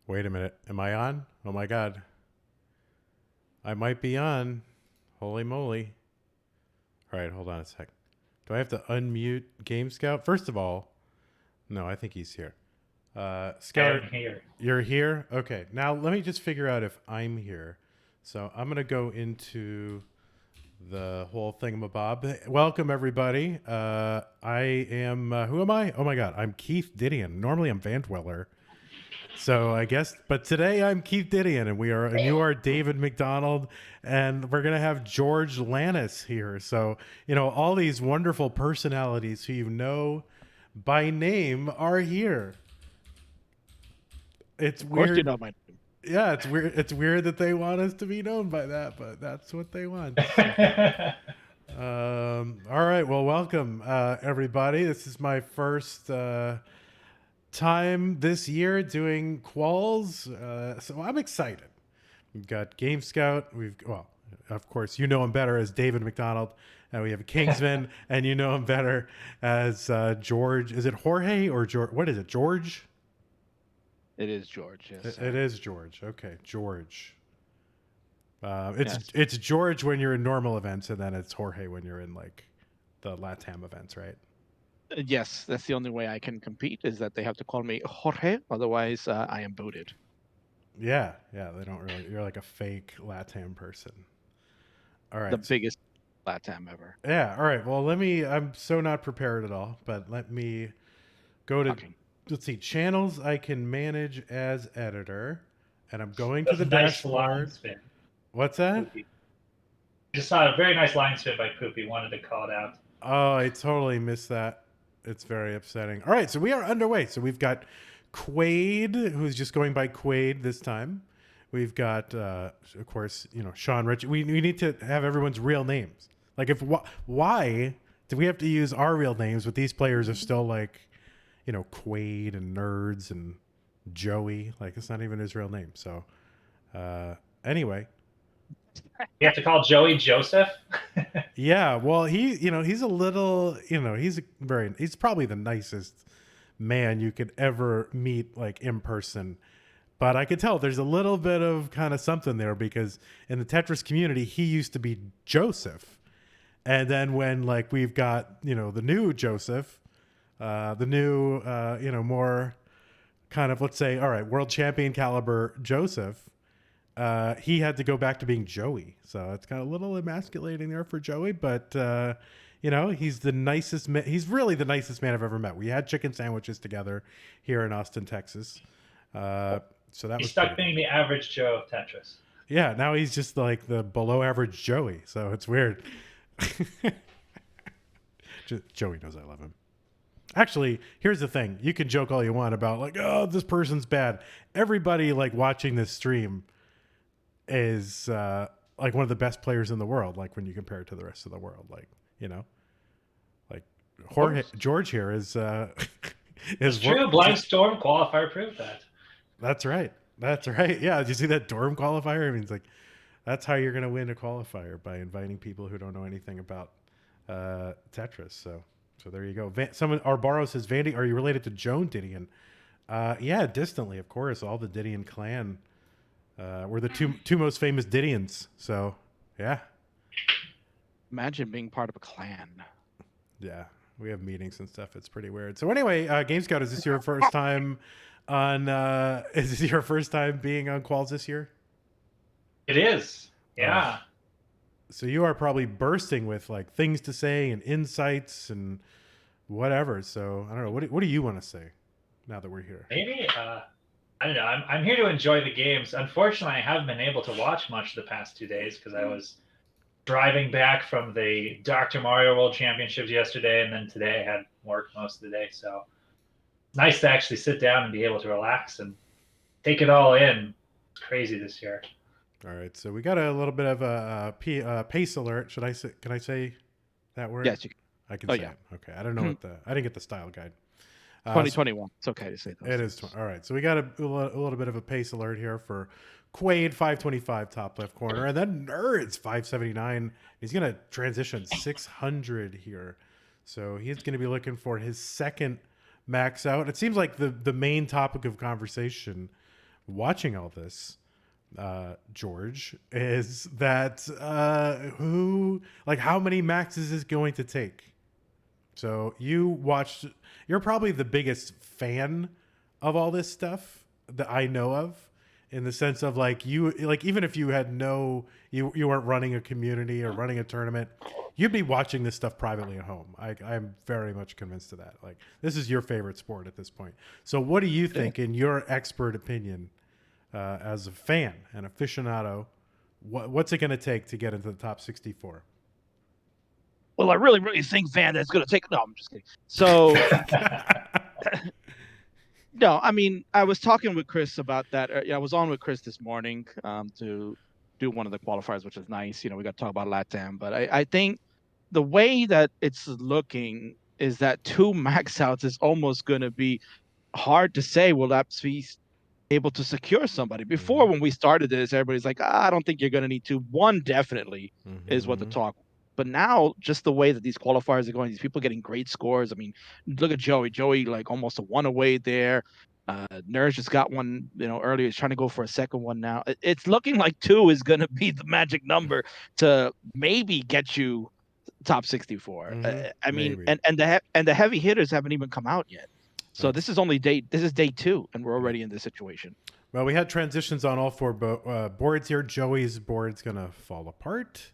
Wait a minute. Am I on? Oh my God. I might be on. Holy moly. All right, hold on a sec. Do I have to unmute Game Scout? First of all, no, I think he's here. I Scout, am here. you're here? Okay, now let me just figure out if I'm here. So I'm going to go into the whole thingamabob. Welcome, everybody. I am, who am I? Oh my God, I'm Keith Didion. Normally I'm Van Dweller. So I guess, but today I'm Keith Didion, and you are David McDonald, and we're gonna have George Lannis here. So all these wonderful personalities who you know by name are here. It's Of course, you weird. know my name. Yeah, it's weird. It's weird that they want us to be known by that, but that's what they want. All right. Well, welcome, everybody. This is my first time this year doing quals, so I'm excited. We've got Game Scout. Of course, you know him better as David McDonald, and we have Kingsman, and you know him better as George. Is it Jorge or George? What is it, George? It is George. Yes, It is George. Okay, George. Yes. It's George when you're in normal events, and then it's Jorge when you're in like the LATAM events, right? Yes, that's the only way I can compete is that they have to call me Jorge. Otherwise, I am booted. Yeah, they don't really. You're like a fake LATAM person. All right. The biggest LATAM ever. Yeah. All right. Well, I'm so not prepared at all, but let me go to. Okay. Let's see. Channels I can manage as editor, and I'm going to That's the a nice line dashboard. spin. What's that? Poopy. Just saw a very nice line spin by Poopy. Wanted to call it out. Oh, I totally missed that. It's very upsetting. All right, so we are underway. So we've got Quaid, who's just going by Quaid this time. We've got, of course, Sean Rich. We need to have everyone's real names. Like, why do we have to use our real names, but these players are still like, Quaid and Nerds and Joey? Like, it's not even his real name. So, anyway. You have to call Joey Joseph. Yeah, well, he's a little, he's probably the nicest man you could ever meet, like, in person. But I could tell there's a little bit of kind of something there, because in the Tetris community, he used to be Joseph. And then when, like, we've got, the new Joseph, the new, more kind of, let's say, all right, world champion caliber Joseph, he had to go back to being Joey. So it's kind of a little emasculating there for Joey, but he's the nicest man. He's really the nicest man I've ever met. We had chicken sandwiches together here in Austin, Texas. So that He's was stuck being the average Joe of Tetris. Yeah, now he's just like the below average Joey. So it's weird. Joey knows I love him. Actually, here's the thing. You can joke all you want about like, oh, this person's bad. Everybody like watching this stream is like one of the best players in the world, like when you compare it to the rest of the world. Like, like George here is It's true. Blind Storm qualifier proved that. That's right. Yeah, did you see that Dorm qualifier? I mean, it's like that's how you're gonna win a qualifier, by inviting people who don't know anything about Tetris. So there you go. Someone Arbaro says, Vandy, are you related to Joan Didion? Yeah, distantly, of course. All the Didion clan were the two most famous Didions. So, yeah. Imagine being part of a clan. Yeah, we have meetings and stuff. It's pretty weird. So anyway, Game Scout, is this your first time on? Is this your first time being on Quals this year? It is. Yeah. So you are probably bursting with like things to say and insights and whatever. So I don't know. What do you want to say now that we're here? Maybe. I don't know. I'm here to enjoy the games. Unfortunately, I haven't been able to watch much the past 2 days because I was driving back from the Dr. Mario World Championships yesterday, and then today I had work most of the day. So it's nice to actually sit down and be able to relax and take it all in. It's crazy this year. All right, so we got a little bit of a pace alert. Should I say? Can I say that word? Yes, you can. I can say it. Okay, I don't know I didn't get the style guide. 2021. It's okay to say those. It is. All right, so we got a little bit of a pace alert here for Quaid 525 top left corner, and then Nerds 579. He's gonna transition 600 here, so he's gonna be looking for his second max out. It seems like the main topic of conversation watching all this, George, is that how many maxes is going to take? So you're probably the biggest fan of all this stuff that I know of, in the sense of even if you had you weren't running a community or running a tournament, you'd be watching this stuff privately at home. I'm very much convinced of that. Like, this is your favorite sport at this point. So what do you think, in your expert opinion, as a fan and aficionado, what's it going to take to get into the top 64? Well, I really, really think, Van, that it's going to take. No, I'm just kidding. So, no, I mean, I was talking with Chris about that. I was on with Chris this morning to do one of the qualifiers, which is nice. We got to talk about LATAM, but I think the way that it's looking is that 2 max outs is almost going to be hard to say. Will that be able to secure somebody? Before, when we started this, everybody's like, I don't think you're going to need 2. 1 definitely is what the talk. But now, just the way that these qualifiers are going, these people getting great scores. I mean, look at Joey. Joey, like, almost a 1 away there. Nurse just got one, earlier. He's trying to go for a second one now. It's looking like 2 is going to be the magic number to maybe get you top 64. I mean, and the heavy hitters haven't even come out yet. So this is day 2, and we're already in this situation. Well, we had transitions on all 4 boards here. Joey's board's gonna fall apart,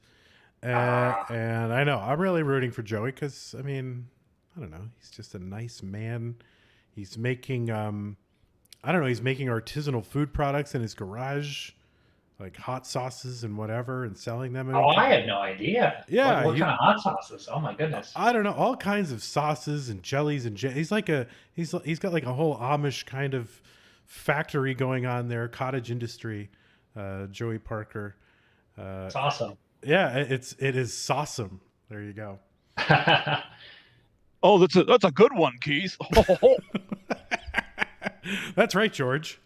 and I know I'm really rooting for Joey because, I mean, I don't know, he's just a nice man. He's making he's making artisanal food products in his garage, like hot sauces and whatever, and selling them. I had no idea. Yeah, what kind of hot sauces? Oh my goodness! I don't know, all kinds of sauces and jellies and he's got like a whole Amish kind of factory going on there, cottage industry. Joey Parker. It's awesome. Yeah, it is awesome. There you go. Oh, that's a good one, Keith. That's right, George.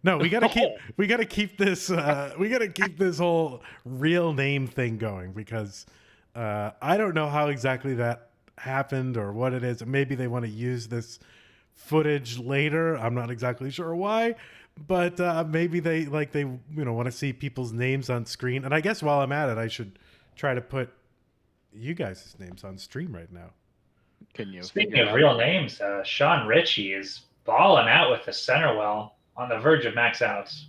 No, we gotta keep this whole real name thing going, because I don't know how exactly that happened or what it is. Maybe they want to use this footage later. I'm not exactly sure why, but maybe they want to see people's names on screen. And I guess while I'm at it, I should try to put you guys' names on stream right now. Can you? Speaking of real names, Sean Ritchie is balling out with the center well, on the verge of max outs.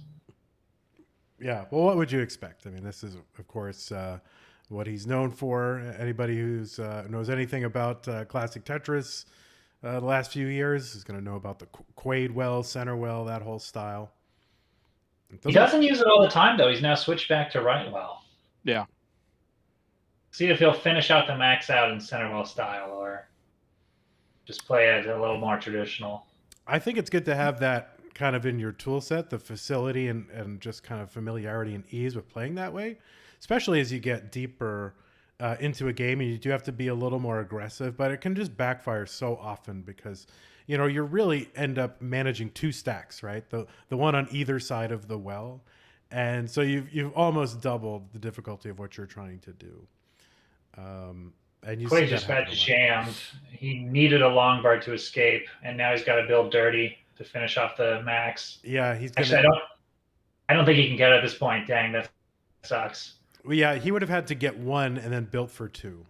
Yeah, well, what would you expect? I mean, this is, of course, what he's known for. Anybody who's knows anything about Classic Tetris the last few years is going to know about the Quaid well, center well, that whole style. He doesn't use it all the time, though. He's now switched back to right well. Yeah. See if he'll finish out the max out in center well style, or just play it a little more traditional. I think it's good to have that kind of in your tool set, the facility and just kind of familiarity and ease with playing that way, especially as you get deeper into a game, and you do have to be a little more aggressive, but it can just backfire so often because, you really end up managing 2 stacks, right? The one on either side of the well. And so you've almost doubled the difficulty of what you're trying to do. And you Quaid just got jammed. He needed a long bar to escape, and now he's got to build dirty to finish off the max. Yeah, Actually, I don't think he can get it at this point. Dang, that sucks. Well, yeah, he would have had to get 1 and then built for 2.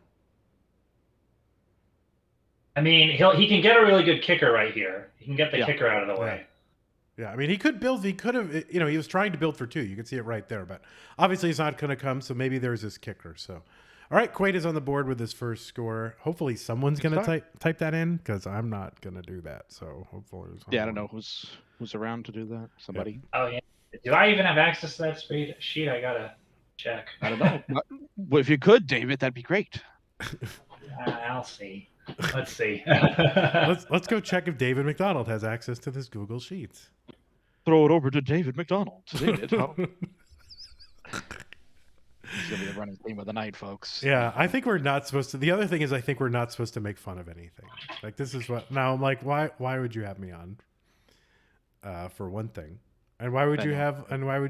I mean, he can get a really good kicker right here. He can get the kicker out of the way. Yeah, I mean, he could have, he was trying to build for 2. You can see it right there, but obviously he's not going to come, so maybe there's this kicker. So, all right, Quaid is on the board with his first score. Hopefully someone's going to type that in, because I'm not going to do that. So hopefully I don't know who's around to do that. Somebody. Yeah. Oh, yeah. Do I even have access to that sheet? I got to check. I don't know. Well, if you could, David, that'd be great. I'll see. Let's see. Let's go check if David McDonald has access to this Google Sheets. Throw it over to David McDonald. David, He's gonna be the running theme of the night, folks. Yeah, I think we're not supposed to. The other thing is, I think we're not supposed to make fun of anything. Like, this is what. Now I'm like, why would you have me on? For one thing, and why would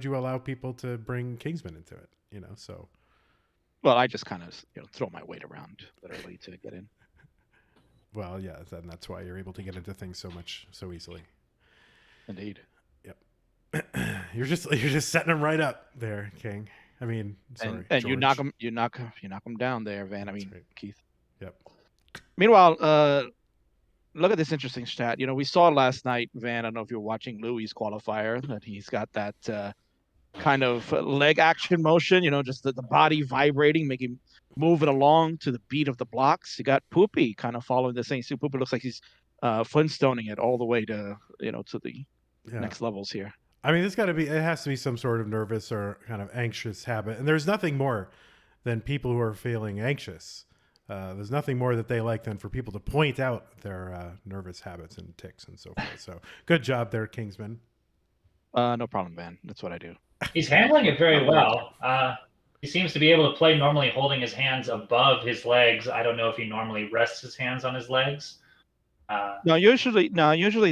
you allow people to bring Kingsman into it? So. Well, I just kind of throw my weight around literally to get in. Well, yeah, and that's why you're able to get into things so easily. Indeed. Yep. You're just setting him right up there, King. I mean, sorry, and George. you knock him down there, Van. That's I mean, right. Keith. Yep. Meanwhile, look at this interesting stat. We saw last night, Van. I don't know if you're watching Louis' qualifier, that he's got that kind of leg action motion. Just the body vibrating, making moving along to the beat of the blocks. You got Poopy kind of following the same. So Poopy looks like he's Flintstoning it all the way to to the next levels here. I mean, it has to be some sort of nervous or kind of anxious habit. And there's nothing more than people who are feeling anxious. There's nothing more that they like than for people to point out their nervous habits and tics and so forth. So good job there, Kingsman. No problem, Van. That's what I do. He's handling it very well. He seems to be able to play normally holding his hands above his legs. I don't know if he normally rests his hands on his legs. No, usually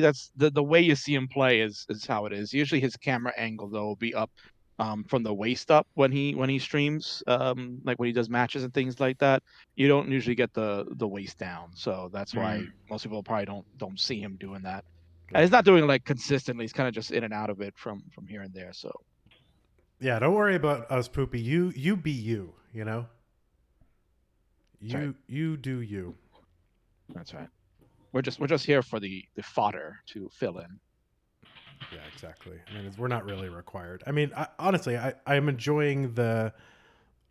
that's the way you see him play is how it is. Usually his camera angle though will be up from the waist up when he streams, like when he does matches and things like that. You don't usually get the waist down, so that's why most people probably don't see him doing that. And he's not doing it like consistently. He's kind of just in and out of it from here and there. So yeah, don't worry about us, Poopy. You be you. You do you. That's right. We're just here for the fodder to fill in. Yeah, exactly. I mean, we're not really required. I mean, honestly, I'm enjoying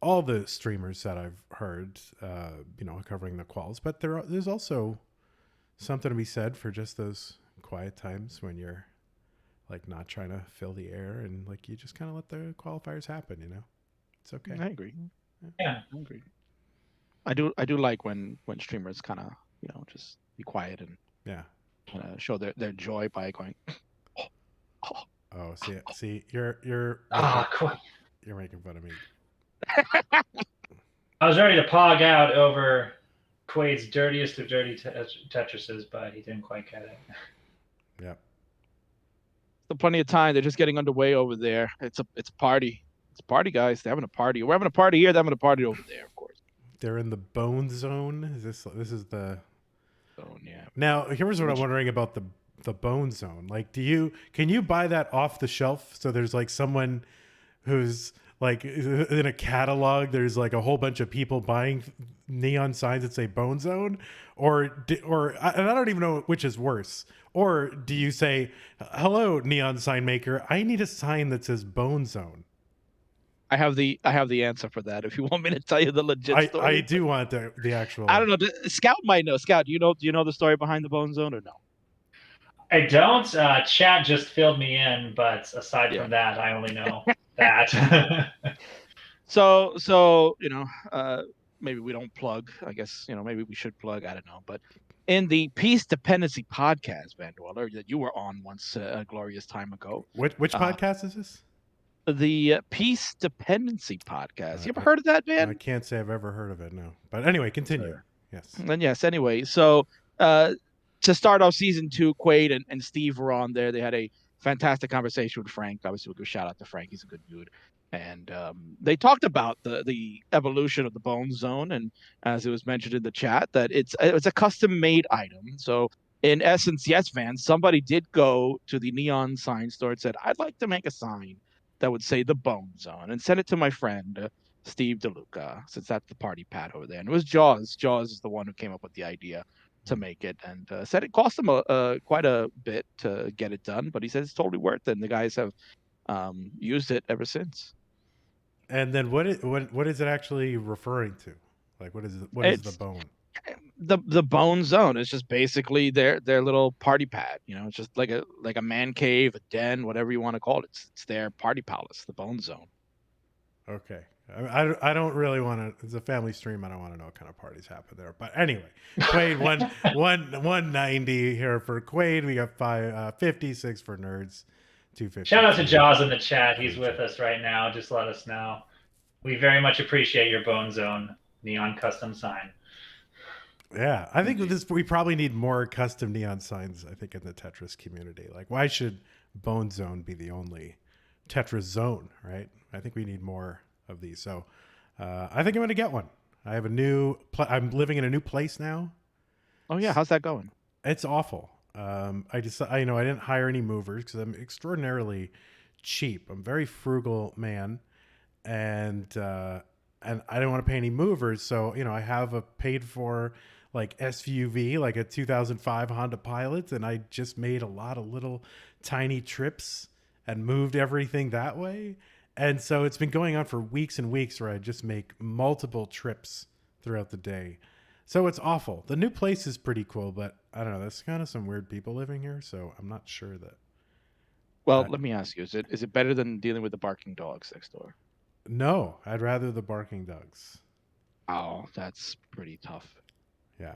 all the streamers that I've heard, covering the quals. But there's also something to be said for just those quiet times when you're like not trying to fill the air and like you just kind of let the qualifiers happen. It's okay. I agree. Yeah, I agree. I do like when streamers kind of just be quiet and show their joy by going. Oh, see, you're you're making fun of me. I was ready to pog out over Quaid's dirtiest of dirty Tetrises, but he didn't quite get it. Yep. Still plenty of time. They're just getting underway over there. It's a party. It's a party, guys. They're having a party. We're having a party here. They're having a party over there, of course. They're in the bone zone. This is the zone, yeah. Now, here's what I'm wondering about the bone zone. Like, can you buy that off the shelf? So there's like someone who's like in a catalog. There's like a whole bunch of people buying neon signs that say bone zone, and I don't even know which is worse. Or do you say, "Hello, neon sign maker. I need a sign that says bone zone." I have the answer for that. If you want me to tell you the legit story, I do want the actual. I don't know. Scout might know. Scout, do you know the story behind the bone zone or no? I don't. Chat just filled me in, but aside from that, I only know that. So maybe we don't plug. I guess maybe we should plug. I don't know, but in the Peace Dependency podcast, Van Dweller, that you were on once a glorious time ago. Which podcast is this? The Peace Dependency podcast. You ever heard of that, man? I can't say I've ever heard of it, no. But anyway, continue. Sure. Yes. And yes, anyway. So to start off season 2, Quaid and Steve were on there. They had a fantastic conversation with Frank. Obviously, we'll give a shout out to Frank. He's a good dude. And they talked about the evolution of the bone zone. And as it was mentioned in the chat, that it's a custom-made item. So in essence, yes, Van, somebody did go to the neon sign store and said, I'd like to make a sign that would say the bone zone and send it to my friend Steve DeLuca, since that's the party pad over there. And it was Jaws. Jaws is the one who came up with the idea to make it, and said it cost him quite a bit to get it done, but he said it's totally worth it. And the guys have used it ever since. And then what is it actually referring to? Like what is the bone? The bone zone is just basically their little party pad. It's just like a man cave, a den, whatever you want to call it. It's their party palace, the bone zone. Okay. I don't really want to. It's a family stream. I don't want to know what kind of parties happen there. But anyway, Quaid 190 here for Quaid. We got 556 for nerds. 250. Shout out to Jaws in the chat. He's with us right now. Just let us know. We very much appreciate your Bone Zone neon custom sign. Yeah, I think we probably need more custom neon signs. I think in the Tetris community. Like, why should Bone Zone be the only Tetris zone? Right? I think we need more of these. So I think I'm going to get one. I have I'm living in a new place now. Oh yeah, how's that going? It's awful. I didn't hire any movers because I'm extraordinarily cheap. I'm a very frugal man, and I didn't want to pay any movers, so I have a paid for like SUV, like a 2005 Honda Pilot, and I just made a lot of little tiny trips and moved everything that way. And so it's been going on for weeks and weeks where I just make multiple trips throughout the day. So it's awful. The new place is pretty cool, but I don't know. There's kind of some weird people living here, so I'm not sure that. Well, let me ask you: is it better than dealing with the barking dogs next door? No, I'd rather the barking dogs. Oh, that's pretty tough. Yeah,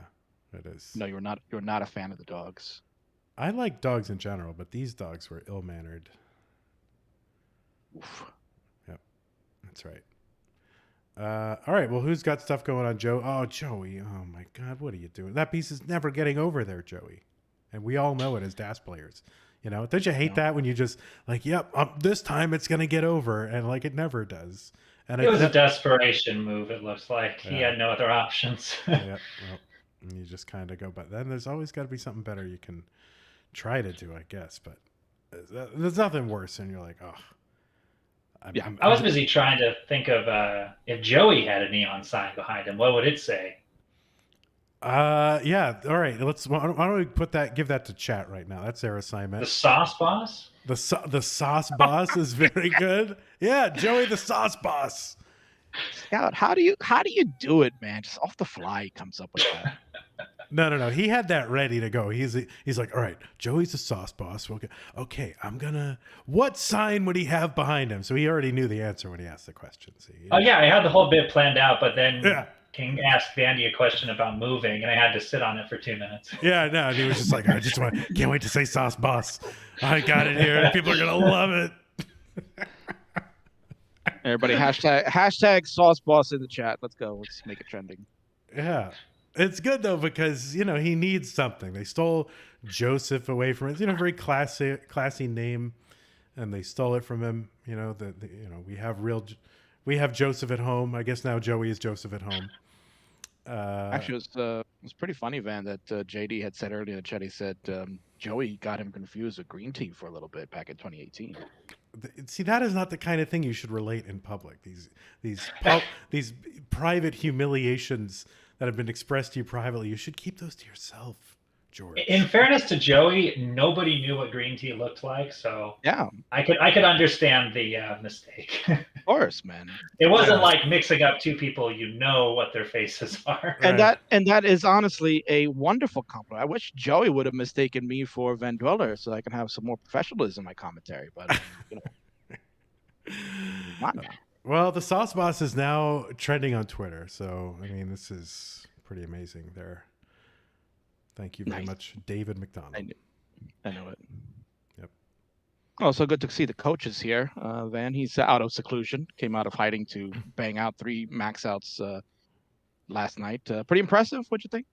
it is. No, you're not a fan of the dogs. I like dogs in general, but these dogs were ill-mannered. Oof. Yep, that's right. All right, well, who's got stuff going on, Joe? Oh, Joey. Oh, my God, what are you doing? That piece is never getting over there, Joey. And we all know it as DAS players. Don't you hate that when you just like, yep, this time it's going to get over, and like it never does. And it was a desperation move, it looks like. He had no other options. Yeah, well, you just kind of go, but then there's always got to be something better you can try to do, I guess. But there's nothing worse, and you're like, oh. I was busy trying to think of if Joey had a neon sign behind him, what would it say? Yeah. All right. Why don't we give that to chat right now? That's their assignment. The sauce boss? The sauce boss is very good. Yeah, Joey the sauce boss. Scout, how do you do it, man? Just off the fly, he comes up with that. No. He had that ready to go. He's like, all right, Joey's the sauce boss. Okay, what sign would he have behind him? So he already knew the answer when he asked the question. Oh yeah, I had the whole bit planned out, but then King asked Vandy a question about moving, and I had to sit on it for 2 minutes. Yeah, no, and he was just like, can't wait to say sauce boss. I got it here. People are gonna love it. Everybody hashtag sauce boss in the chat. Let's go. Let's make it trending. Yeah. It's good though because he needs something. They stole Joseph away from it. Very classy name, and they stole it from him. We have Joseph at home. I guess now Joey is Joseph at home. Actually, it was pretty funny, Van, that JD had said earlier in the chat. He said Joey got him confused with Green Tea for a little bit back in 2018. See, that is not the kind of thing you should relate in public. These private humiliations that have been expressed to you privately, you should keep those to yourself, George. In fairness to Joey, nobody knew what green tea looked like, so yeah, I could understand the mistake. Of course, man. It wasn't like mixing up two people what their faces are. And that is honestly a wonderful compliment. I wish Joey would have mistaken me for Van Dweller so I can have some more professionalism in my commentary. But not now. Well, the sauce boss is now trending on Twitter, so I mean, this is pretty amazing. There, thank you very much, David McDonald. I know it. Yep. Oh, so good to see the coaches here. Van, he's out of seclusion. Came out of hiding to bang out 3 max outs last night. Pretty impressive. What'd you think?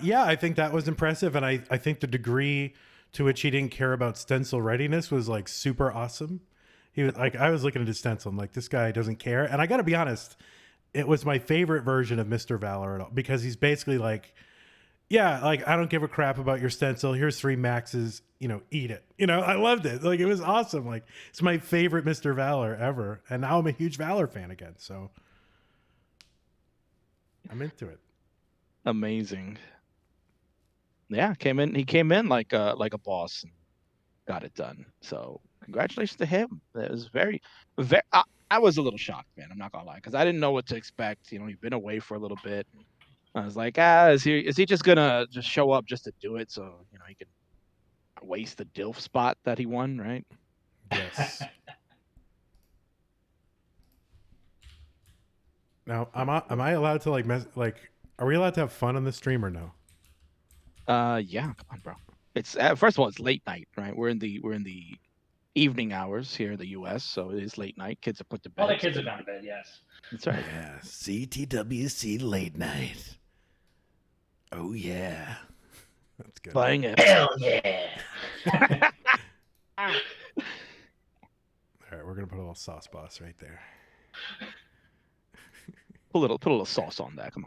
Yeah, I think that was impressive, and I think the degree to which he didn't care about stencil readiness was like super awesome. He was like, I was looking at his stencil. I'm like, this guy doesn't care. And I got to be honest, it was my favorite version of Mr. Valor at all because he's basically like, yeah, like I don't give a crap about your stencil. Here's 3 maxes, eat it. I loved it. Like it was awesome. Like it's my favorite Mr. Valor ever. And now I'm a huge Valor fan again. So I'm into it. Amazing. Yeah, he came in like a boss and got it done. So congratulations to him. It was very, very. I was a little shocked, man. I'm not gonna lie, because I didn't know what to expect. He'd been away for a little bit. I was like, is he just gonna just show up just to do it so he can waste the DILF spot that he won, right? Yes. Now, am I allowed to are we allowed to have fun on the stream or no? Yeah, come on, bro. It's first of all, it's late night, right? We're in the evening hours here in the U.S., so it is late night. Kids are put to bed. All the kids are gone to bed, yes. That's right. Yeah, CTWC late night. Oh yeah, that's good. Buying it. Hell yeah. All right, we're gonna put a little sauce boss right there. Put a little sauce on that. Come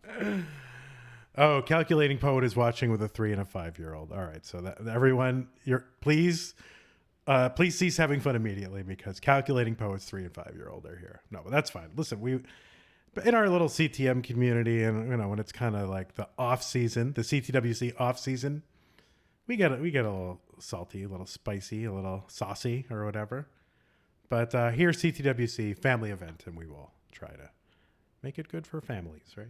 on. Oh, Calculating Poet is watching with a 3 and a 5-year-old. All right, so that everyone, please cease having fun immediately because Calculating Poet's 3 and 5-year-old are here. No, but that's fine. Listen, but in our little CTM community, and when it's kind of like the off season, the CTWC off season, we get a little salty, a little spicy, a little saucy, or whatever. But here's CTWC family event, and we will try to make it good for families, right?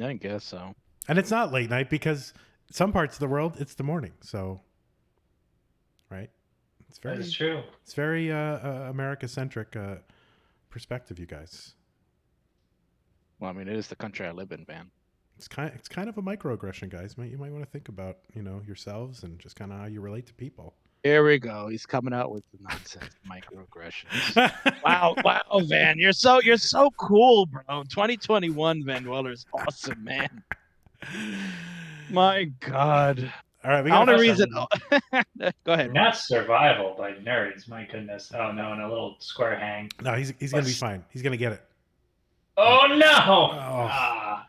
I guess so. And it's not late night because some parts of the world it's the morning. So, right? That is true. It's very America-centric perspective, you guys. Well, I mean, it is the country I live in, man. It's kind of a microaggression, guys. You might want to think about yourselves and just kind of how you relate to people. Here we go. He's coming out with the nonsense microaggressions. Wow, Van, you're so cool, bro. 2021 Van Dweller's awesome, man. My God. All right, we The got only reason. Go ahead. Not Survival by Nerds. My goodness. Oh no, and a little square hang. No, he's gonna be fine. He's gonna get it. Oh no! Oh.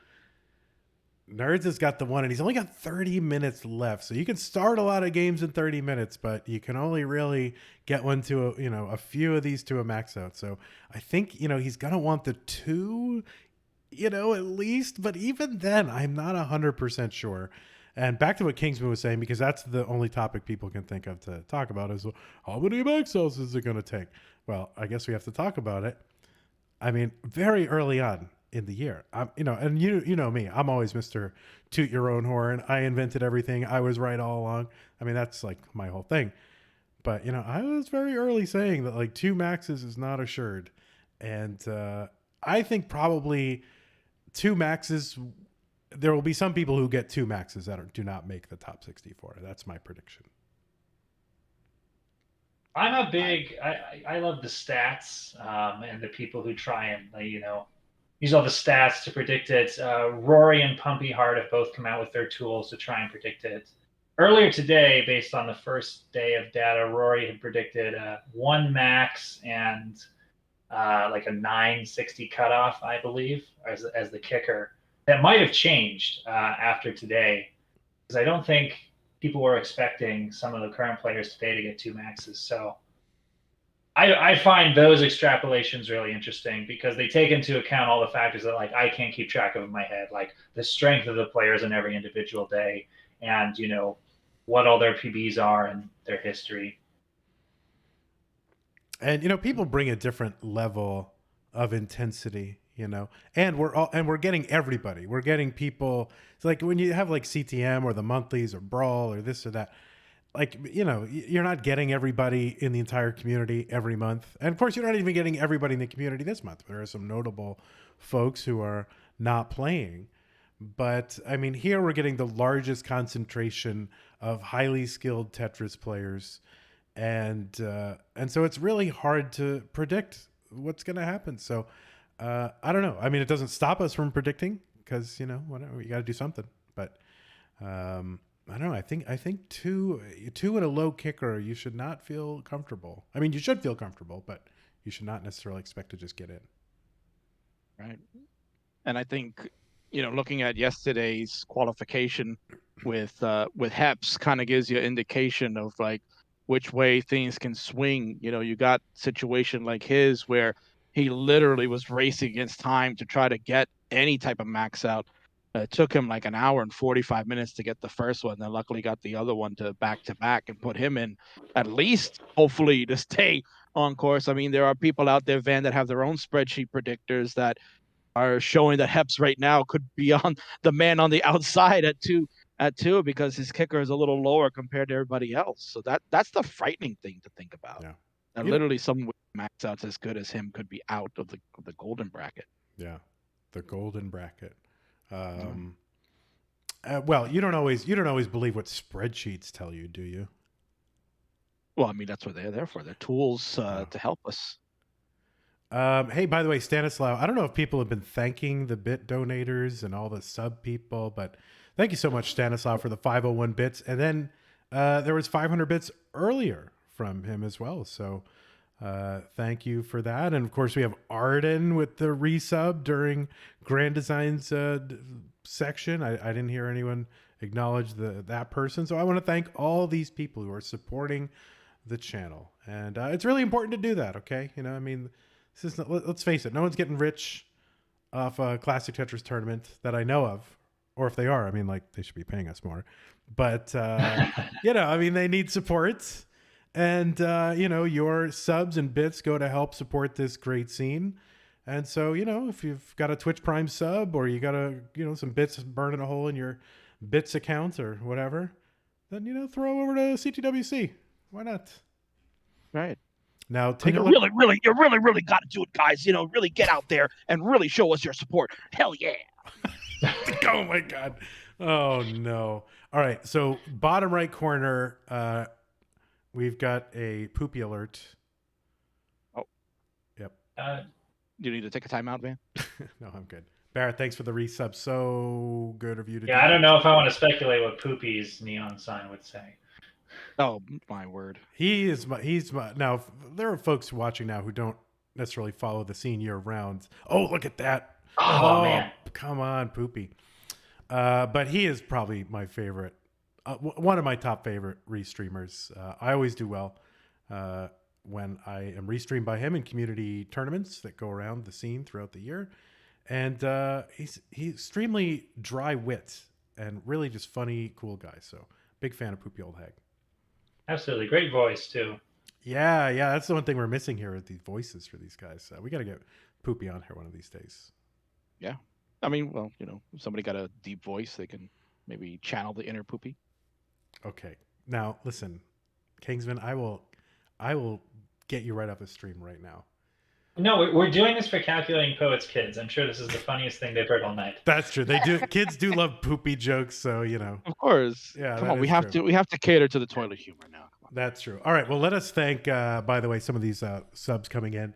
Nerds has got the one, and he's only got 30 minutes left. So you can start a lot of games in 30 minutes, but you can only really get one to a few of these to a max out. So I think he's gonna want the 2, at least. But even then, I'm not 100% sure. And back to what Kingsman was saying, because that's the only topic people can think of to talk about is how many max outs is it gonna take? Well, I guess we have to talk about it. I mean, very early on in the year, and you know me, I'm always Mr. Toot your own horn. I invented everything. I was right all along. I mean, that's like my whole thing. But I was very early saying that like 2 maxes is not assured, and I think probably 2 maxes. There will be some people who get 2 maxes that do not make the top 64. That's my prediction. I'm a big. I love the stats and the people who try and use all the stats to predict it. Rory and Pumpy Heart have both come out with their tools to try and predict it. Earlier today, based on the first day of data, Rory had predicted 1 max and like a 960 cutoff, I believe, as the kicker. That might have changed after today, because I don't think people were expecting some of the current players today to get 2 maxes. So I find those extrapolations really interesting because they take into account all the factors that I can't keep track of in my head, like the strength of the players in every individual day and, what all their PBs are and their history. And, people bring a different level of intensity, and we're getting everybody. We're getting people. It's like when you have like CTM or the monthlies or Brawl or this or that, like, you're not getting everybody in the entire community every month. And of course, you're not even getting everybody in the community this month. There are some notable folks who are not playing. But I mean, here we're getting the largest concentration of highly skilled Tetris players. And so it's really hard to predict what's going to happen. So I don't know. I mean, it doesn't stop us from predicting because, whatever, you got to do something. But I don't know. I think two and a low kicker, you should not feel comfortable. I mean, you should feel comfortable, but you should not necessarily expect to just get in. Right. And I think, looking at yesterday's qualification with Heps kind of gives you an indication of like which way things can swing. You got a situation like his where he literally was racing against time to try to get any type of max out. It took him like an hour and 45 minutes to get the first one. Then luckily got the other one to back and put him in at least, hopefully, to stay on course. I mean, there are people out there, Van, that have their own spreadsheet predictors that are showing that Heps right now could be on the man on the outside at two because his kicker is a little lower compared to everybody else. So that's the frightening thing to think about. Yeah. That literally some max outs as good as him could be out of the golden bracket. Yeah, the golden bracket. Well, you don't always believe what spreadsheets tell you, do you? Well, I mean, that's what they're there for. They're tools to help us. Hey, by the way, Stanislaw, I don't know if people have been thanking the bit donators and all the sub people, but thank you so much, Stanislaw, for the 501 bits. And then there was 500 bits earlier from him as well. So thank you for that. And of course, we have Arden with the resub during Grand Design's section. I didn't hear anyone acknowledge that person. So I want to thank all these people who are supporting the channel. And it's really important to do that, okay? You know, I mean, this is let's face it, no one's getting rich off a Classic Tetris tournament that I know of. Or if they are, I mean, like, they should be paying us more. But, you know, I mean, they need support. And, you know, your subs and bits go to help support this great scene. And so, you know, if you've got a Twitch Prime sub or you got some bits burning a hole in your bits account or whatever, then, you know, throw over to CTWC. Why not? Right. Now, take a you look. you really got to do it, guys. You know, really get out there and really show us your support. Hell yeah. Oh my God. Oh no. All right. So bottom right corner, we've got a poopy alert. Oh. Yep. You need to take a timeout, man? No, I'm good. Barrett, thanks for the resub. So good of you to do I don't that. know if I want to speculate what Poopy's neon sign would say. Oh, my word. He's my now there are folks watching now who don't necessarily follow the scene year round. Oh, look at that. Oh man. Come on, Poopy. But he is probably my favorite, one of my top favorite restreamers. I always do well when I am restreamed by him in community tournaments that go around the scene throughout the year. And he's extremely dry wit and really just funny, cool guy. So big fan of Poopy Old Hag. Absolutely. Great voice, too. Yeah. That's the one thing we're missing here with these voices for these guys. We got to get Poopy on here one of these days. Yeah. I mean, well, you know, if somebody got a deep voice, they can maybe channel the inner Poopy. Okay. Now, listen, Kingsman, I will get you right off the stream right now. No, we're doing this for Calculating Poets Kids. I'm sure this is the funniest thing they've heard all night. That's true. They do. Kids do love poopy jokes, so you know. Of course. Yeah. Come on, we have to cater to the toilet humor now. Come on. That's true. All right. Well, let us thank, by the way, some of these subs coming in.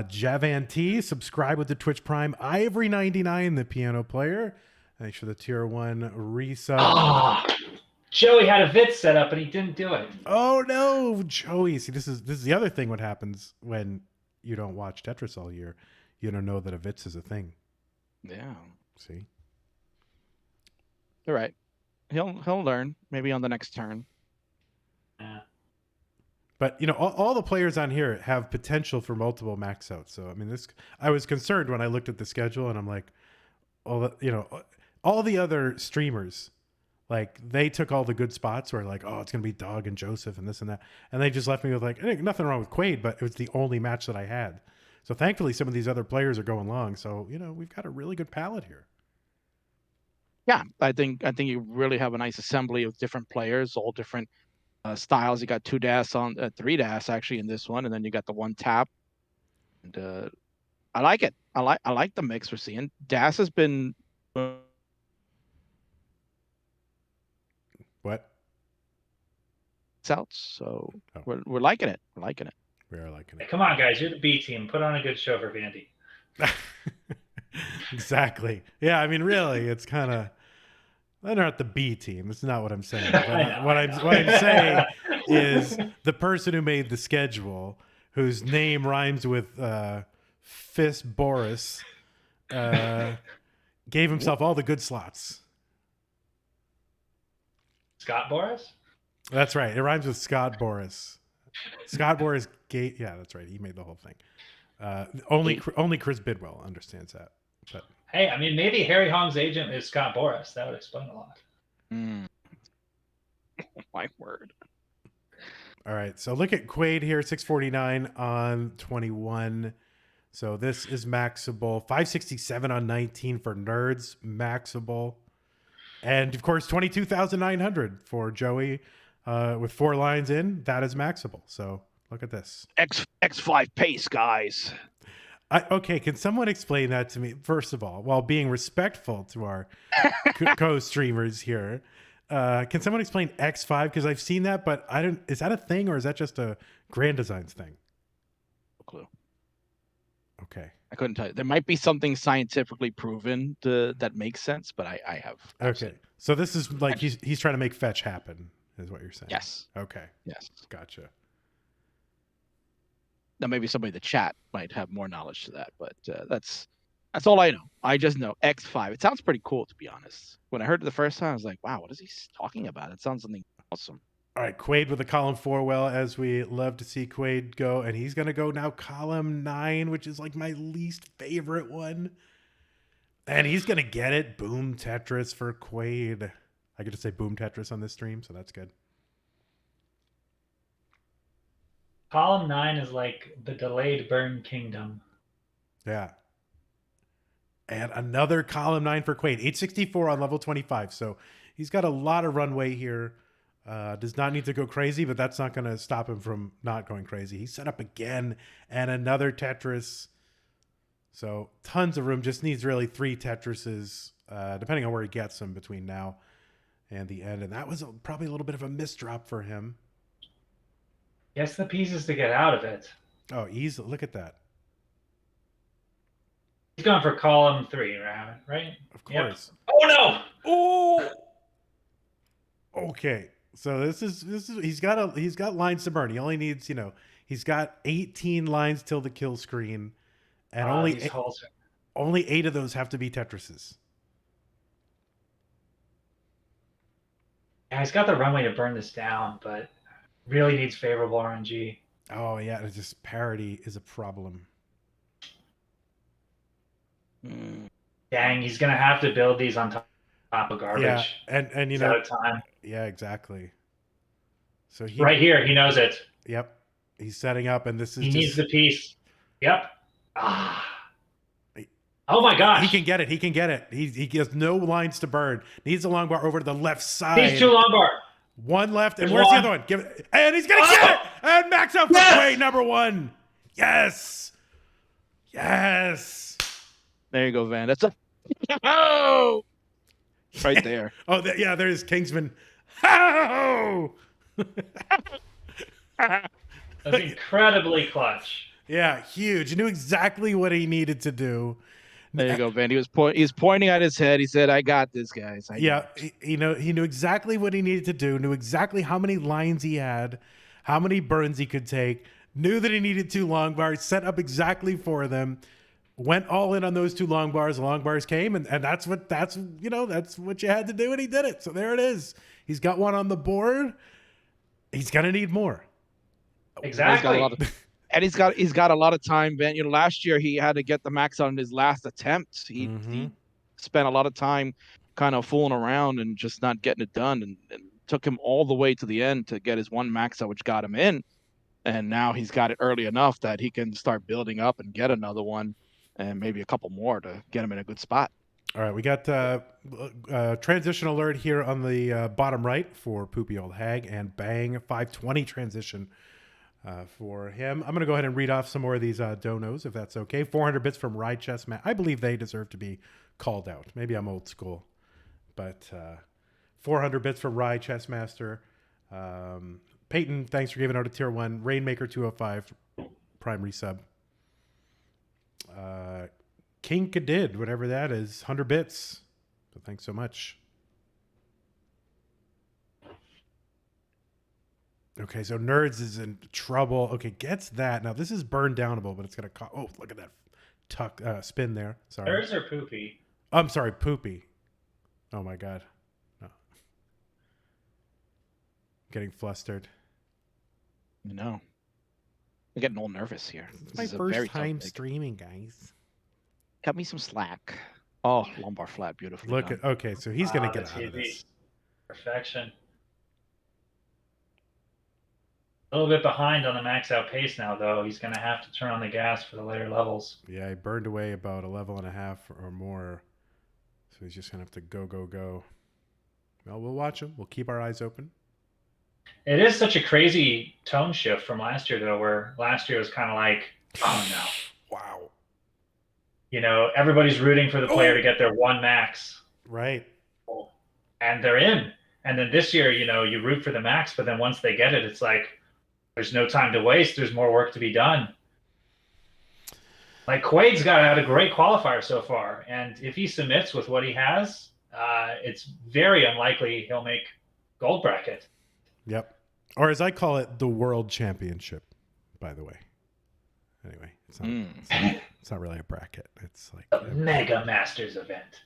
Javan T, subscribe with the Twitch Prime. Ivory 99, the piano player. Thanks for the tier 1 resub. Oh, Joey had a vid set up and he didn't do it. Oh no, Joey. See, this is the other thing. What happens when you don't watch Tetris all year? You don't know that a Vitz is a thing. Yeah. See. All right. He'll learn maybe on the next turn. Yeah. But you know, all the players on here have potential for multiple max outs. So I mean, I was concerned when I looked at the schedule, and I'm like, all the other streamers, like they took all the good spots where like, oh, it's gonna be Doug and Joseph and this and that, and they just left me with like, nothing wrong with Quaid, but it was the only match that I had. So thankfully, some of these other players are going long. So you know, we've got a really good palette here. Yeah, I think you really have a nice assembly of different players, all different styles. You got 2 DAS on 3 DAS actually in this one, and then you got the 1 tap. And I like it. I like the mix we're seeing. DAS has been What? out, so we're liking it. We're liking it. We are liking it. Come on, guys, you're the B team. Put on a good show for Vandy. Exactly. Yeah, I mean, really, it's kind of. They're not the B team. That's not what I'm saying. What I'm saying is the person who made the schedule, whose name rhymes with Fist Boris, gave himself all the good slots. Scott Boris? That's right. It rhymes with Scott Boris. Scott Boris gave. Yeah, that's right. He made the whole thing. Only Chris Bidwell understands that. But hey, I mean, maybe Harry Hong's agent is Scott Boris. That would explain a lot. My word. All right, so look at Quaid here, 649 on 21. So this is maxable. 567 on 19 for nerds, maxable. And of course, 22,900 for Joey with 4 lines in. That is maxable. So look at this. X5 pace, guys. Okay, can someone explain that to me? First of all, while being respectful to our co-streamers here, can someone explain X5? Because I've seen that, but I don't. Is that a thing or is that just a Grand Designs thing? No clue. Okay. I couldn't tell you. There might be something scientifically proven that makes sense, but I have. Okay. So this is like he's trying to make fetch happen, is what you're saying. Yes. Okay. Yes. Gotcha. Now maybe somebody in the chat might have more knowledge to that, but That's all I know. I just know X5. It sounds pretty cool, to be honest. When I heard it the first time, I was like, wow, what is he talking about? It sounds something awesome. All right, Quaid with a column 4, well, as we love to see Quaid go, and he's going to go now column 9, which is like my least favorite one. And he's going to get it. Boom Tetris for Quaid. I get to say Boom Tetris on this stream, so that's good. Column 9 is like the delayed Burn Kingdom. Yeah. And another column 9 for Quaid. 864 on level 25. So he's got a lot of runway here. Does not need to go crazy, but that's not going to stop him from not going crazy. He's set up again and another Tetris. So tons of room. Just needs really 3 Tetrises, depending on where he gets them between now and the end. And that was probably a little bit of a misdrop for him. Gets the pieces to get out of it. Oh, easy. Look at that. He's going for column 3, right? Of course. Yep. Oh, no! Oh! Okay. So this is he's got lines to burn. He only needs, he's got 18 lines till the kill screen, and only 8 of those have to be Tetrises. Yeah, he's got the runway to burn this down, but really needs favorable RNG. Oh yeah, it's just parity is a problem. Dang, he's gonna have to build these on top of garbage. Yeah, and He's out of time. Yeah, exactly. So right here, he knows it. Yep, he's setting up, and this is he needs the piece. Yep. Oh my gosh. He can get it. He can get it. He has no lines to burn. Needs a long bar over to the left side. Needs 2 long bar. One left, and where's the other one? Give it, and he's gonna get it. And max out for Quaid, number 1. Yes. Yes. There you go, Van. That's a right there. Oh, yeah. There's Kingsman. Oh. That's incredibly clutch. Yeah, huge. He knew exactly what he needed to do. There you go, Van. He was pointing at his head. He said, "I got this, guys." He knew exactly what he needed to do. Knew exactly how many lines he had, how many burns he could take. Knew that he needed 2 long bars. Set up exactly for them. Went all in on those 2 long bars. The long bars came, and that's what you had to do, and he did it. So there it is. He's got 1 on the board. He's gonna need more. Exactly. And he's got a lot of time, Ben. Last year he had to get the max on his last attempt. He spent a lot of time kind of fooling around and just not getting it done, and took him all the way to the end to get his 1 max out, which got him in. And now he's got it early enough that he can start building up and get another one, and maybe a couple more to get him in a good spot. All right, we got transition alert here on the bottom right for Poopy Old Hag, and bang, 520 transition for him. I'm going to go ahead and read off some more of these donos, if that's okay. 400 bits from Rye Chessman. I believe they deserve to be called out. Maybe I'm old school, but 400 bits from Rye Chessmaster. Peyton, thanks for giving out a tier 1. Rainmaker 205, prime resub. King Kadid, whatever that is, 100 bits. So thanks so much. Okay, so Nerds is in trouble. Okay, gets that. Now this is burn downable, but it's gonna. Oh, look at that spin there. Sorry. Nerds or Poopy? I'm sorry, Poopy. Oh my god. No. Getting flustered. No. I'm getting all nervous here. It's my first time streaming, guys. Cut me some slack. Oh, lumbar flat, beautifully. Look at. Okay, so he's gonna get out of this. Perfection. A little bit behind on the max out pace now, though. He's going to have to turn on the gas for the later levels. Yeah, he burned away about a level and a half or more. So he's just going to have to go. Well, we'll watch him. We'll keep our eyes open. It is such a crazy tone shift from last year, though, where last year was kind of like, oh, no. Wow. Everybody's rooting for the player to get their 1 max. Right. And they're in. And then this year, you root for the max, but then once they get it, it's like, there's no time to waste. There's more work to be done. Like Quaid's had a great qualifier so far, and if he submits with what he has, it's very unlikely he'll make gold bracket. Yep. Or as I call it, the World Championship, by the way. Anyway, it's It's not really a bracket. It's like The Mega Masters event.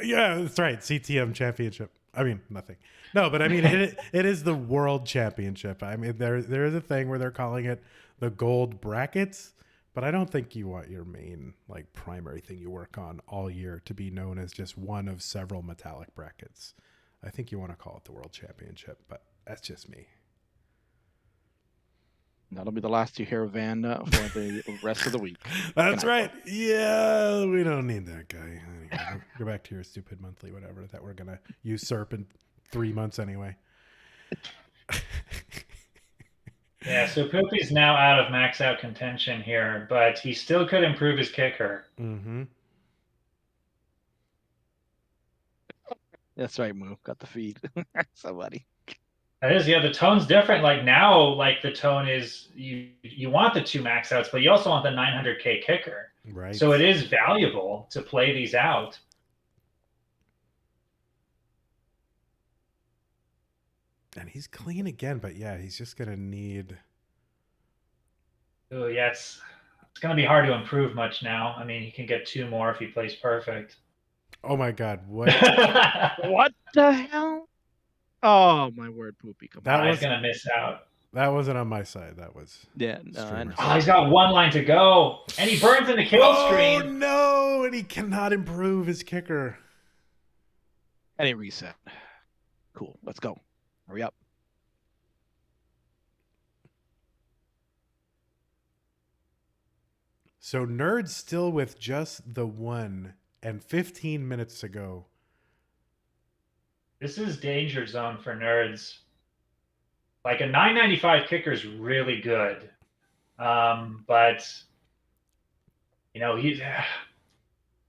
yeah, that's right. CTM Championship. I mean, nothing. No, but I mean, it is the World Championship. I mean, there is a thing where they're calling it the gold brackets, but I don't think you want your main, like, primary thing you work on all year to be known as just one of several metallic brackets. I think you want to call it the World Championship, but that's just me. That'll be the last you hear of Van for the rest of the week. That's right. Yeah, we don't need that guy. Anyway, go back to your stupid monthly, whatever, that we're going to usurp in 3 months anyway. Yeah, so Poopy's now out of max out contention here, but he still could improve his kicker. Mm-hmm. That's right, Moo. Got the feed. Somebody. That is, yeah, the tone's different. Like now, like the tone is you want the 2 max outs, but you also want the 900K kicker. Right. So it is valuable to play these out. And he's clean again, but yeah, he's just going to need... Oh, yeah, it's going to be hard to improve much now. I mean, he can get 2 more if he plays perfect. Oh my God. What? What the hell? Oh, my word, Poopy. Come on. He's going to miss out. That wasn't on my side. That was... Yeah. Oh, he's got 1 line to go. And he burns in the kill screen. Oh, no. And he cannot improve his kicker. And he reset. Cool. Let's go. Hurry up. So Nerd's still with just the 1 and 15 minutes to go. This is danger zone for Nerds. Like a 995 kicker is really good. But, you know,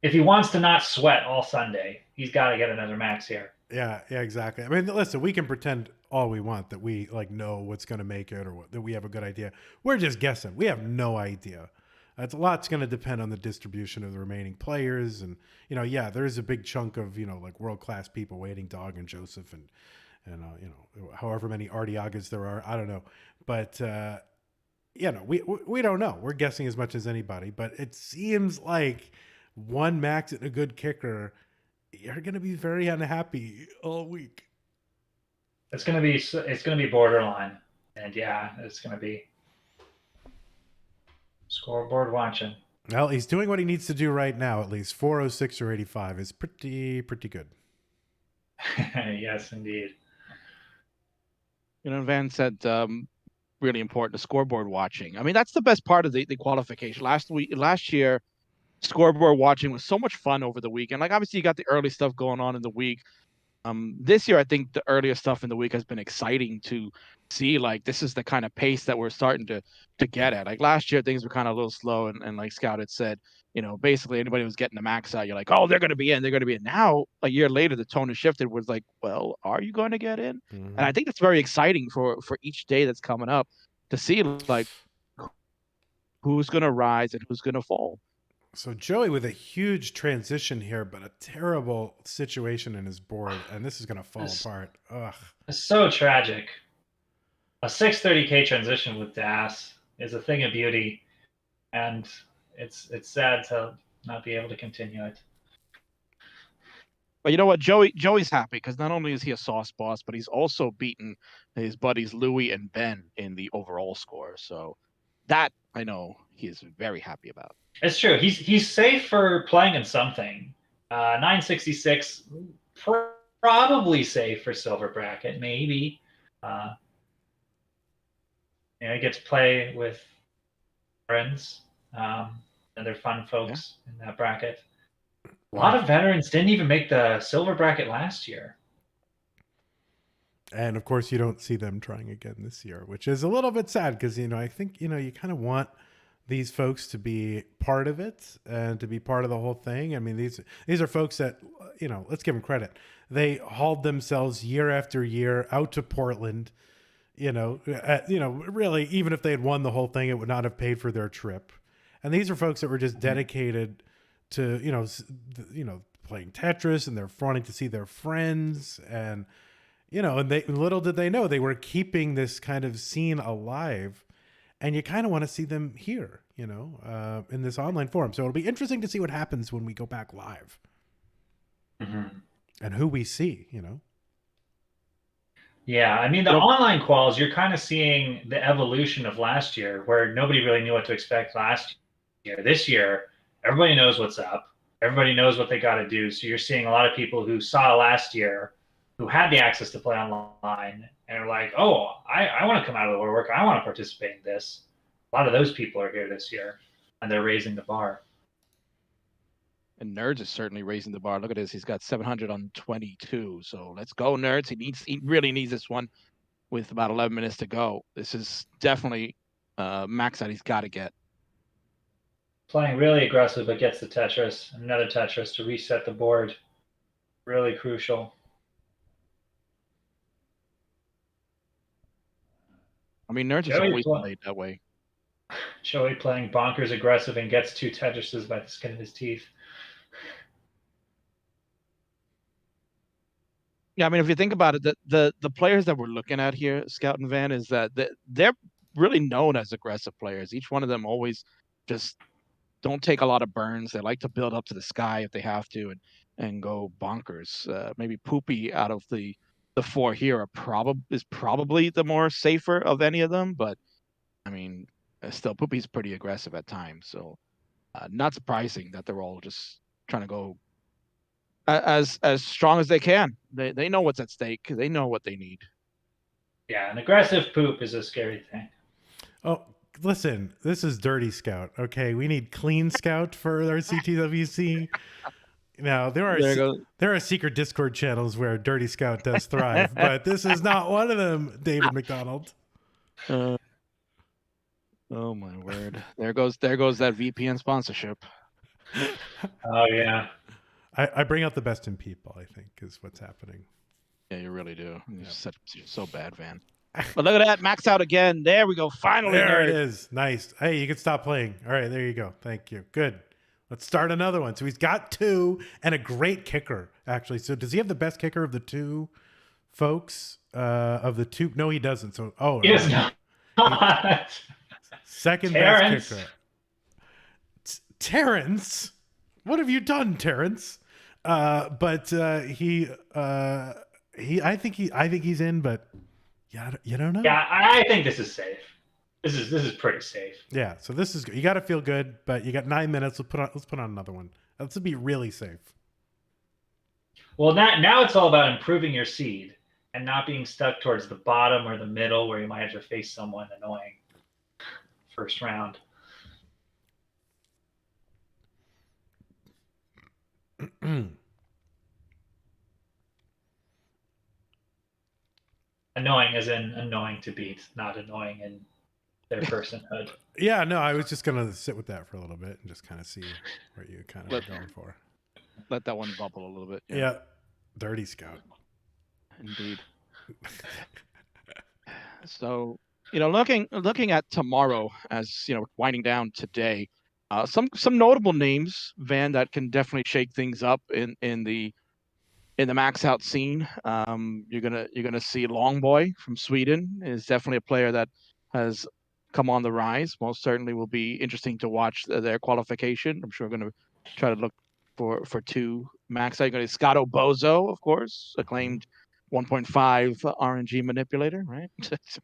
if he wants to not sweat all Sunday, he's got to get another max here. Yeah, exactly. I mean, listen, we can pretend all we want that we like know what's going to make it or that we have a good idea. We're just guessing. We have no idea. It's a lot's going to depend on the distribution of the remaining players, and you know, yeah, there's a big chunk of like world-class people waiting, Dog and Joseph, and however many Artiagas there are. I don't know, but we don't know. We're guessing as much as anybody, but it seems like 1 max and a good kicker, you're going to be very unhappy all week. It's going to be borderline, and yeah, it's going to be scoreboard watching. Well, he's doing what he needs to do right now. At least 406 or 85 is pretty good. Yes, indeed. Van said really important, the scoreboard watching. I mean, that's the best part of the qualification. Last year, scoreboard watching was so much fun over the weekend. Like, obviously, you got the early stuff going on in the week. This year, I think the earlier stuff in the week has been exciting to see. Like, this is the kind of pace that we're starting to get at. Like last year, things were kind of a little slow, and like Scout had said, basically anybody who was getting the max out, you're like, oh, they're going to be in. Now, a year later, the tone has shifted. Was like, well, are you going to get in? Mm-hmm. And I think that's very exciting for each day that's coming up to see like who's going to rise and who's going to fall. So Joey with a huge transition here, but a terrible situation in his board, and this is going to fall apart. Ugh. It's so tragic. A 630K transition with DAS is a thing of beauty, and it's sad to not be able to continue it. But you know what? Joey's happy because not only is he a sauce boss, but he's also beaten his buddies Louis and Ben in the overall score. So that I know he is very happy about. It's true. He's safe for playing in something. 966, probably safe for silver bracket, maybe. He gets to play with friends, and they're fun folks in that bracket. A lot of veterans didn't even make the silver bracket last year. And of course, you don't see them trying again this year, which is a little bit sad because, I think, you kind of want these folks to be part of it and to be part of the whole thing. I mean, these are folks that, let's give them credit. They hauled themselves year after year out to Portland, really, even if they had won the whole thing, it would not have paid for their trip. And these are folks that were just dedicated to, playing Tetris, and they're wanting to see their friends, and, and little did they know they were keeping this kind of scene alive. and you kind of want to see them here, in this online forum. So it'll be interesting to see what happens when we go back live and who we see, Yeah, I mean, the online quals, you're kind of seeing the evolution of last year where nobody really knew what to expect last year. This year, everybody knows what's up. Everybody knows what they got to do. So you're seeing a lot of people who saw last year, who had the access to play online, and are like, oh, I want to come out of the woodwork. I want to participate in this. A lot of those people are here this year, and they're raising the bar. And Nerds is certainly raising the bar. Look at this. He's got 700 on 22. So let's go, Nerds. He really needs this one with about 11 minutes to go. This is definitely max out he's got to get. Playing really aggressive, but gets the Tetris. Another Tetris to reset the board. Really crucial. I mean, Nerds has always played that way. Joey playing bonkers aggressive and gets 2 Tetrises by the skin of his teeth. Yeah, I mean, if you think about it, the players that we're looking at here, Scout and Van, is that they're really known as aggressive players. Each one of them always just don't take a lot of burns. They like to build up to the sky if they have to and go bonkers. Maybe Poopy out of the 4 here is probably the more safer of any of them, but I mean, still Poopy's pretty aggressive at times. So not surprising that they're all just trying to go as strong as they can. They know what's at stake. They know what they need. Yeah, an aggressive poop is a scary thing. Oh, listen, this is Dirty Scout. Okay, we need Clean Scout for our CTWC. Now there are secret Discord channels where Dirty Scout does thrive, but this is not one of them, David McDonald. Oh my word! There goes that VPN sponsorship. Oh yeah. I bring out the best in people, I think, is what's happening. Yeah, you really do. You're so bad, Van. But look at that, max out again. There we go. Finally, there it is. Nice. Hey, you can stop playing. All right, there you go. Thank you. Good. Let's start another one. So he's got 2 and a great kicker, actually. So does he have the best kicker of the 2 folks? Of the 2? No, he doesn't. So he does not. Second best kicker. Terrence, what have you done, Terrence? But he I think he's in, but yeah, you don't know. Yeah, I think this is safe. This is pretty safe. Yeah, so this is, you got to feel good, but you got 9 minutes. Let's put on another one. Let's be really safe. Well, now it's all about improving your seed and not being stuck towards the bottom or the middle where you might have to face someone annoying first round. Annoying as in annoying to beat, not annoying in their personhood. Yeah, no, I was just going to sit with that for a little bit and just kind of see what you kind of are going for. Let that one bubble a little bit. Yeah. Dirty Scout. Indeed. So, looking at tomorrow as, winding down today, some notable names, Van, that can definitely shake things up in the max out scene. You're gonna see Longboy from Sweden is definitely a player that has come on the rise. Most certainly will be interesting to watch their qualification. I'm sure we're going to try to look for 2 max out. You're going to Scotto Bozo, of course, acclaimed 1.5 RNG manipulator, right?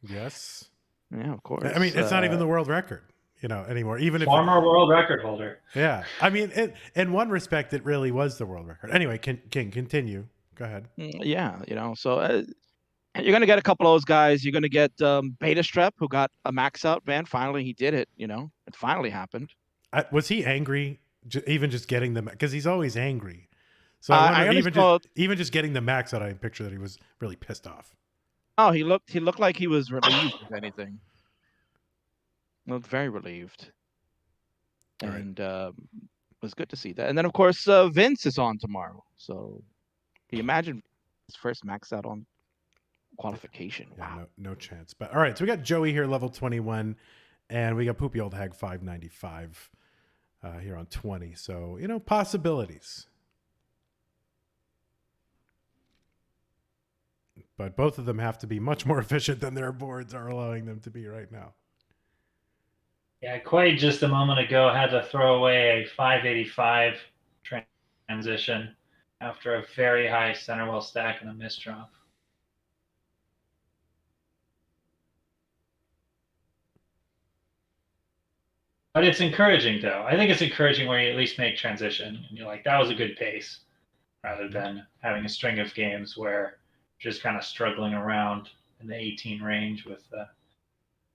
Yes. Yeah, of course. I mean, it's not even the world record, anymore. Even former world record holder. Yeah, I mean, in one respect, it really was the world record. Anyway, King, continue. Go ahead. Yeah, so you're going to get a couple of those guys. You're going to get Beta Strep, who got a max out, man. Finally, he did it, It finally happened. Was he angry even just getting them? Because he's always angry. So I wonder, even just getting the max out, I picture that he was really pissed off. Oh, he looked like he was relieved, if anything. Looked very relieved. And it was good to see that. And then, of course, Vince is on tomorrow. So can you imagine his first max out on qualification? Wow. Yeah, no chance. But all right, so we got Joey here, level 21, and we got Poopy Old Hag 595 here on 20. So, possibilities. But both of them have to be much more efficient than their boards are allowing them to be right now. Yeah, Quaid just a moment ago had to throw away a 585 transition after a very high center well stack and a miss drop. But it's encouraging, though. I think it's encouraging where you at least make transition and you're like, that was a good pace, rather than having a string of games where you're just kind of struggling around in the 18 range with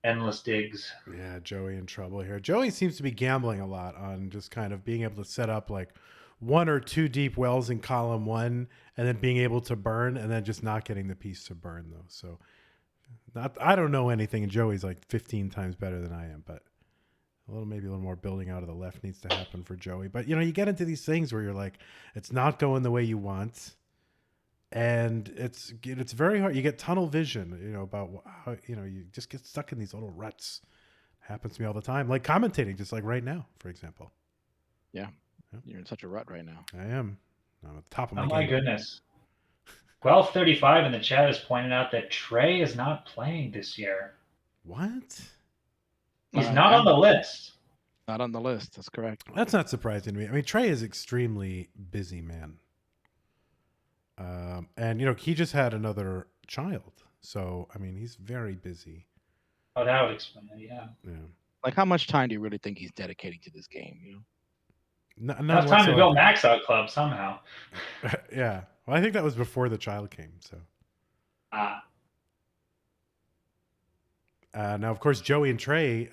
endless digs. Yeah, Joey in trouble here. Joey seems to be gambling a lot on just kind of being able to set up like one or two deep wells in column one and then being able to burn and then just not getting the piece to burn though. So I don't know anything, and Joey's like 15 times better than I am, but maybe a little more building out of the left needs to happen for Joey. But you get into these things where you're like, it's not going the way you want, and it's very hard. You get tunnel vision, about how you just get stuck in these little ruts. Happens to me all the time, like commentating, just like right now, for example. Yeah, you're in such a rut right now. I am. I'm at the top of my Oh game. my goodness. 1235 in the chat has pointed out that Trey is not playing this year. What? He's not on the list. Not on the list. That's correct. That's not surprising to me. I mean, Trey is extremely busy man. And he just had another child, so I mean, he's very busy. Oh, that would explain it. Yeah. Like, how much time do you really think he's dedicating to this game? Not it's time to build Max Out Club somehow. Yeah. Well, I think that was before the child came. So. Now, of course, Joey and Trey,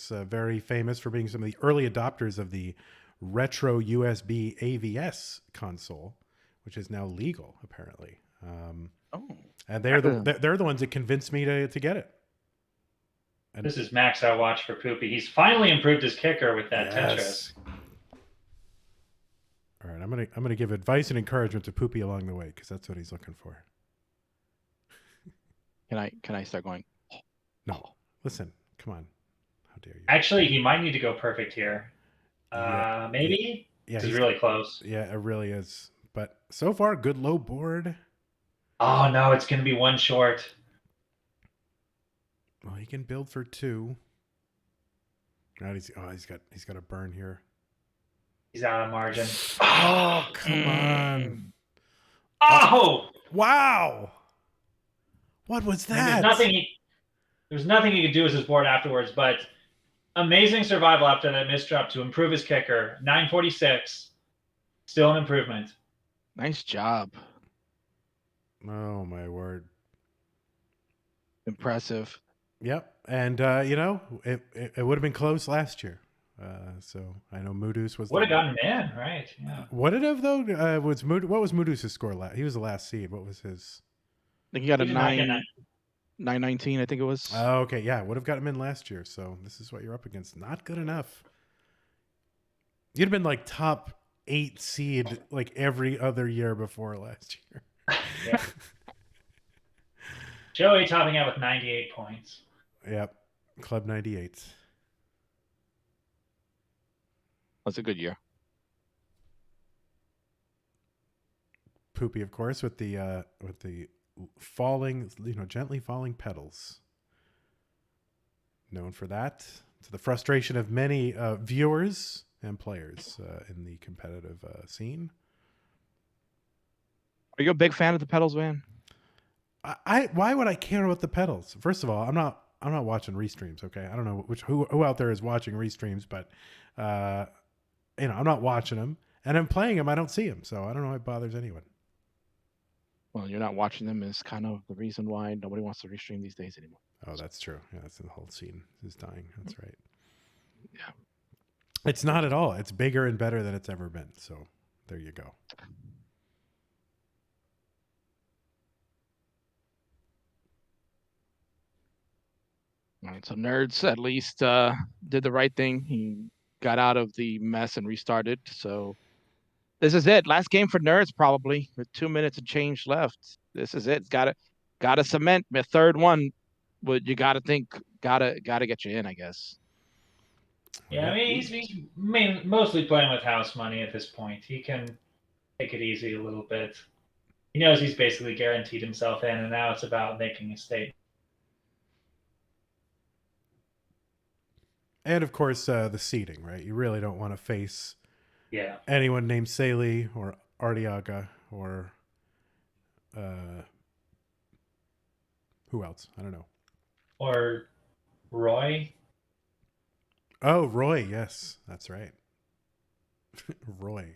very famous for being some of the early adopters of the retro USB AVS console, which is now legal apparently. And they're the ones that convinced me to get it. And this is Max Out Watch for Poopy. He's finally improved his kicker with that Tetris. All right, I'm gonna give advice and encouragement to Poopy along the way because that's what he's looking for. Can I start going? No, listen, come on. How dare you? Actually, he might need to go perfect here. Maybe. Yeah, he's really close. Yeah, it really is. But so far, good low board. Oh no, it's gonna be one short. Well, he can build for two. Now he's got a burn here. He's out of margin. Oh, come on. Oh! Wow. What was that? There's nothing he could do with his board afterwards, but amazing survival after that misdrop to improve his kicker. 946. Still an improvement. Nice job. Oh, my word. Impressive. Yep. And, it would have been close last year. So I know Mudus would have gotten in, right? Yeah. Would it have though? What was Mudus' score last? He was the last seed. What was his? I think he got a 919. I think it was. Oh, okay, yeah, would have got him in last year. So this is what you're up against. Not good enough. You'd have been like top 8 seed like every other year before last year. Yeah. Joey topping out with 98 points. Yep, Club 98. That's a good year. Poopy, of course, with the falling, gently falling pedals. Known for that, to the frustration of many viewers and players in the competitive scene. Are you a big fan of the pedals, man? Why would I care about the pedals? First of all, I'm not watching restreams. Okay, I don't know who out there is watching restreams, but I'm not watching them, and I'm playing them. I don't see them, so I don't know why it bothers anyone. Well, you're not watching them is kind of the reason why nobody wants to restream these days anymore. Oh, that's true. Yeah, that's the whole scene is dying. That's right. Yeah. It's not at all. It's bigger and better than it's ever been. So there you go. All right, so Nerds at least did the right thing. He got out of the mess and restarted. So this is it. Last game for Nerds, probably with 2 minutes and change left. This is it. Got to cement the third one. But you got to think, got to get you in, I guess. Yeah, I mean he's mostly playing with house money at this point. He can take it easy a little bit. He knows he's basically guaranteed himself in, and now it's about making a statement. And of course, the seeding, right? You really don't want to face Yeah. anyone named Saley or Artiaga or who else? I don't know. Or Roy. Oh, Roy. Yes, that's right. Roy.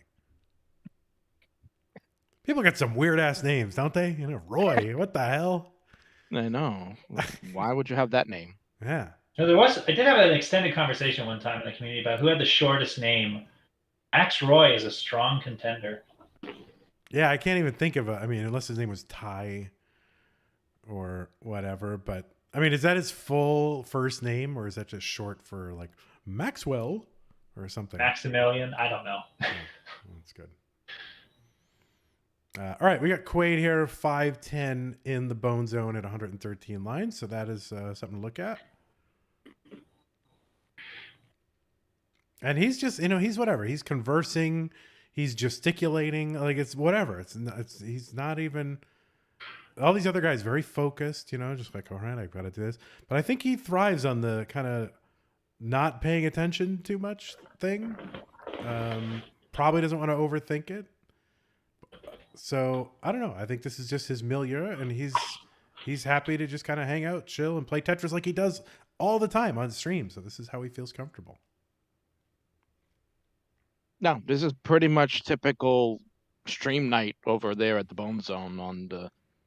People got some weird ass names, don't they? Roy. What the hell? I know. Why would you have that name? Yeah. No, I did have an extended conversation one time in the community about who had the shortest name. Max Roy is a strong contender. Yeah, I can't even think of unless his name was Ty or whatever. But I mean, is that his full first name, or is that just short for like Maxwell or something? Maximilian? I don't know. Oh, that's good. All right, we got Quaid here, 5'10" in the bone zone at 113 lines. So that is something to look at. And he's just, he's whatever. He's conversing. He's gesticulating. Like, it's whatever. He's not even... All these other guys, very focused, just like, all right, I've got to do this. But I think he thrives on the kind of not paying attention too much thing. Probably doesn't want to overthink it. So I don't know. I think this is just his milieu, and he's happy to just kind of hang out, chill, and play Tetris like he does all the time on stream. So this is how he feels comfortable. No, this is pretty much typical stream night over there at the Bone Zone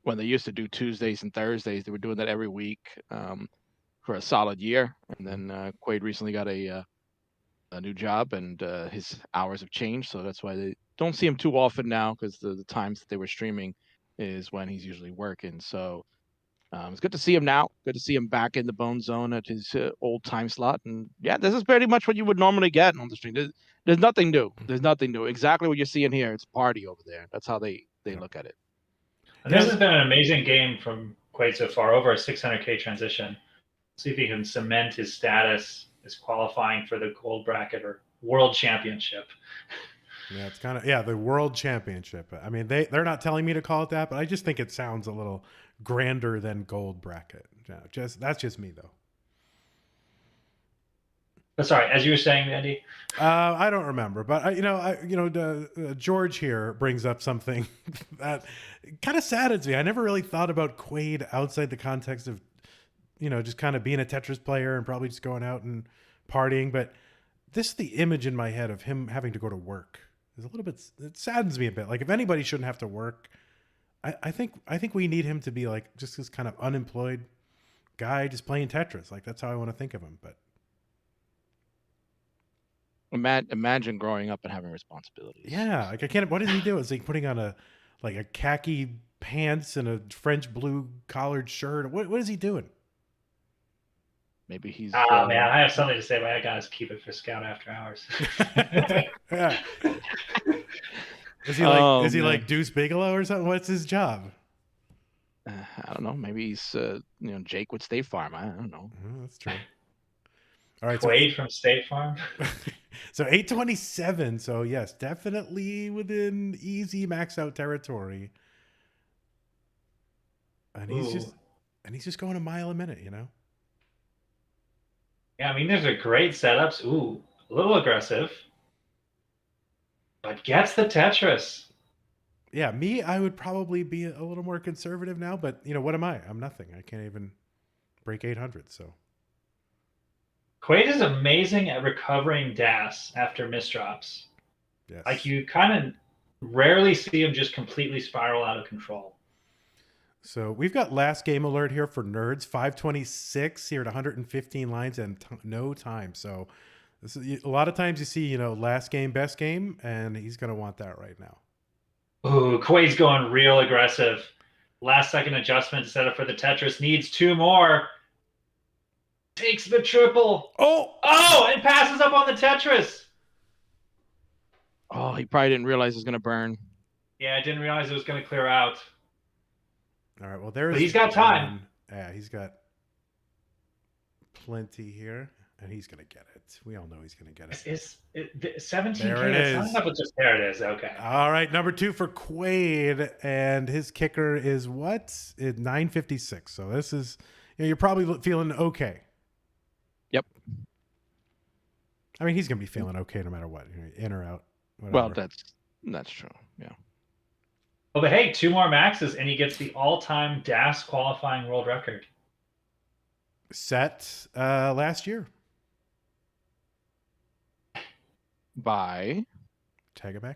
when they used to do Tuesdays and Thursdays. They were doing that every week for a solid year, and then Quaid recently got a new job, and his hours have changed, so that's why they don't see him too often now, because the times that they were streaming is when he's usually working. So it's good to see him now. Good to see him back in the Bone Zone at his old time slot. And yeah, this is pretty much what you would normally get on the stream. There's nothing new. There's nothing new. Exactly what you're seeing here. It's party over there. That's how they look at it. And this has been an amazing game from Quaid so far, over a 600K transition. See if he can cement his status as qualifying for the gold bracket or world championship. Yeah, it's kind of the world championship. I mean, they're not telling me to call it that, but I just think it sounds a little grander than gold bracket. Yeah, that's just me though. Sorry, as you were saying, Andy. I don't remember, but George here brings up something that kind of saddens me. I never really thought about Quaid outside the context of, just kind of being a Tetris player and probably just going out and partying. But this is the image in my head of him having to go to work. It's a little bit. It saddens me a bit. Like, if anybody shouldn't have to work, I think we need him to be like just this kind of unemployed guy just playing Tetris. Like, that's how I want to think of him. But imagine growing up and having responsibilities. Yeah, like I can't. What does he do? Is he putting on a khaki pants and a French blue collared shirt? What is he doing? Maybe he's. Man, I have something to say, but I gotta keep it for Scout After Hours. Yeah. Is he like Deuce Bigelow or something? What's his job? I don't know. Maybe he's Jake with State Farm. I don't know. That's true. All right, Quaid from State Farm. So 827. So yes, definitely within easy max out territory. And he's just going a mile a minute, Yeah, I mean, these are great setups. Ooh, a little aggressive, but gets the Tetris. Yeah, I would probably be a little more conservative now, but what am I? I'm nothing. I can't even break 800. So Quaid is amazing at recovering DAS after misdrops. Yes. Like, you kind of rarely see him just completely spiral out of control. So we've got last game alert here for nerds, 526 here at 115 lines and no time. So this is a lot of times you see, last game, best game, and he's going to want that right now. Ooh, Quaid's going real aggressive. Last second adjustment to set up for the Tetris. Needs two more. Takes the triple. Oh, and passes up on the Tetris. Oh, he probably didn't realize it was going to burn. Yeah, I didn't realize it was going to clear out. All right, well, but he's got time. Yeah, he's got plenty here, and he's going to get it. We all know he's going to get it. It's 17K. There it is. There it is. Okay. All right, number 2 for Quaid, and his kicker is what? 956. So this is, you're probably feeling okay. Yep. I mean, he's gonna be feeling okay no matter what, in or out. Whatever. Well, that's true. Yeah. Oh, but hey, 2 more maxes, and he gets the all-time DAS qualifying world record. Set last year. By Tagamek.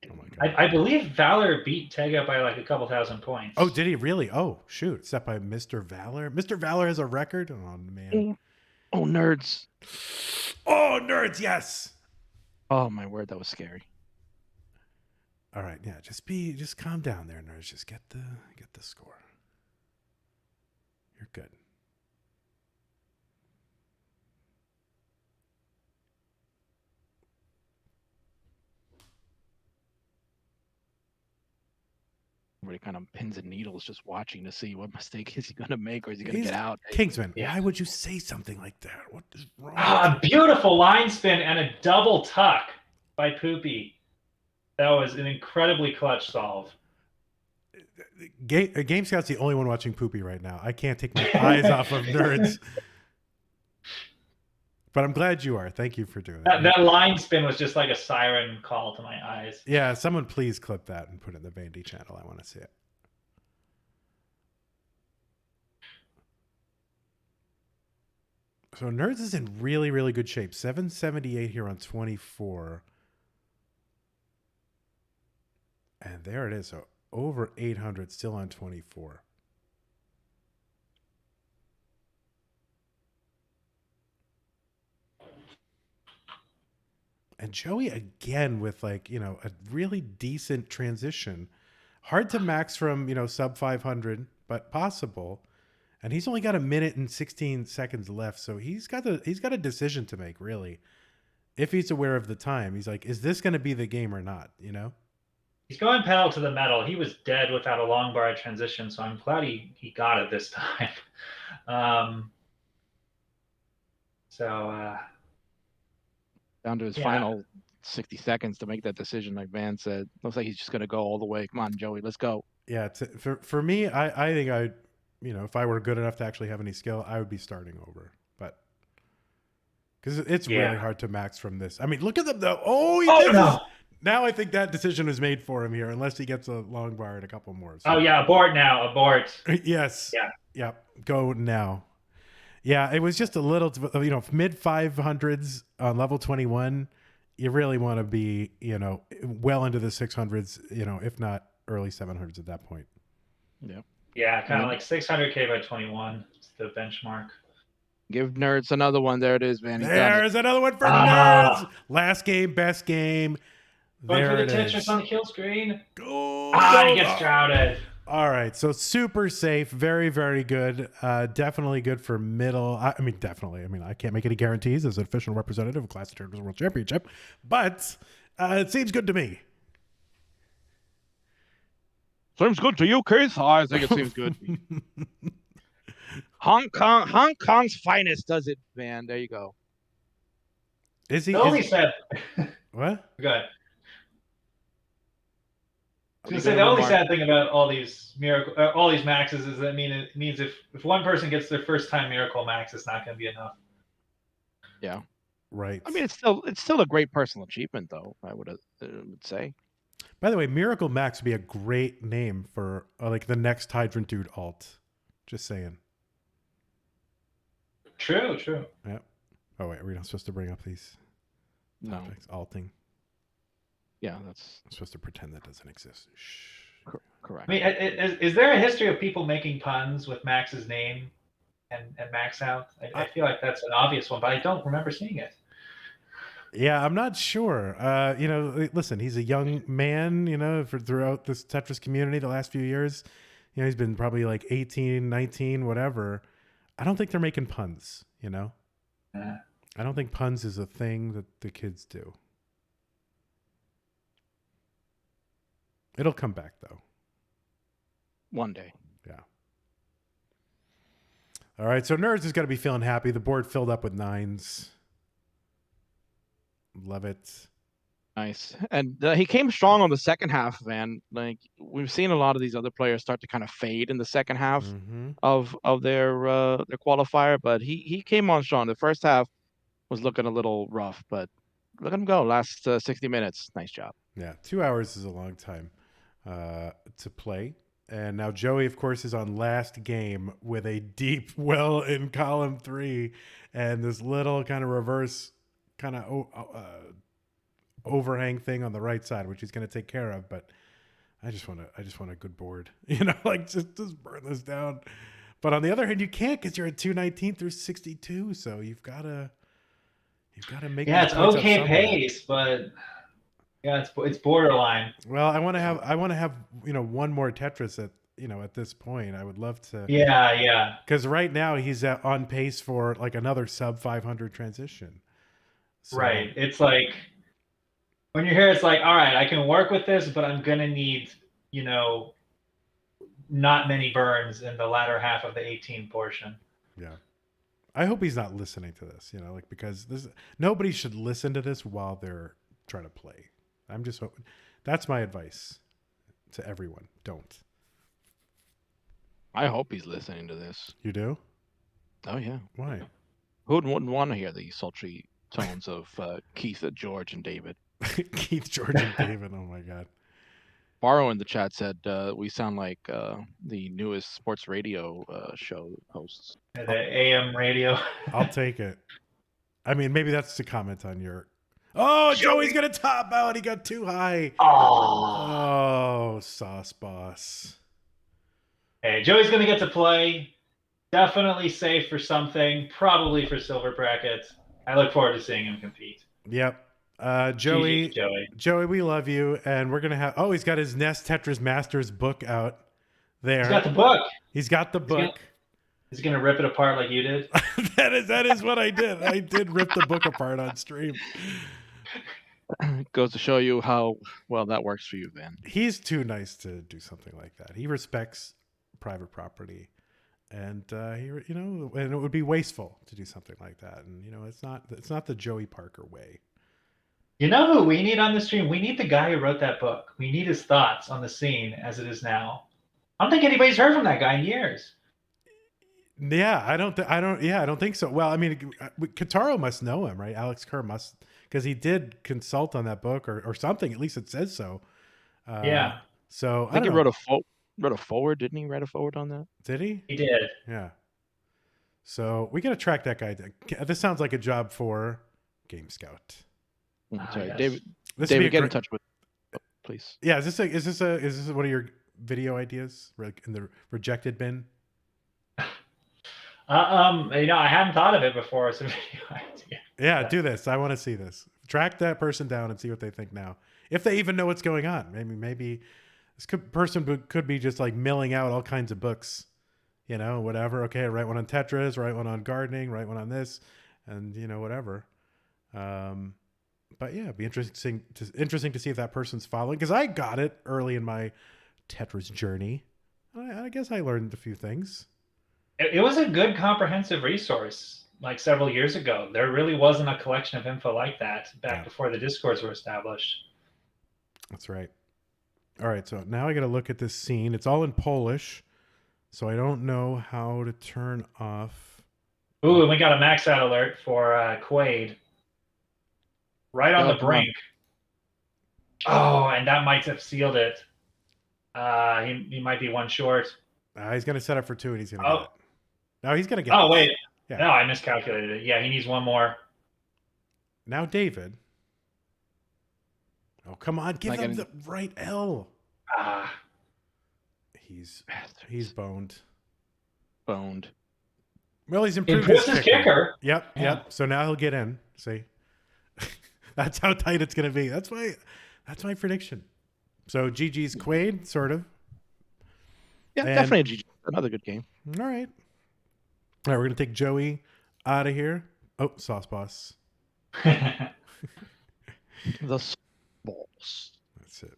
you. Oh my god. I believe Valor beat Tega by like a couple thousand points. Oh, did he really? Oh, shoot. Set by Mr. Valor. Mr. Valor has a record? Oh, man. Oh, nerds. Oh, nerds, yes. Oh, my word. That was scary. All right, yeah, just calm down there, nerds. Just get the score. You're good. Everybody kind of pins and needles just watching to see what mistake is he going to make, or is he going to get out? Kingsman, Yeah. why would you say something like that? What is wrong? Ah, beautiful line spin and a double tuck by Poopy. That was an incredibly clutch solve. Game Scout's the only one watching Poopy right now. I can't take my eyes off of nerds. But I'm glad you are. Thank you for doing that. That line spin was just like a siren call to my eyes. Yeah, someone please clip that and put it in the Vandy channel. I want to see it. So Nerds is in really, really good shape. 778 here on 24. And there it is. So over 800 still on 24. And Joey again with like, a really decent transition. Hard to max from, sub 500, but possible. And he's only got 1 minute and 16 seconds left. So he's got a decision to make, really. If he's aware of the time, he's like, is this going to be the game or not? He's going pedal to the metal. He was dead without a long bar transition, so I'm glad he got it this time. Down to his final 60 seconds to make that decision, like Van said. Looks like he's just going to go all the way. Come on, Joey, let's go. Yeah, for me, I think I, if I were good enough to actually have any skill, I would be starting over. But because it's really hard to max from this. I mean, look at them though. Oh, he did this. Now I think that decision was made for him here, unless he gets a long bar and a couple more. So. Oh yeah, abort now, abort. Yes. Yeah. Go now. Yeah, it was just a little, mid 500s on level 21. You really want to be, well into the 600s, if not early 700s at that point. Yeah. Yeah, kind of like 600K by 21 is the benchmark. Give Nerds another one. There it is, man. There's another one for Nerds. Last game, best game. Going for the Tetris on the kill screen. Go. He gets shrouded. All right, so super safe, very, very good. Definitely good for middle. Definitely. I can't make any guarantees as an official representative of Classic Tetris World Championship, but it seems good to me. Seems good to you, Chris? I think it seems good. Hong Kong's finest does it, man. There you go. Is he? The only sad. What? Go ahead. I was gonna say the only sad thing about all these maxes is that it means if one person gets their first time miracle max, it's not going to be enough. Yeah. Right. It's still a great personal achievement, though. I would say. By the way, Miracle Max would be a great name for like the next Hydrant Dude alt. Just saying. True. Yeah. Oh wait, are we not supposed to bring up these topics? Alting. Yeah, I'm supposed to pretend that doesn't exist. Shh. Correct. Is there a history of people making puns with Max's name and Max out? I feel like that's an obvious one, but I don't remember seeing it. Yeah, I'm not sure. Listen, he's a young man, throughout this Tetris community the last few years. He's been probably like 18, 19, whatever. I don't think they're making puns, I don't think puns is a thing that the kids do. It'll come back, though. One day. Yeah. All right, so Nerds is going to be feeling happy. The board filled up with 9s. Love it. Nice. And he came strong on the second half, man. Like, we've seen a lot of these other players start to kind of fade in the second half of their qualifier, but he came on strong. The first half was looking a little rough, but look at him go. Last 60 minutes. Nice job. Yeah, 2 hours is a long time to play. And now Joey, of course, is on last game with a deep well in column 3 and this little kind of reverse kind of overhang thing on the right side, which he's going to take care of. But I just want a good board, like just burn this down. But on the other hand, you can't because you're at 219 through 62, so you've got to make. Yeah, it's okay pace, but yeah, it's borderline. Well, I want to have one more Tetris at this point. I would love to. Yeah. Because right now he's on pace for like another sub 500 transition. So, right. It's like when you're here, it's like, all right, I can work with this, but I'm gonna need not many burns in the latter half of the 18 portion. Yeah. I hope he's not listening to this, because nobody should listen to this while they're trying to play. I'm just hoping. That's my advice to everyone. Don't. I hope he's listening to this. You do? Oh, yeah. Why? Who wouldn't want to hear the sultry tones of Keith, George, and David? Keith, George, and David. Oh, my God. Barrow in the chat said we sound like the newest sports radio show hosts. The AM radio. I'll take it. I mean, maybe that's to comment on your... Oh, Joey's going to top out. He got too high. Oh, sauce boss. Hey, Joey's going to get to play. Definitely safe for something. Probably for silver brackets. I look forward to seeing him compete. Yep. Joey, Joey, we love you. And we're going to have... Oh, he's got his Nest Tetris Masters book out there. He's got the book. He's got the book. He's going to rip it apart like you did. That is what I did. I did rip the book apart on stream. Goes to show you how well that works for you, Van. He's too nice to do something like that. He respects private property, and and it would be wasteful to do something like that. And it's not the Joey Parker way. You know who we need on the stream? We need the guy who wrote that book. We need his thoughts on the scene as it is now. I don't think anybody's heard from that guy in years. Yeah, I don't think so. Well, I mean, Kataro must know him, right? Alex Kerr must, because he did consult on that book or something. At least it says so. Yeah. So I think he wrote a forward, didn't he? Write a forward on that? Did he? He did. Yeah. So we got to track that guy. This sounds like a job for Game Scout. Sorry, yes. David, get in touch with, please. Yeah, is this one of your video ideas in the rejected bin? I hadn't thought of it before as a video idea. Yeah, do this. I want to see this. Track that person down and see what they think now. If they even know what's going on. Maybe this person could be just like milling out all kinds of books, whatever. Okay, write one on Tetris, write one on gardening, write one on this, and whatever. But yeah, it'd be interesting to see if that person's following, because I got it early in my Tetris journey. I guess I learned a few things. It was a good comprehensive resource like several years ago. There really wasn't a collection of info like that back before the Discords were established. That's right. All right, so now I got to look at this scene. It's all in Polish, so I don't know how to turn off. Ooh, and we got a max out alert for Quaid. Right on the brink. Oh, and that might have sealed it. He might be one short. He's going to set up for 2 and he's going to get it. No, he's going to get it. it. Wait. Yeah. No, I miscalculated it. Yeah, he needs one more. Now David. Oh, come on. Give him the right L. He's boned. Boned. Well, he's improved his kicker. Yep. Yeah. So now he'll get in. See? That's how tight it's going to be. That's my prediction. So GG's Quaid, sort of. Yeah, definitely a GG. Another good game. All right. We're going to take Joey out of here. Oh, Sauce Boss. The balls. That's it.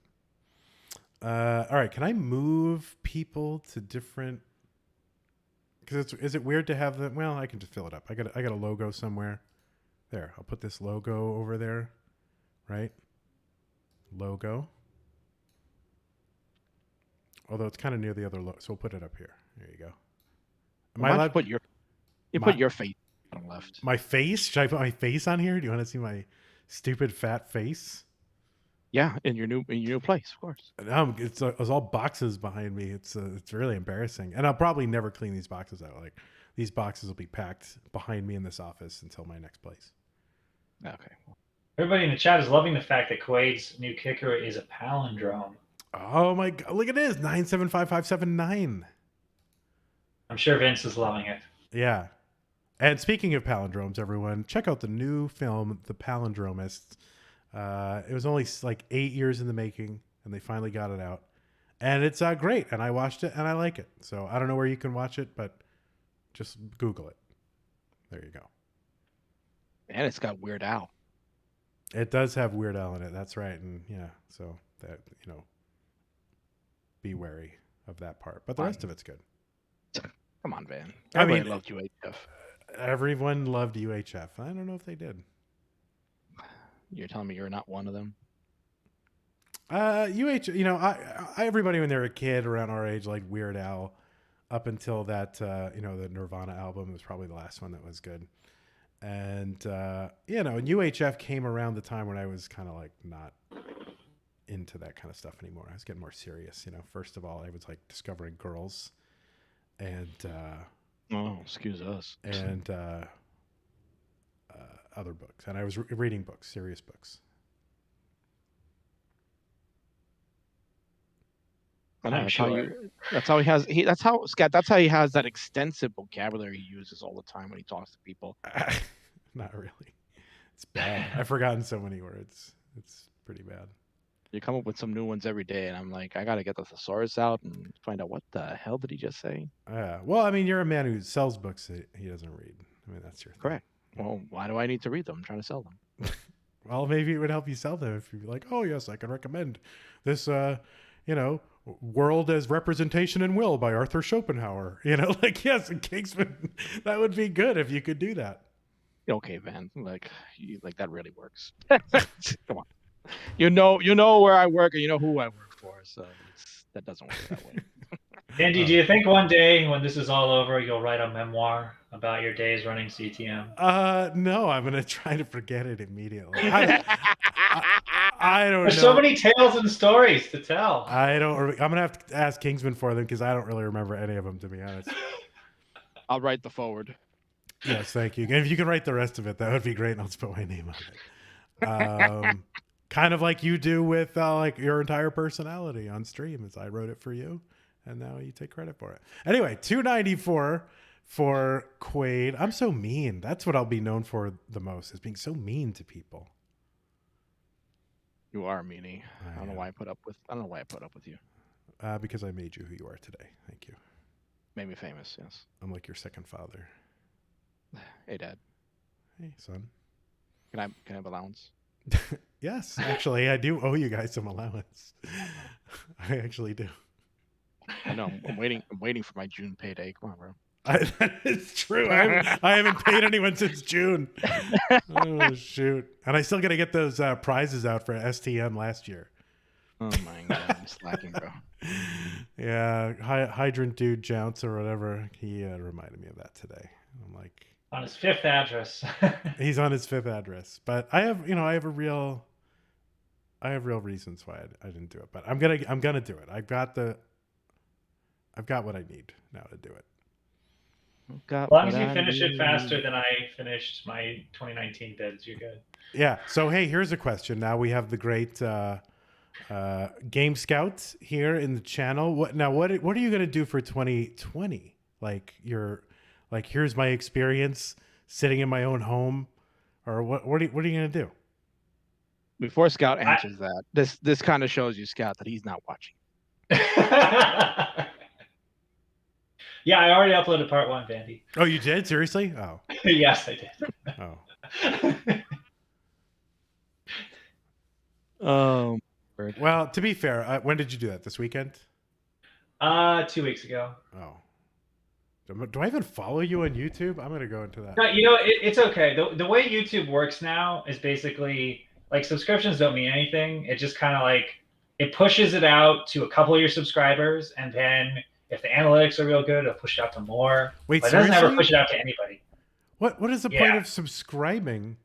All right. Can I move people to different... Because is it weird to have them? Well, I can just fill it up. I got a logo somewhere. There. I'll put this logo over there. Right? Logo. Although it's kind of near the other logo, so we'll put it up here. There you go. Am I allowed to put your face? left. My face? Should I put my face on here? Do you want to see my stupid fat face? Yeah, in your new place, of course. It's all boxes behind me. It's really embarrassing, and I'll probably never clean these boxes out. Like these boxes will be packed behind me in this office until my next place. Okay. Everybody in the chat is loving the fact that Quaid's new kicker is a palindrome. Oh my god! Look at this 975,579. I'm sure Vince is loving it. Yeah. And speaking of palindromes, everyone, check out the new film, The Palindromists. It was only like 8 years in the making, and they finally got it out. And it's great, and I watched it, and I like it. So I don't know where you can watch it, but just Google it. There you go. And it's got Weird Al. It does have Weird Al in it. That's right. And yeah, so that, be wary of that part. But the rest of it's good. Come on, Van. Everybody loved UHF. Everyone loved UHF. I don't know if they did. You're telling me you're not one of them? Everybody when they were a kid around our age liked Weird Al up until that, the Nirvana album was probably the last one that was good. And, UHF came around the time when I was kind of like not into that kind of stuff anymore. I was getting more serious. First of all, I was like discovering girls and, excuse us. And, other books. And I was reading books, serious books. I'm sure. That's how he has. That's how Scott. That's how he has that extensive vocabulary he uses all the time when he talks to people. Not really. It's bad. I've forgotten so many words. It's pretty bad. You come up with some new ones every day, and I'm like, I gotta get the thesaurus out and find out what the hell did he just say. Well, I mean, you're a man who sells books that he doesn't read. I mean, that's your thing. Correct. Well, why do I need to read them? I'm trying to sell them. Well, maybe it would help you sell them if you're like, oh yes, I can recommend this. World as Representation and Will by Arthur Schopenhauer. Yes, in Kingsman, that would be good if you could do that. Okay, Van, like that really works. Come on, you know where I work and you know who I work for, so that doesn't work that way. Andy, do you think one day when this is all over, you'll write a memoir about your days running CTM? No, I'm gonna try to forget it immediately. I don't know. There's so many tales and stories to tell. I'm gonna have to ask Kingsman for them because I don't really remember any of them, to be honest. I'll write the forward. Yes, thank you. And if you can write the rest of it, that would be great. And I'll just put my name on it. Kind of like you do with like your entire personality on stream, as I wrote it for you, and now you take credit for it. Anyway, 294 for Quaid. I'm so mean. That's what I'll be known for the most, is being so mean to people. You are a meanie. I don't know why I put up with you. Because I made you who you are today. Thank you. Made me famous. Yes. I'm like your second father. Hey, Dad. Hey, son. Can I have allowance? Yes, actually, I do owe you guys some allowance. I actually do. I know. I'm waiting for my June payday. Come on, bro. It's true. I haven't paid anyone since June. Oh shoot! And I still got to get those prizes out for STM last year. Oh my god, I'm slacking, bro. Yeah, Hydrant Dude Jounce or whatever. He reminded me of that today. I'm like, on his 5th address. He's on his 5th address, but I have real reasons why I didn't do it. But I'm gonna do it. I've got what I need now to do it. As long as you finish it faster than I finished my 2019 bids, you're good. Yeah. So hey, here's a question. Now we have the great Game Scout here in the channel. What are you gonna do for 2020? Here's my experience sitting in my own home, or what are you gonna do? Before Scout answers that, this kind of shows you, Scout, that he's not watching. Yeah, I already uploaded part 1, Vandy. Oh, you did? Seriously? Oh. Yes, I did. Oh. Well, to be fair, when did you do that? This weekend? 2 weeks ago. Oh. Do I even follow you on YouTube? I'm gonna go into that. No, it's okay. The way YouTube works now is basically like subscriptions don't mean anything. It just kind of like it pushes it out to a couple of your subscribers, and then if the analytics are real good, it'll push it out to more. Wait, but it doesn't ever push it out to anybody. What is the Yeah. point of subscribing?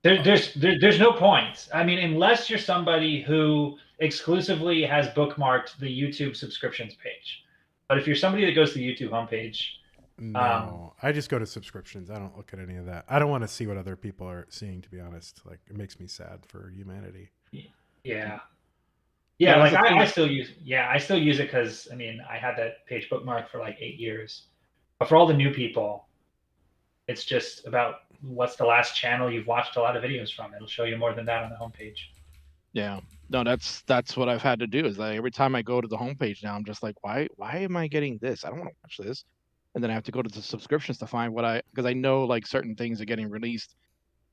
There's no point. I mean, unless you're somebody who exclusively has bookmarked the YouTube subscriptions page. But if you're somebody that goes to the YouTube homepage, No, I just go to subscriptions. I don't look at any of that. I don't want to see what other people are seeing, to be honest. Like, it makes me sad for humanity. yeah, Yeah, like that's the I thing. still use it because I mean I had that page bookmarked for like 8 years. But for all the new people, it's just about what's the last channel you've watched a lot of videos from. It'll show you more than that on the homepage. Yeah. No, that's what I've had to do is that every time I go to the homepage now, I'm just like, why am I getting this? I don't want to watch this. And then I have to go to the subscriptions to find because I know like certain things are getting released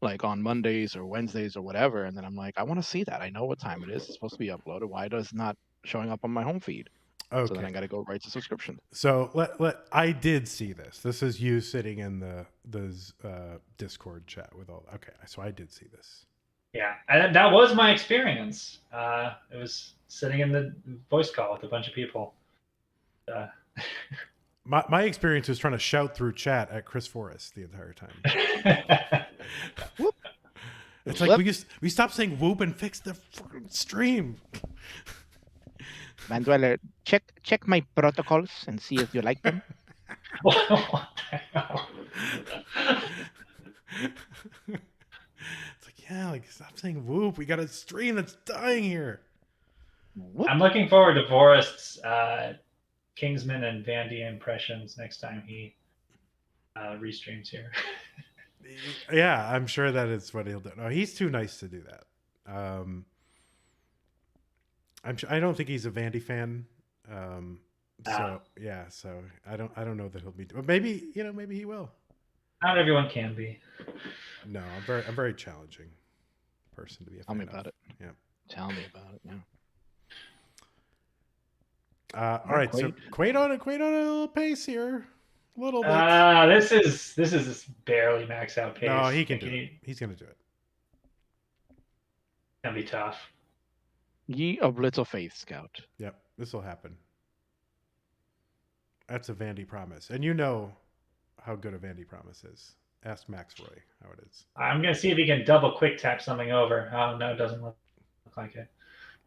like on Mondays or Wednesdays or whatever. And then I'm like, I want to see that. I know what time it is. It's supposed to be uploaded. Why does it not showing up on my home feed? So then I Okay. got to go right to subscription. So I did see this. This is you sitting in the Discord chat with all. Okay, so I did see this. Yeah, and that was my experience. It was sitting in the voice call with a bunch of people. My experience was trying to shout through chat at Chris Forrest the entire time. Whoop. It's like we stopped saying whoop and fix the fucking stream. Manuel, check my protocols and see if you like them. What the hell? It's like, yeah, like stop saying whoop. We got a stream that's dying here. Whoop. I'm looking forward to Forrest's Kingsman and Vandy impressions next time he restreams here. Yeah, I'm sure that is what he'll do. No, he's too nice to do that. I don't think he's a Vandy fan. So I don't know that he'll be. But maybe maybe he will. Not everyone can be. No, I'm very challenging person to be a fan. Tell me about it. Yeah. Tell me about it. Yeah. All right, so Quaid on a little pace here, a little bit. This is barely max out pace. No, he can do it. He's gonna do it. Gonna be tough. Ye of little faith, Scout. Yep, this will happen. That's a Vandy promise, and you know how good a Vandy promise is. Ask Max Roy how it is. I'm gonna see if he can double quick tap something over. Oh no, it doesn't look like it.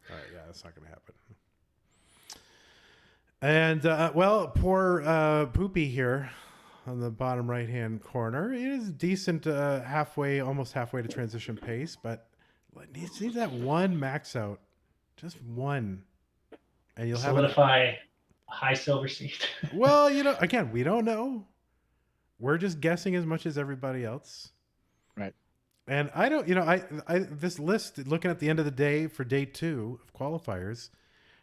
All right, yeah, that's not gonna happen. And well, poor Poopy here on the bottom right-hand corner. It is decent, almost halfway to transition pace, but needs that one max out, just one, and you'll solidify a high silver seed. Well, again, we don't know. We're just guessing as much as everybody else, right? And I don't, this list, looking at the end of the day for day 2 of qualifiers,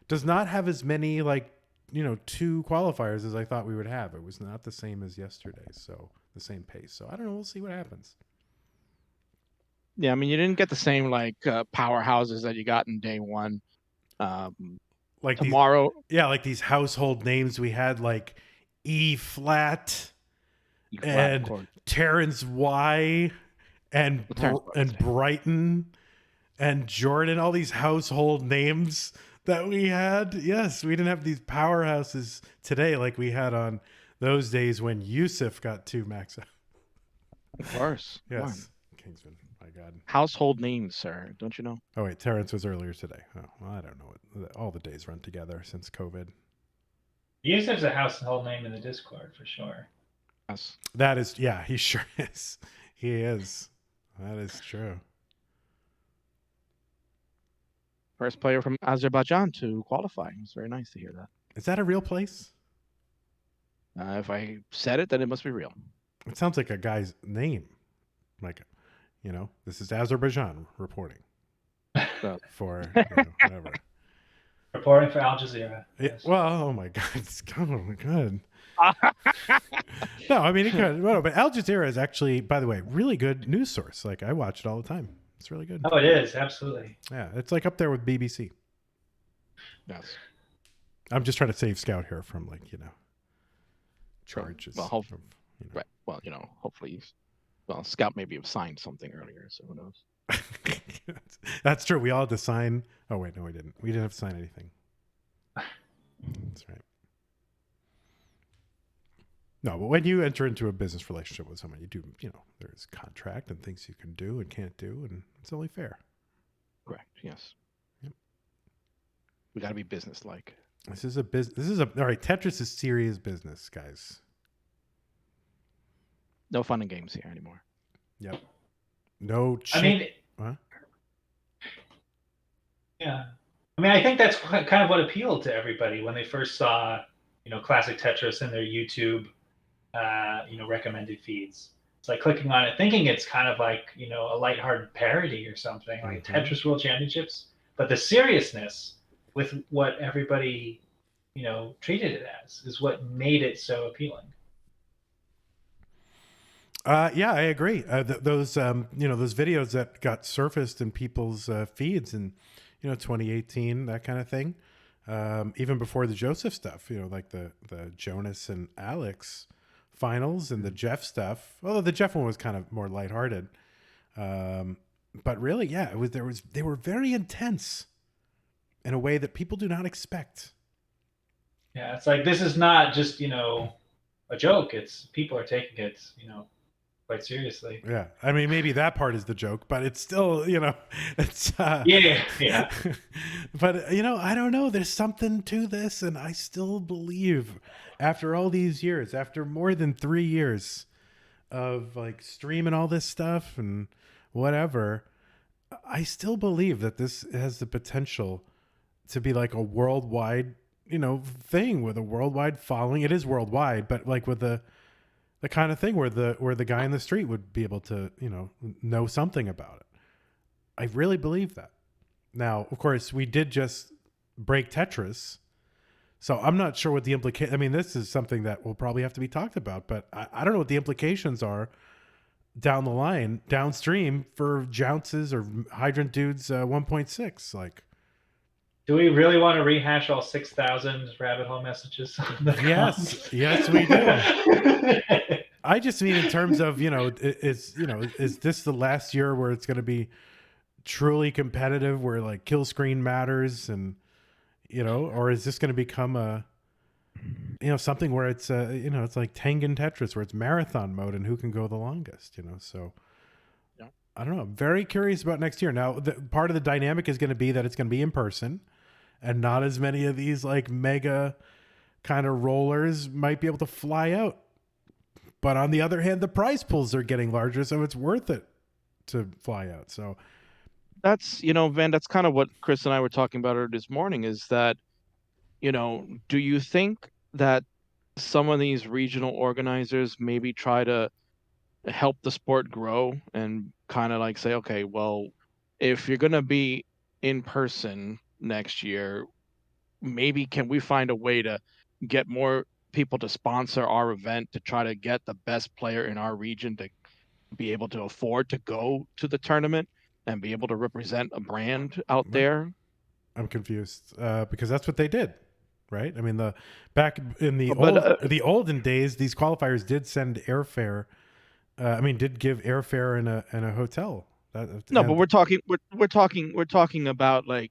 does not have as many 2 qualifiers as I thought we would have. It was not the same as yesterday, so the same pace. So I don't know. We'll see what happens. Yeah, I mean, you didn't get the same powerhouses that you got in day 1. Like tomorrow, like these household names we had, like E flat and Terrence Y and Brighton and Jordan. All these household names that we had. Yes, we didn't have these powerhouses today like we had on those days when Yusuf got 2 max out. Of course. Yes. Kingsman. My God. Household names, sir. Don't you know? Oh, wait. Terrence was earlier today. Oh, well, I don't know. All the days run together since COVID. Yusuf's a household name in the Discord for sure. Yes. That is, yeah, he sure is. He is. That is true. First player from Azerbaijan to qualify. It's very nice to hear that. Is that a real place? If I said it, then it must be real. It sounds like a guy's name. Like, this is Azerbaijan reporting for whatever. Reporting for Al Jazeera. Yes. Well, oh my God. Oh my God. No, I mean, but Al Jazeera is actually, by the way, really good news source. Like, I watch it all the time. It's really good. Oh, it is. Absolutely. Yeah, it's like up there with BBC. Yes. I'm just trying to save Scout here from charges. Well, hopefully, right. Well, hopefully, Scout maybe have signed something earlier, so who knows? That's true. We all had to sign. Oh wait, no, we didn't. We didn't have to sign anything. That's right. No, but when you enter into a business relationship with someone, you do, there's contract and things you can do and can't do, and it's only fair. Correct. Yes. Yep. We got to be business-like. This is a business. All right. Tetris is serious business, guys. No fun and games here anymore. Yep. No. Yeah. I mean, I think that's kind of what appealed to everybody when they first saw, Classic Tetris in their YouTube, recommended feeds. It's like clicking on it, thinking it's kind of like, a lighthearted parody or something, like Tetris World Championships. But the seriousness with what everybody, treated it as is what made it so appealing. Yeah, I agree. Those videos that got surfaced in people's feeds in, 2018, that kind of thing. Even before the Joseph stuff, like the Jonas and Alex finals and the Jeff stuff. Although the Jeff one was kind of more lighthearted. But really, yeah, they were very intense in a way that people do not expect. Yeah, it's like, this is not just, a joke. It's people are taking it, quite seriously. Yeah. I mean, maybe that part is the joke, but it's still, it's yeah. But I don't know, there's something to this, and I still believe after all these years, after more than 3 years of like streaming all this stuff and whatever, I still believe that this has the potential to be like a worldwide, thing with a worldwide following. It is worldwide, but like with the kind of thing where the guy in the street would be able to, know something about it. I really believe that. Now, of course, we did just break Tetris, so I'm not sure what the implication. I mean, this is something that will probably have to be talked about, but I don't know what the implications are down the line, downstream for Jounces or Hydrant Dudes 1.6. Like, do we really want to rehash all 6,000 rabbit hole messages? Yes, we do. I just mean in terms of, is this the last year where it's going to be truly competitive, where like kill screen matters, and or is this going to become a something where it's it's like Tengen Tetris, where it's marathon mode and who can go the longest, so yeah. I don't know. I'm very curious about next year. Now, part of the dynamic is going to be that it's going to be in person, and not as many of these like mega kind of rollers might be able to fly out. But on the other hand, the prize pools are getting larger, so it's worth it to fly out. So that's, Van, that's kind of what Chris and I were talking about this morning, is that, do you think that some of these regional organizers maybe try to help the sport grow and kind of like say, okay, well, if you're going to be in person next year, maybe can we find a way to get more people to sponsor our event to try to get the best player in our region to be able to afford to go to the tournament and be able to represent a brand out there? I'm confused because that's what they did, right? I mean, back in the the olden days, these qualifiers did send airfare. Did give airfare in a hotel. No, but we're talking about like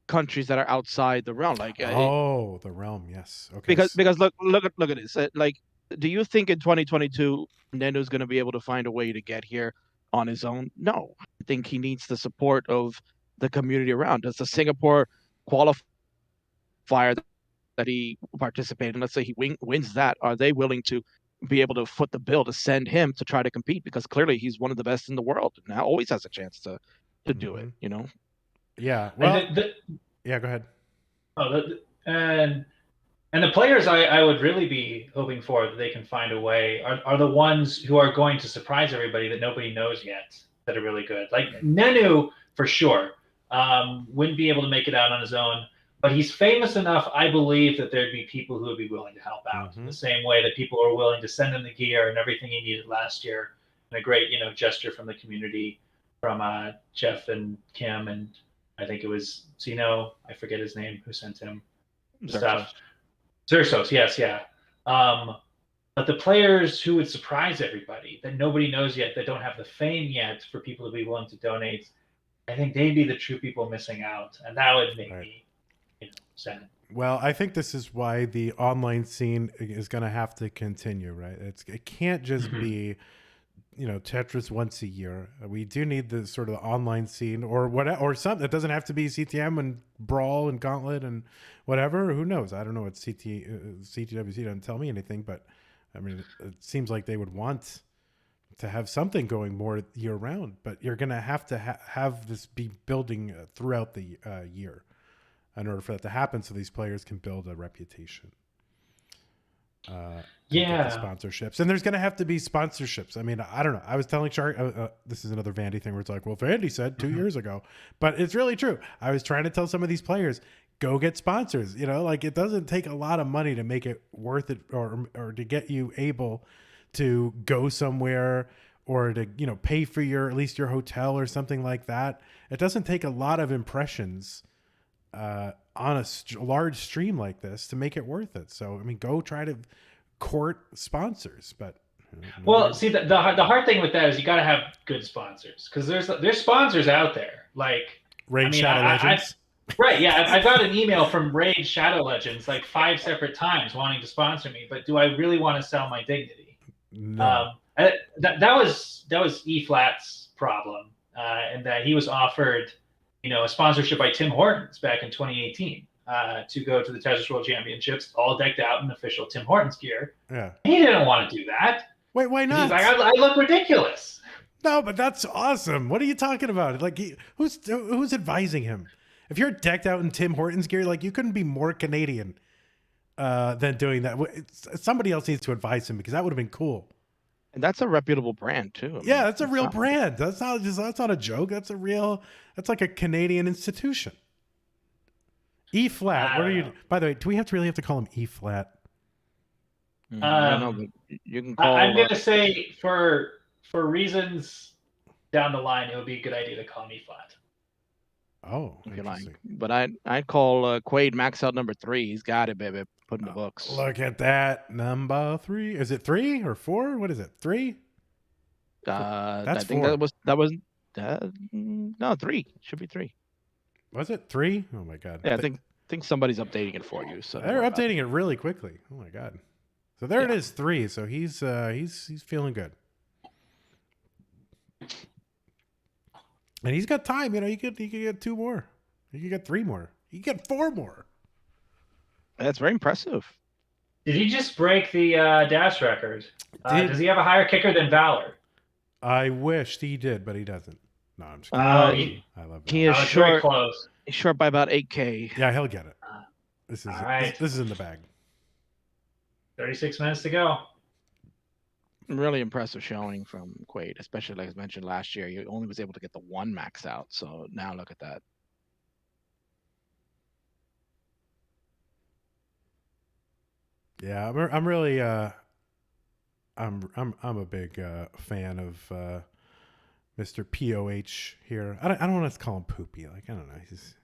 countries that are outside the realm, like the realm, yes, okay. Because look at this. Like, do you think in 2022 Nendo's going to be able to find a way to get here on his own? No, I think he needs the support of the community around. Does the Singapore qualifier that he participated in, let's say he wins that, are they willing to be able to foot the bill to send him to try to compete? Because clearly he's one of the best in the world and now always has a chance to do it. Yeah. Well. Yeah. Go ahead. And the players I would really be hoping for that they can find a way are the ones who are going to surprise everybody that nobody knows yet, that are really good. Like Nenu, for sure, wouldn't be able to make it out on his own, but he's famous enough, I believe, that there'd be people who would be willing to help out in the same way that people are willing to send him the gear and everything he needed last year. And a great, gesture from the community, from Jeff and Kim, and I think it was Zeno, I forget his name, who sent him stuff. Xerxos, yes, yeah. But the players who would surprise everybody, that nobody knows yet, that don't have the fame yet for people to be willing to donate, I think they'd be the true people missing out, and that would make me sad. Well, I think this is why the online scene is going to have to continue, right? It can't just be, Tetris once a year. We do need the sort of online scene or or something. It doesn't have to be CTM and Brawl and Gauntlet and whatever. Who knows? I don't know what CTWC doesn't tell me anything, but I mean, it seems like they would want to have something going more year round, but you're going to have this be building throughout the year in order for that to happen, so these players can build a reputation. Get the sponsorships, and there's going to have to be sponsorships. I mean, I don't know. I was telling Shark, this is another Vandy thing where it's like, well, Vandy said 2 years ago, but it's really true. I was trying to tell some of these players, go get sponsors. Like it doesn't take a lot of money to make it worth it, or to get you able to go somewhere, or to pay for at least your hotel or something like that. It doesn't take a lot of impressions on a large stream like this to make it worth it. So I mean, go try to court sponsors. But well, see, the hard thing with that is you got to have good sponsors, because there's sponsors out there like Raid Shadow Legends. Right, yeah, I've got an email from Raid Shadow Legends like 5 separate times wanting to sponsor me, but do I really want to sell my dignity? No. That was E-Flat's problem, and that he was offered a sponsorship by Tim Hortons back in 2018 to go to the Tetris World Championships, all decked out in official Tim Hortons gear. Yeah. He didn't want to do that. Wait, why not? He's like, I look ridiculous. No, but that's awesome. What are you talking about? Like, who's advising him? If you're decked out in Tim Hortons gear, like, you couldn't be more Canadian than doing that. Somebody else needs to advise him, because that would have been cool. And that's a reputable brand too. Yeah, that's a real brand. That's not a joke. That's like a Canadian institution. E-Flat. What are you? By the way, do we really have to call him E-Flat? I don't know, but you can call. I'm gonna say for reasons down the line, it would be a good idea to call me E-Flat. Oh, if you like. But I'd call Quaid max out number 3. He's got it, baby. Put in the books. Look at that, number 3. Is it 3 or 4? What is it? 3? That's I think 4. that was no 3. Should be 3. Was it 3? Oh my god. Yeah, I think somebody's updating it for you. So they're updating it really quickly. Oh my god. So there it is, 3. So he's feeling good. And he's got time, you could get 2 more. You could get 3 more. You could get 4 more. That's very impressive. Did he just break the dash record? Does he have a higher kicker than Valor? I wished he did, but he doesn't. No, I'm just kidding. I love that. He is short. Very close. He's short by about 8K. Yeah, he'll get it. This is right. This is in the bag. 36 minutes to go. Really impressive showing from Quaid, especially like I mentioned last year. He only was able to get the 1 max out. So now look at that. Yeah, I'm really I'm a big fan of Mr. POH here. I don't want to call him Poopy. Like, I don't know. He's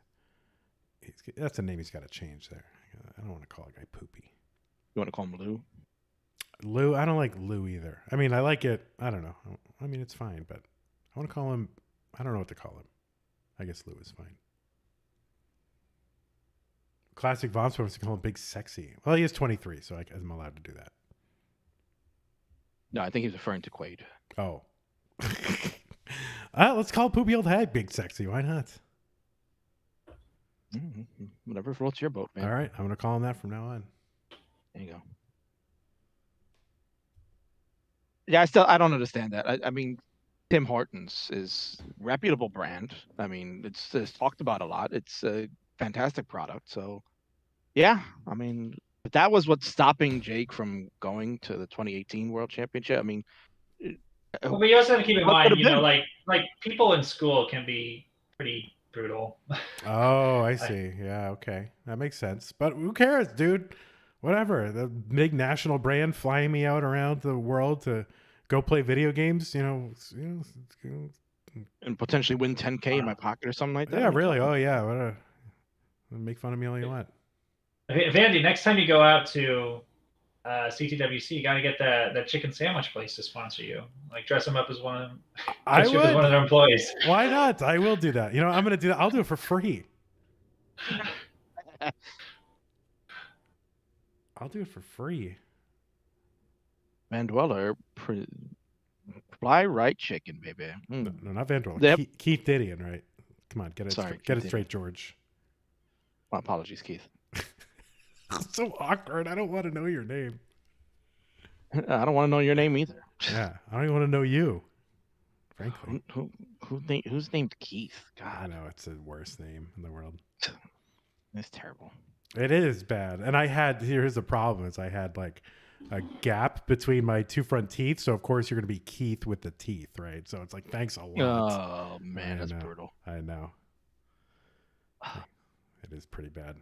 that's a name he's got to change there. I don't want to call a guy Poopy. You want to call him Lou? Lou, I don't like Lou either. I mean, I like it. I don't know. I mean, it's fine, but I want to call him. I don't know what to call him. I guess Lou is fine. Classic Vomps wants to call him Big Sexy. Well, he is 23, so I'm allowed to do that. No, I think he's referring to Quaid. Oh. Let's call Poopy Old Hag Big Sexy. Why not? Whatever floats your boat, man. All right, I'm going to call him that from now on. There you go. Yeah, I don't understand that. I mean, Tim Hortons is a reputable brand. I mean, it's talked about a lot. It's a fantastic product. So, yeah, I mean, if that was what's stopping Jake from going to the 2018 World Championship, I mean, well, but you also have to keep in mind, like people in school can be pretty brutal. Oh, I see. Yeah, okay, that makes sense. But who cares, dude? Whatever. The big national brand flying me out around the world to go play video games, and potentially win 10K in my pocket or something like that. Yeah, really. Oh, yeah. Make fun of me all you want. Vandy, next time you go out to CTWC, you got to get that chicken sandwich place to sponsor you. Like, dress them up as one of their employees. Why not? I will do that. I'm going to do that. I'll do it for free. I'll do it for free. Van Dweller, fly right chicken, baby. No, not Van Dweller. Yep. Keith Didion, right? Come on, get Sorry, it Keith straight, George. My apologies, Keith. So awkward. I don't want to know your name. I don't want to know your name either. Yeah, I don't even want to know you. Frankly, who's named Keith? God, I know it's the worst name in the world. It's terrible. It is bad. And here's the problem: is I had like a gap between my two front teeth, so of course you're going to be Keith with the teeth, right? So it's like, thanks a lot. Oh man, that's brutal. I know. It is pretty bad.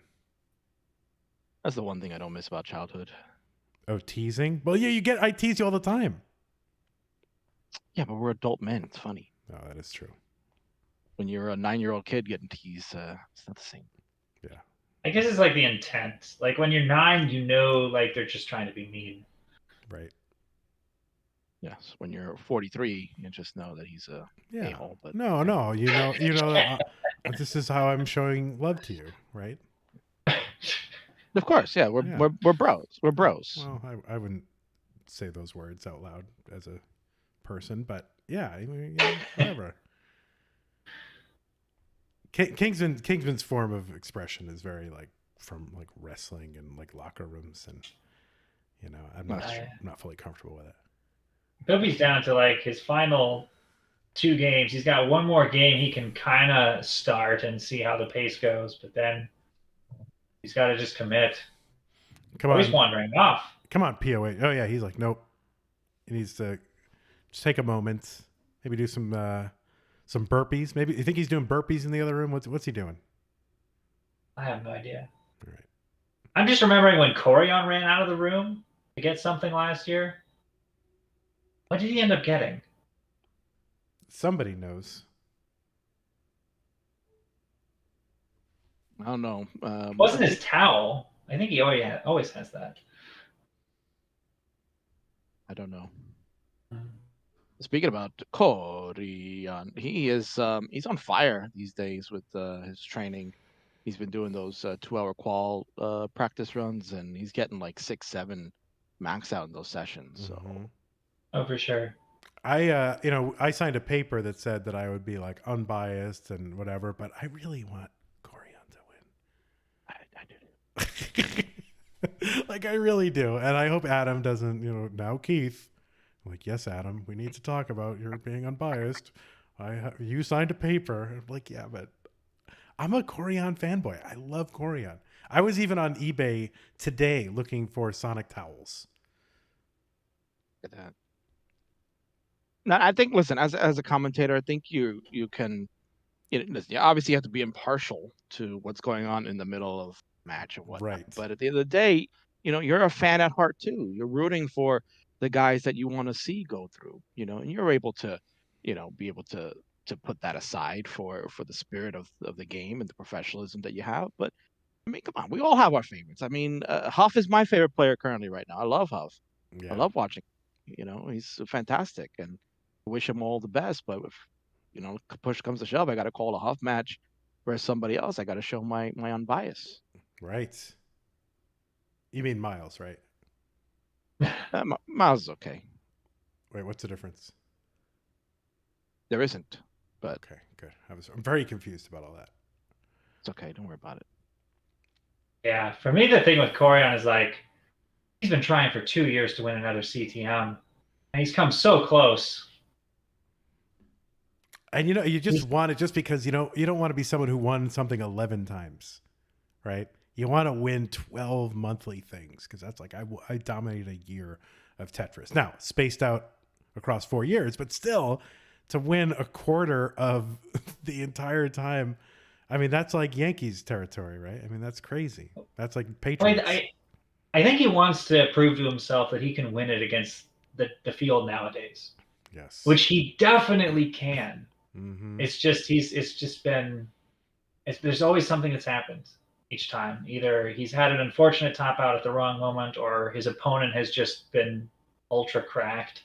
That's the one thing I don't miss about childhood. Oh, teasing? Well, yeah, I tease you all the time. Yeah, but we're adult men. It's funny. Oh, that is true. When you're a 9-year-old kid getting teased, it's not the same. Yeah. I guess it's like the intent. Like when you're 9, you know, like they're just trying to be mean. Right. Yes. When you're 43, you just know that he's a a-hole. But no, you know that this is how I'm showing love to you, right? Of course, yeah. We're bros. We're bros. Well, I wouldn't say those words out loud as a person, but yeah, I mean, whatever. Kingsman's form of expression is very like from like wrestling and like locker rooms, and I'm not fully comfortable with it. Kobe's down to like his final 2 games. He's got one more game he can kind of start and see how the pace goes, but then he's got to just commit. Come on, he's wandering off. Come on, POA. Oh yeah, he's like, nope. He needs to just take a moment, maybe do some burpees. Maybe you think he's doing burpees in the other room? What's he doing? I have no idea. All right. I'm just remembering when Corion ran out of the room to get something last year. What did he end up getting? Somebody knows. I don't know. It wasn't his towel. I think he always has that. I don't know. Speaking about Corion, he is he's on fire these days with his training. He's been doing those 2-hour qual practice runs, and he's getting like 6-7 max out in those sessions. So, oh, for sure. I signed a paper that said that I would be like unbiased and whatever, but I really want Corion to win. I do. Like I really do, and I hope Adam doesn't. Now Keith. I'm like, yes, Adam, we need to talk about your being unbiased. You signed a paper. I'm like, yeah, but I'm a Corion fanboy. I love Corion. I was even on eBay today looking for Sonic towels. Look at that. Now, I think, listen, as a commentator, I think you can, listen, obviously you have to be impartial to what's going on in the middle of the match and whatnot. Right. But at the end of the day, you're a fan at heart too. You're rooting for the guys that you want to see go through, and you're able to, be able to put that aside for the spirit of the game and the professionalism that you have. But I mean, come on, we all have our favorites. I mean, Huff is my favorite player currently right now. I love Huff. Yeah. I love watching. He's fantastic, and I wish him all the best. But if push comes to shove, I got to call a Huff match versus somebody else. I got to show my unbias. Right. You mean Miles, right? Miles is okay. Wait, what's the difference? There isn't, but okay, good. I'm very confused about all that. It's okay. Don't worry about it. Yeah, for me, the thing with Corion is like he's been trying for 2 years to win another CTM, and he's come so close. And you just want it just because you don't want to be someone who won something 11 times, right? You want to win 12 monthly things because that's like I dominated a year of Tetris. Now, spaced out across 4 years, but still to win a quarter of the entire time. I mean, that's like Yankees territory, right? I mean, that's crazy. That's like Patriots. I think he wants to prove to himself that he can win it against the field nowadays. Yes. Which he definitely can. Mm-hmm. It's just there's always something that's happened each time. Either he's had an unfortunate top out at the wrong moment, or his opponent has just been ultra cracked.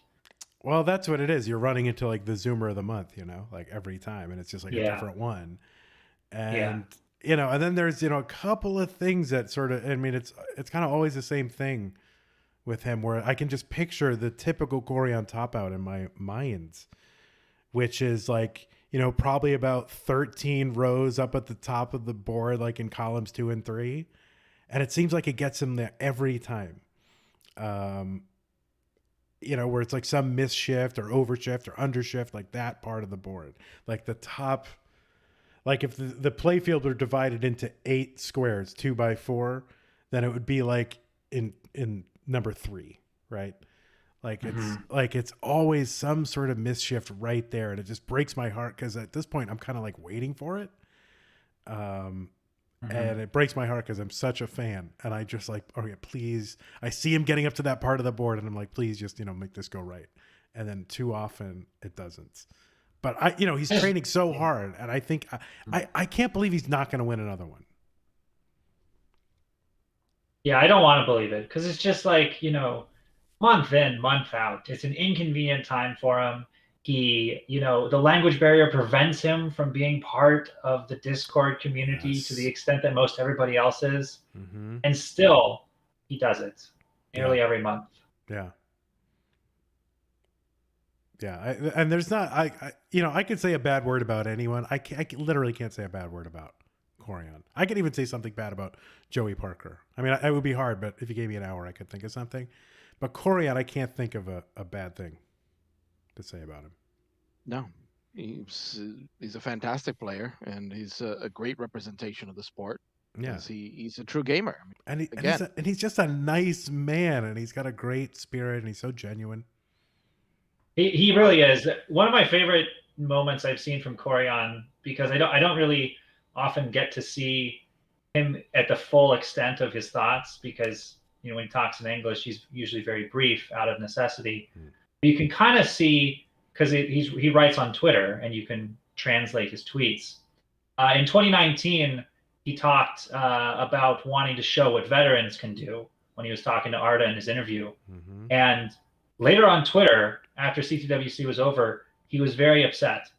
Well, that's what it is. You're running into like the Zoomer of the month, like every time, and it's just like a different one. And And then there's, a couple of things that sort of, I mean, it's kind of always the same thing with him, where I can just picture the typical Corian top out in my mind, which is like, probably about 13 rows up at the top of the board, like in columns 2 and 3. And it seems like it gets him there every time. Where it's like some misshift or overshift or undershift, like that part of the board, like the top, like if the play field were divided into 8 squares, 2x4, then it would be like in number 3, right? Like it's always some sort of misshift right there, and it just breaks my heart because at this point I'm kind of like waiting for it. And it breaks my heart because I'm such a fan, and I just like, okay, please. I see him getting up to that part of the board, and I'm like, please, just make this go right. And then too often it doesn't. But he's training so hard, and I think I can't believe he's not going to win another one. Yeah, I don't want to believe it because it's just like, month in, month out. It's an inconvenient time for him. The language barrier prevents him from being part of the Discord community to the extent that most everybody else is. Mm-hmm. And still, he does it nearly every month. Yeah. Yeah. And there's not, I could say a bad word about anyone. I literally can't say a bad word about Corian. I could even say something bad about Joey Parker. I mean, it would be hard, but if you gave me an hour, I could think of something. But Corian, I can't think of a bad thing to say about him. No, he's a fantastic player, and he's a great representation of the sport. Yeah, he's a true gamer. I mean, and he's just a nice man, and he's got a great spirit, and he's so genuine. He really is. One of my favorite moments I've seen from Corian, because I don't really often get to see him at the full extent of his thoughts, because when he talks in English, he's usually very brief out of necessity. You can kind of see, because he writes on Twitter, and you can translate his tweets. In 2019, he talked about wanting to show what veterans can do when he was talking to Arda in his interview. And later on Twitter, after CTWC was over, he was very upset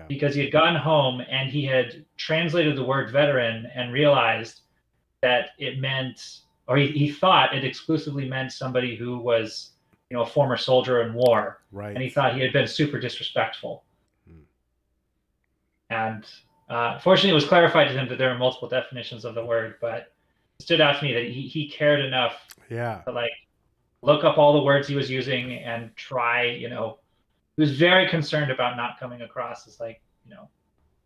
because he had gone home and he had translated the word veteran and realized that it meant, or he thought it exclusively meant somebody who was, a former soldier in war. Right. And he thought he had been super disrespectful. And fortunately, it was clarified to him that there are multiple definitions of the word, but it stood out to me that he cared enough to look up all the words he was using and try, he was very concerned about not coming across as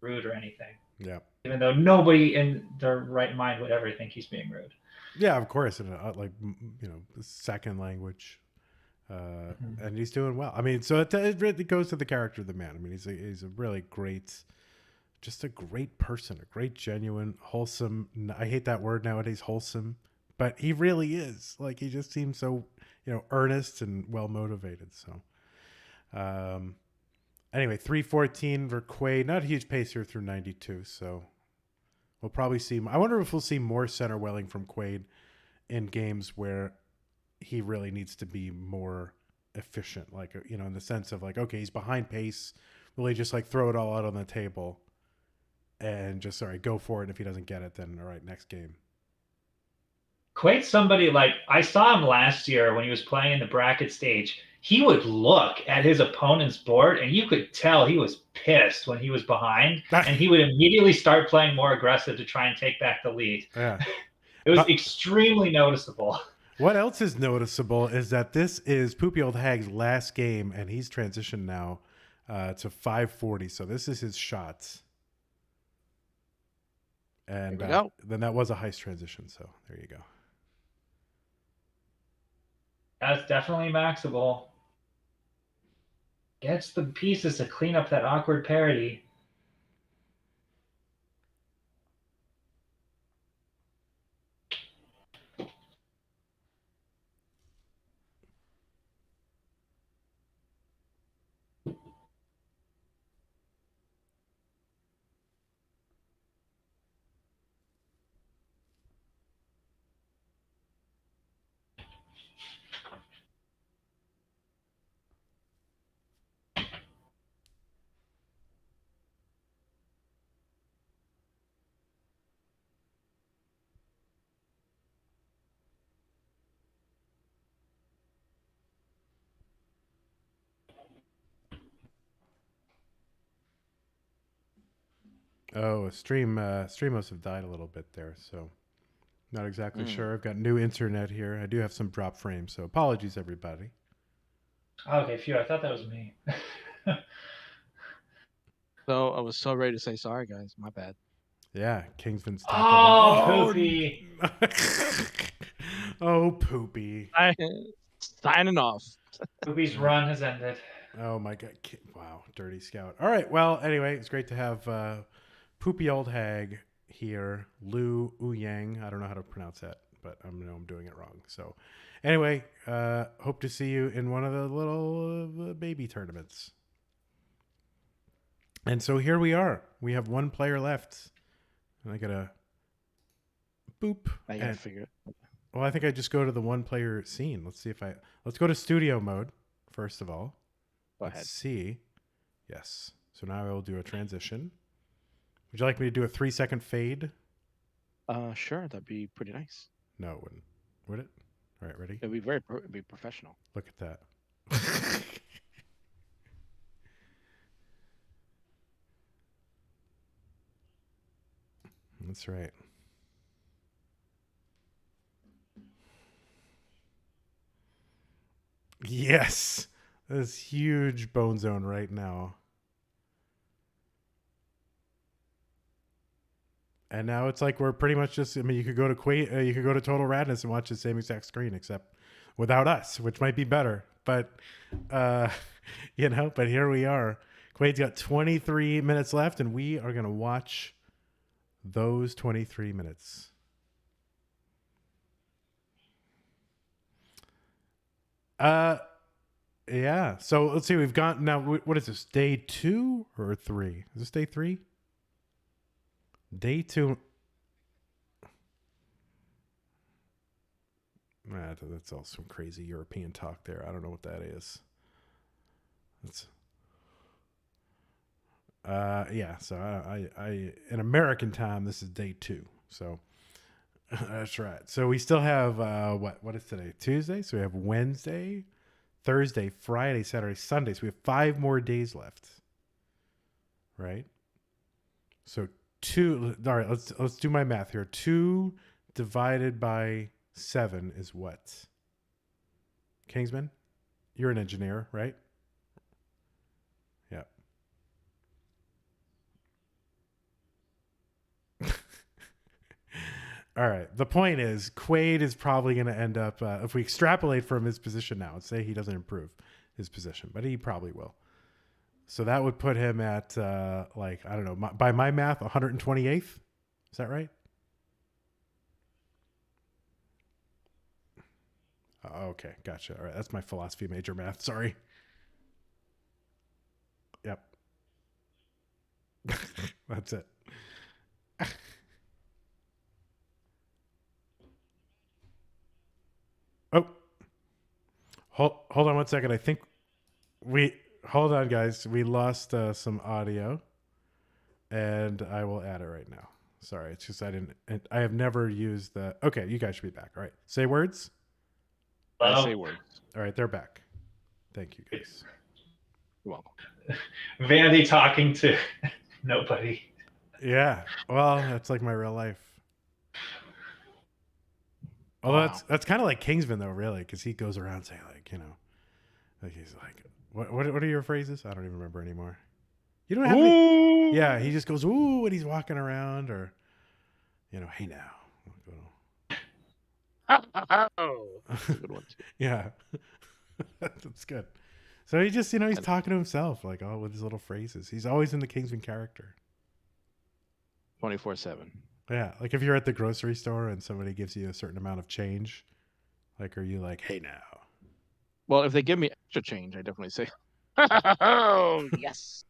rude or anything. Yeah. Even though nobody in their right mind would ever think he's being rude. Yeah, of course. And the second language. And he's doing well. I mean, so it really goes to the character of the man. I mean, he's a really great, just a great person, a great, genuine, wholesome. I hate that word nowadays, wholesome, but he really is. Like, he just seems so, earnest and well motivated. So, anyway, 314 for Quaid. Not a huge pace here through 92. So we'll probably see. I wonder if we'll see more center welling from Quaid in games where he really needs to be more efficient, like, in the sense of like, okay, he's behind pace. Will he just like throw it all out on the table and just, all right, go for it. If he doesn't get it, then all right, next game. Quaid's somebody, like, I saw him last year when he was playing in the bracket stage. He would look at his opponent's board and you could tell he was pissed when he was behind, and he would immediately start playing more aggressive to try and take back the lead. Yeah. It was extremely noticeable. What else is noticeable is that this is Poopy Old Hag's last game, and he's transitioned now to 540. So this is his shots. And then that was a heist transition. So there you go. That's definitely maxable. Gets the pieces to clean up that awkward parity. Oh, stream must have died a little bit there, so not exactly sure. I've got new internet here. I do have some drop frames, so apologies everybody. Okay, phew. I thought that was me. So I was so ready to say sorry, guys. My bad. Yeah, Kingsman's Oh, talking. Poopy. Oh, Poopy. Signing off. Poopy's run has ended. Oh my god. Wow, dirty scout. All right, well, anyway, it's great to have Poopy Old Hag here. Lu Uyang. I don't know how to pronounce that, but I know I'm doing it wrong. So anyway, hope to see you in one of the little baby tournaments. And so here we are. We have one player left. And I gotta boop. I gotta figure it. Well, I think I just go to the one player scene. Let's go to studio mode, first of all. Go Let's ahead. see. Yes. So now I will do a transition. Would you like me to do a 3-second fade? Sure, that'd be pretty nice. No, it wouldn't. Would it? All right, ready? It'd be it'd be professional. Look at that. That's right. Yes. This huge bone zone right now. And now it's like we're pretty much just, I mean, you could go to Quaid, you could go to Total Radness and watch the same exact screen, except without us, which might be better. But, you know, but here we are. Quaid's got 23 minutes left, and we are going to watch those 23 minutes. Yeah. So let's see. We've got now. What is this? Day 2 or 3? Is this day 3? Day 2. That's all some crazy European talk there. I don't know what that is. That's. Yeah. So I in American time, this is day 2. So that's right. So we still have what is today? Tuesday. So we have Wednesday, Thursday, Friday, Saturday, Sunday. So we have 5 more days left. Right? So 2. All right, let's do my math here. 2 divided by 7 is what? Kingsman? You're an engineer, right? Yeah. All right. The point is, Quaid is probably going to end up, if we extrapolate from his position now, let's say he doesn't improve his position, but he probably will. So that would put him at, like, I don't know, by my math, 128th. Is that right? Okay, gotcha. All right, that's my philosophy major math. Sorry. Yep. That's it. Oh, hold on 1 second. I think hold on, guys. We lost some audio, and I will add it right now. Sorry, it's just I have never used the. Okay, you guys should be back. All right, say words. I say words. All right, they're back. Thank you, guys. You're welcome. Vanity talking to nobody. Yeah, well, that's like my real life. Although Wow. that's kind of like Kingsman though, really, because he goes around saying like, you know, like he's like, what are your phrases? I don't even remember anymore. You don't have any. Yeah, he just goes ooh when he's walking around, or you know, hey now. Oh, that's a good one too. Yeah, that's good. So he just, you know, he's talking to himself like all with his little phrases. He's always in the Kingsman character. 24/7. Yeah, like if you're at the grocery store and somebody gives you a certain amount of change, like, are you like, hey now? Well, if they give me extra change, I definitely say, oh yes.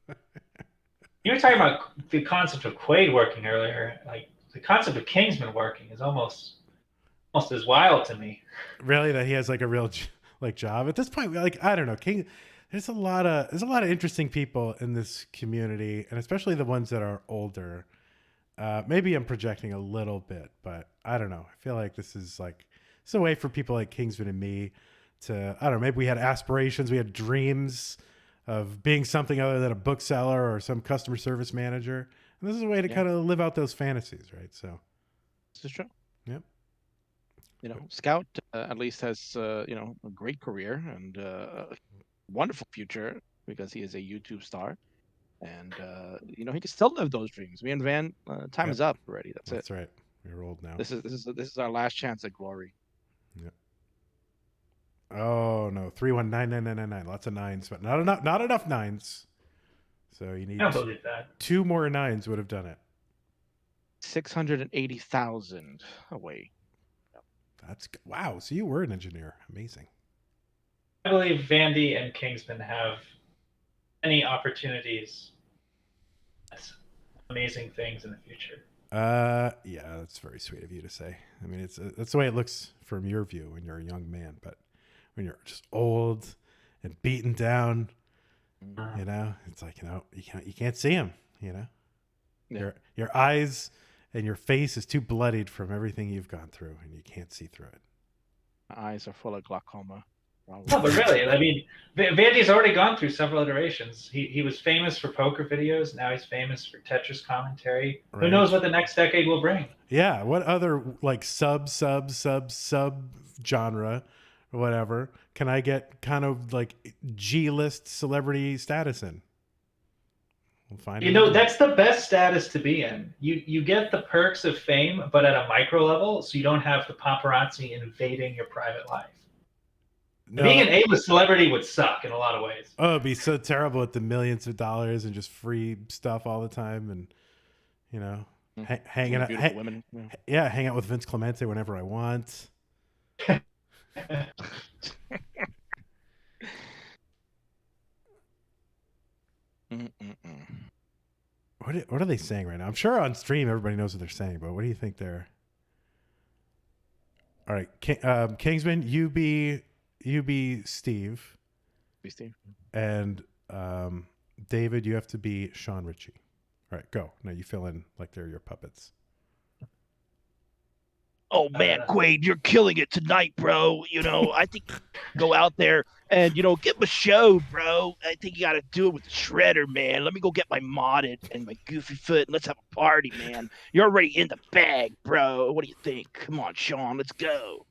You were talking about the concept of Quaid working earlier. Like the concept of Kingsman working is almost as wild to me. Really, that he has like a real like job at this point? Like, I don't know, There's a lot of interesting people in this community, and especially the ones that are older. Maybe I'm projecting a little bit, but I don't know. I feel like this is a way for people like Kingsman and me to, I don't know, maybe we had aspirations, we had dreams of being something other than a bookseller or some customer service manager. And this is a way to kind of live out those fantasies, right? So This is true. Yep. Scout at least has a great career and a wonderful future because he is a YouTube star, and he can still live those dreams. Me and Van, time is up already. That's it. That's right. You're old now. This is our last chance at glory. Yep. Oh no, 3199999. Lots of nines, but not enough nines. So you need I don't believe that. 2 more nines would have done it. 680,000 away. That's wow. So you were an engineer. Amazing. I believe Vandy and Kingsman have many opportunities. Amazing things in the future. Yeah, that's very sweet of you to say. I mean, that's the way it looks from your view when you're a young man, but when you're just old and beaten down, it's like, you can't see him, Yeah. Your eyes and your face is too bloodied from everything you've gone through, and you can't see through it. My eyes are full of glaucoma. No, but really, I mean, Vandy's already gone through several iterations. He was famous for poker videos. Now he's famous for Tetris commentary. Right. Who knows what the next decade will bring? Yeah. What other like sub genre or whatever can I get kind of like G-list celebrity status in? We'll find That's the best status to be in. You get the perks of fame, but at a micro level, so you don't have the paparazzi invading your private life. No. Being an A-list celebrity would suck in a lot of ways. Oh, it'd be so terrible with the millions of dollars and just free stuff all the time, and hanging out, women. Yeah, hang out with Vince Clemente whenever I want. What are they saying right now? I'm sure on stream everybody knows what they're saying, but what do you think they're? All right, Kingsman, you be Steve. Be Steve. And David, you have to be Sean Ritchie. All right, go. Now you fill in like they're your puppets. Oh man, Quaid, you're killing it tonight, bro. I think go out there and get a show, bro. I think you got to do it with the shredder, man. Let me go get my modded and my goofy foot, and let's have a party, man. You're already in the bag, bro. What do you think? Come on, Sean, let's go.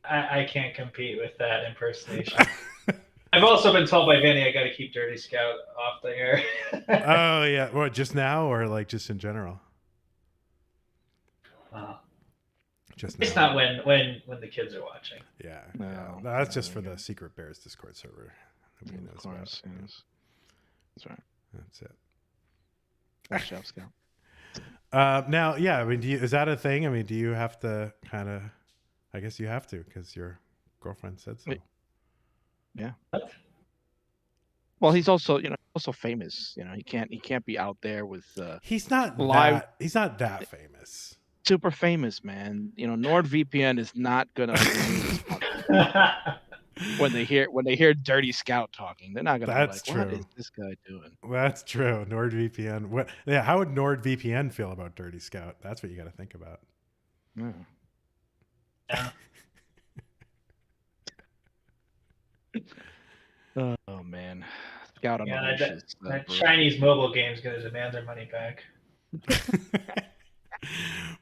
I can't compete with that impersonation. I've also been told by Vinny I got to keep Dirty Scout off the air. Oh yeah, what, just now or like just in general? Just it's not when the kids are watching. Yeah, no, that's just for the Secret Bears Discord server. Nobody knows about. Yes. That's right. That's it. Nice job, Scout. Now, yeah, I mean, is that a thing? I mean, do you have to kind of? I guess you have to because your girlfriend said so. Yeah. Well, he's also, also famous. He can't be out there with. He's not live. He's not that famous. Super famous, man. NordVPN is not gonna. when they hear Dirty Scout talking, they're not gonna. That's be true. What is this guy doing? That's true. NordVPN. What? Yeah. How would NordVPN feel about Dirty Scout? That's what you got to think about. Yeah. Oh man, Scout on that Chinese mobile game is going to demand their money back.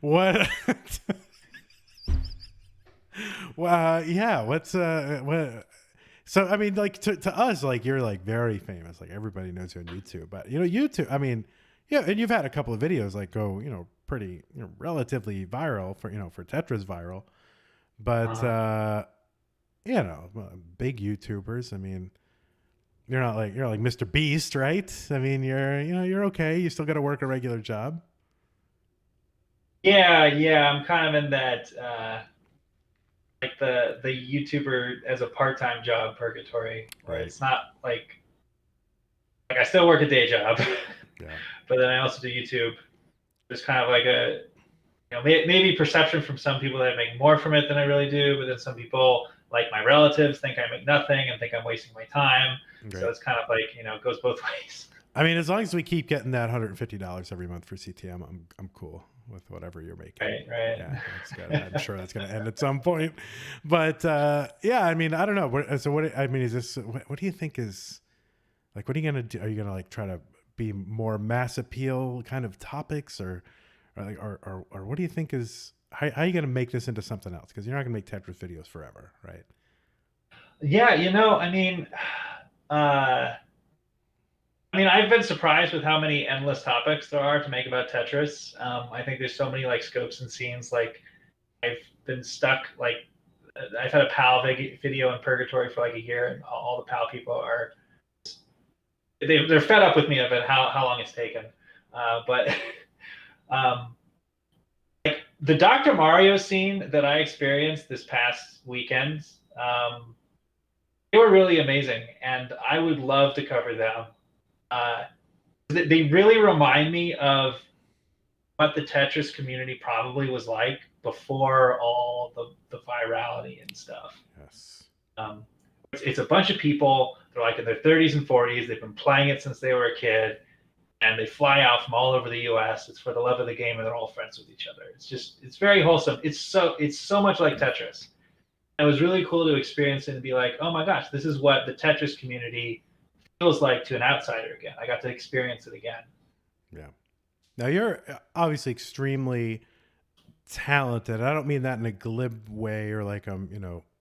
What? Well, yeah. What's what? So I mean, like to us, like you're like very famous. Like everybody knows you on YouTube. But YouTube. I mean, yeah, and you've had a couple of videos like go, pretty, relatively viral for Tetris viral. But big YouTubers. I mean, you're like Mr. Beast, right? I mean, you're okay. You still got to work a regular job. Yeah. I'm kind of in that like the YouTuber as a part-time job purgatory, where Right. It's not like I still work a day job, Yeah. but then I also do YouTube. There's kind of like a maybe perception from some people that I make more from it than I really do, but then some people, like my relatives, think I make nothing and think I'm wasting my time. Okay. So it's kind of like it goes both ways. I mean, as long as we keep getting that $150 every month for CTM, I'm cool with whatever you're making. Right. Yeah, that's good. I'm sure that's going to end at some point. But yeah, I mean, I don't know. So what? I mean, is this? What do you think is like? What are you going to do? Are you going to like try to be more mass appeal kind of topics, or what do you think is how are you going to make this into something else? Because you're not going to make Tetris videos forever, right? Yeah, I mean, I've been surprised with how many endless topics there are to make about Tetris. I think there's so many like scopes and scenes. Like I've been stuck. Like I've had a PAL video in purgatory for like a year, and all the PAL people are they're fed up with me about how long it's taken. But um, like the Dr. Mario scene that I experienced this past weekend, they were really amazing, and I would love to cover them. They really remind me of what the Tetris community probably was like before all the virality and stuff. Yes. It's a bunch of people. They're like in their 30s and 40s. They've been playing it since they were a kid, and they fly out from all over the U.S. It's for the love of the game, and they're all friends with each other. It's very wholesome. It's so much like Tetris. It was really cool to experience it and be like, oh my gosh, this is what the Tetris community feels like to an outsider again. I got to experience it again. Yeah. Now you're obviously extremely talented. I don't mean that in a glib way or like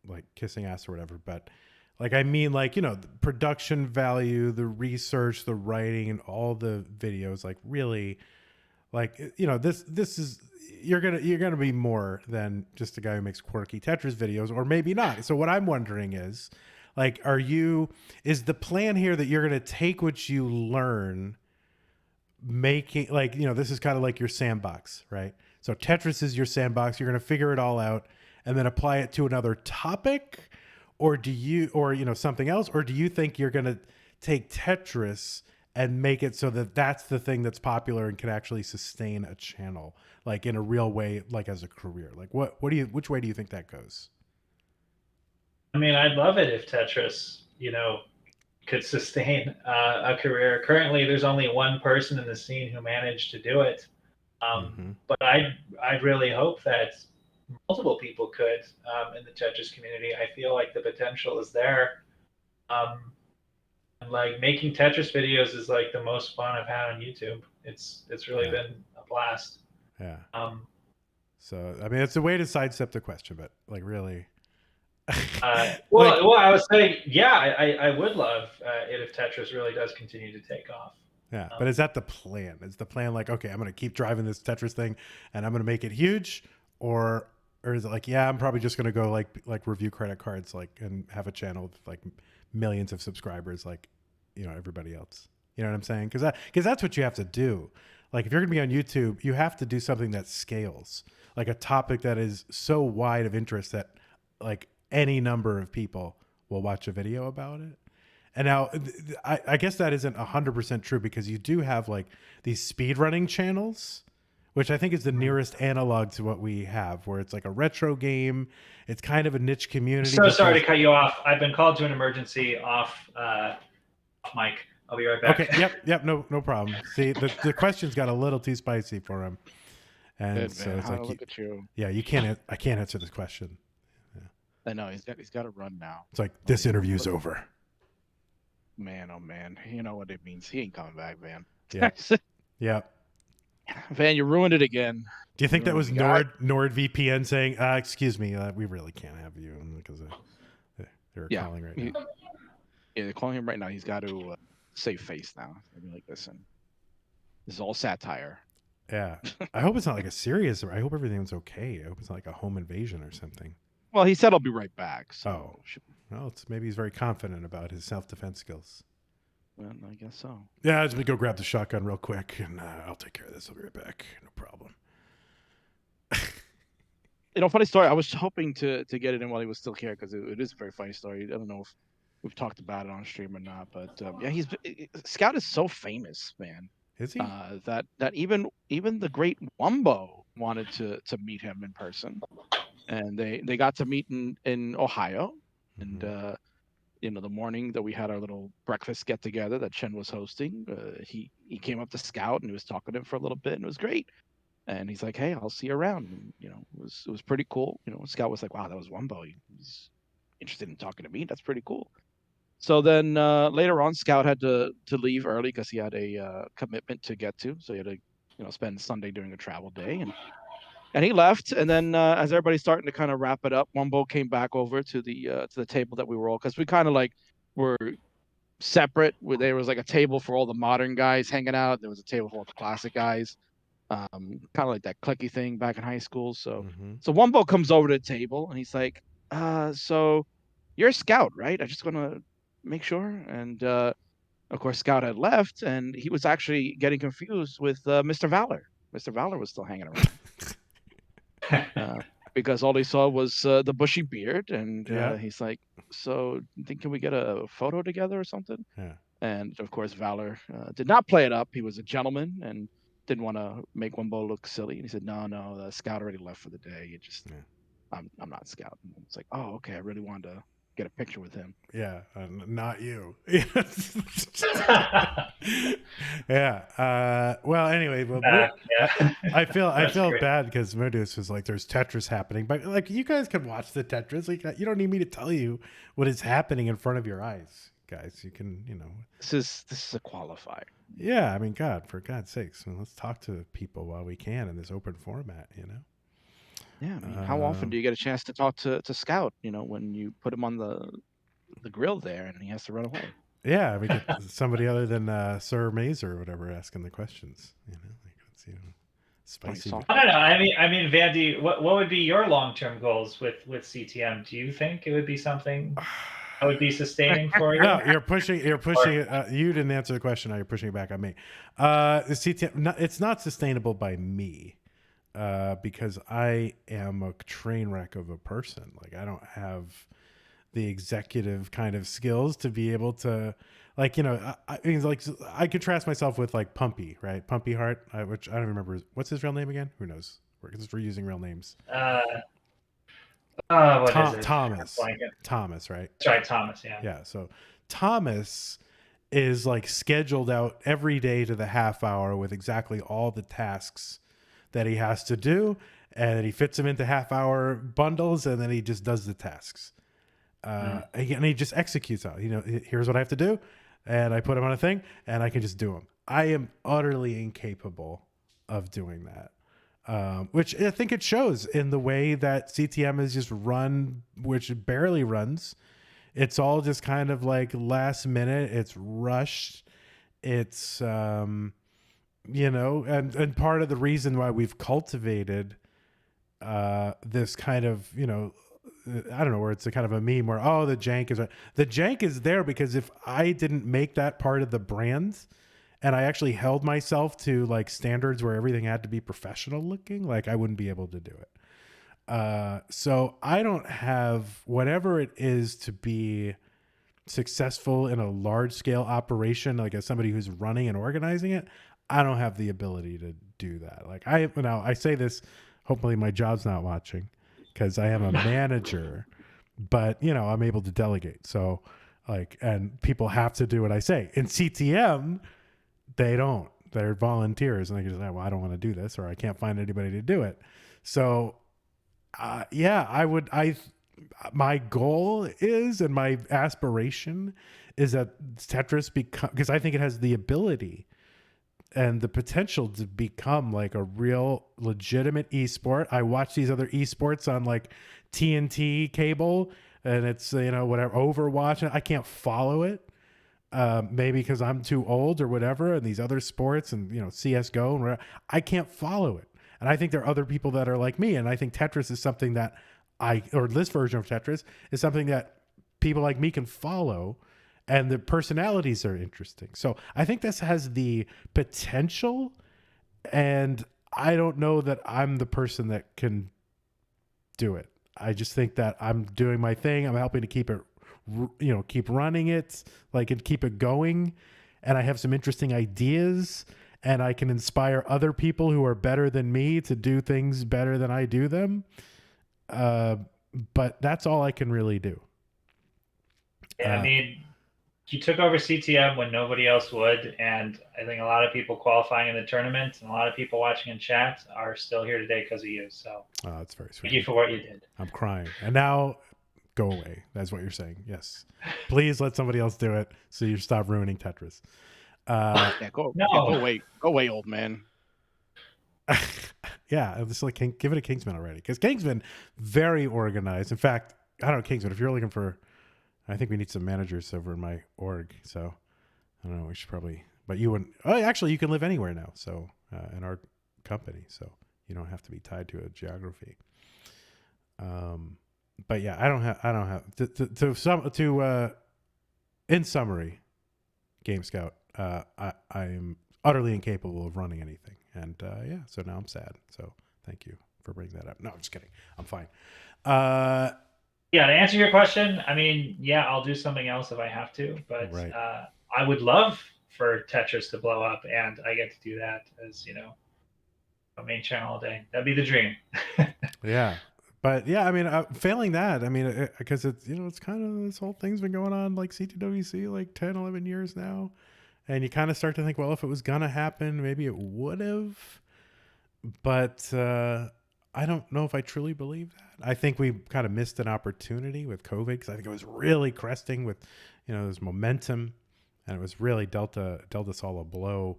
like kissing ass or whatever, but like I mean like, the production value, the research, the writing, and all the videos, like really like this is you're gonna be more than just a guy who makes quirky Tetris videos, or maybe not. So what I'm wondering is, like, is the plan here that you're gonna take what you learn, making like this is kind of like your sandbox, right? So Tetris is your sandbox. You're gonna figure it all out and then apply it to another topic, or something else, or do you think you're gonna take Tetris and make it so that that's the thing that's popular and can actually sustain a channel, like in a real way, like as a career? Like which way do you think that goes? I mean, I'd love it if Tetris, could sustain a career. Currently, there's only one person in the scene who managed to do it. But I really hope that multiple people could in the Tetris community. I feel like the potential is there. And like making Tetris videos is like the most fun I've had on YouTube. It's really been a blast. Yeah. So I mean, it's a way to sidestep the question, but like really. Well, I was saying, yeah, I would love it if Tetris really does continue to take off. Yeah, but is that the plan? Is the plan like, okay, I'm going to keep driving this Tetris thing and I'm going to make it huge, or is it like, yeah, I'm probably just going to go like review credit cards, like, and have a channel with like millions of subscribers, like, everybody else. You know what I'm saying? Because that's what you have to do. Like, if you're going to be on YouTube, you have to do something that scales, like a topic that is so wide of interest that like any number of people will watch a video about it. And now I guess that isn't 100% true, because you do have like these speedrunning channels, which I think is the nearest analog to what we have, where it's like a retro game. It's kind of a niche community. So sorry to cut you off. I've been called to an emergency off mic. I'll be right back. Okay. Yep. No problem. See, the questions got a little too spicy for him. And Good, so man. it's like, Look at you. Yeah, I can't answer this question. I know he's got to run now. It's like, this interview's over. Man, oh man, you know what it means. He ain't coming back, man. Yeah. Yeah. Van, you ruined it again. Do you think that was NordVPN saying, excuse me, we really can't have you, because they're calling right now? Yeah, they're calling him right now. He's got to save face now. I mean, like, listen, this is all satire. Yeah. I hope it's not like a serious, I hope everything's okay. I hope it's not like a home invasion or something. Well, he said he'll be right back. So. Well, maybe he's very confident about his self-defense skills. Well, I guess so. Yeah, let me go grab the shotgun real quick, and I'll take care of this. I'll be right back. No problem. Funny story. I was hoping to get it in while he was still here, because it is a very funny story. I don't know if we've talked about it on stream or not, but yeah, Scout is so famous, man. Is he? That even the great Wumbo wanted to meet him in person, and they got to meet in Ohio. And the morning that we had our little breakfast get together that Chen was hosting, he came up to Scout and he was talking to him for a little bit, and it was great. And he's like, "Hey, I'll see you around." And, it was pretty cool. Scout was like, "Wow, that was Wumbo. He's interested in talking to me. That's pretty cool." So then later on, Scout had to leave early because he had a commitment to get to. So he had to, spend Sunday during a travel day, and he left. And then as everybody's starting to kind of wrap it up, Wumbo came back over to the table that we were all, because we kind of like were separate. Where there was like a table for all the modern guys hanging out. There was a table for all the classic guys. Kind of like that clicky thing back in high school. So Wumbo comes over to the table and he's like, so you're a Scout, right? I just want to make sure. And of course, Scout had left, and he was actually getting confused with Mr. Valor. Mr. Valor was still hanging around because all he saw was the bushy beard, and he's like, "So, can we get a photo together or something?" Yeah. And of course, Valor did not play it up. He was a gentleman and didn't want to make Wumbo look silly. And he said, "No, the Scout already left for the day. It just, I'm not Scout." And it's like, "Oh, okay. I really wanted to get a picture with him." Yeah, not you. Yeah. Well, anyway, I feel bad because Modus was like, "There's Tetris happening," but like, you guys can watch the Tetris. Like, you don't need me to tell you what is happening in front of your eyes, guys. You can, This is a qualifier. Yeah, I mean, for God's sakes, let's talk to people while we can in this open format. Yeah, I mean, how often do you get a chance to talk to Scout? When you put him on the grill there and he has to run away. Yeah, we get somebody other than Sir Mazer or whatever asking the questions. Spicy. I don't know. I mean, Vandy, what would be your long-term goals with CTM? Do you think it would be something that would be sustaining for you? No, you're pushing it. You didn't answer the question. Now you're pushing it back on me. The CTM, it's not sustainable by me. Because I am a train wreck of a person. Like, I don't have the executive kind of skills to be able to, like, I contrast myself with like Pumpy, right? Pumpy Heart, which I don't remember. What's his real name again? Who knows? We're using real names. What is it? Thomas, right? That's right, Thomas. Yeah. Yeah. So Thomas is like scheduled out every day to the half hour with exactly all the tasks that he has to do, and he fits them into half-hour bundles, and then he just does the tasks. And he just executes out. Here's what I have to do, and I put him on a thing, and I can just do them. I am utterly incapable of doing that, which I think it shows in the way that CTM is just run, which it barely runs. It's all just kind of like last minute. It's rushed. It's and part of the reason why we've cultivated this kind of, I don't know, where it's a kind of a meme where, the jank is there because if I didn't make that part of the brand and I actually held myself to like standards where everything had to be professional looking, like I wouldn't be able to do it. So I don't have whatever it is to be successful in a large scale operation, like as somebody who's running and organizing it. I don't have the ability to do that. Like I say this, hopefully my job's not watching because I am a manager, but I'm able to delegate. So and people have to do what I say. In CTM, they don't. They're volunteers and they can just say, well, I don't want to do this, or I can't find anybody to do it. So my goal is, and my aspiration is that Tetris because I think it has the ability and the potential to become like a real legitimate esport. I watch these other esports on like TNT cable, and it's whatever, Overwatch, and I can't follow it. Maybe because I'm too old or whatever, and these other sports and CS:GO and whatever, I can't follow it. And I think there are other people that are like me, and I think Tetris is something that this version of Tetris is something that people like me can follow. And the personalities are interesting. So I think this has the potential, and I don't know that I'm the person that can do it. I just think that I'm doing my thing. I'm helping to keep it, keep running it, and keep it going. And I have some interesting ideas, and I can inspire other people who are better than me to do things better than I do them. But that's all I can really do. Yeah, I mean, you took over CTM when nobody else would, and I think a lot of people qualifying in the tournament and a lot of people watching in chat are still here today because of you. So that's very sweet. Thank you for what you did. I'm crying. And now go away. That's what you're saying. Yes. Please let somebody else do it so you stop ruining Tetris. Yeah, No. go away, old man. Yeah, it's like give it a Kingsman already, because Kingsman very organized. In fact, I don't know, Kingsman, if you're looking for, I think we need some managers over in my org. So I don't know, we should probably, but you wouldn't. Oh, actually, you can live anywhere now. So in our company, so you don't have to be tied to a geography. But yeah, I don't have in summary, Game Scout, I am utterly incapable of running anything. And yeah, so now I'm sad. So thank you for bringing that up. No, I'm just kidding. I'm fine. Yeah, to answer your question, I mean, yeah, I'll do something else if I have to, but Right. I would love for Tetris to blow up, and I get to do that as, a main channel all day. That'd be the dream. Yeah. But yeah, I mean, failing that, I mean, because it's, it's kind of, this whole thing's been going on like CTWC like 10, 11 years now. And you kind of start to think, well, if it was going to happen, maybe it would have. But I don't know if I truly believe that. I think we kind of missed an opportunity with COVID, because I think it was really cresting with, there's momentum, and it was really dealt us all a blow,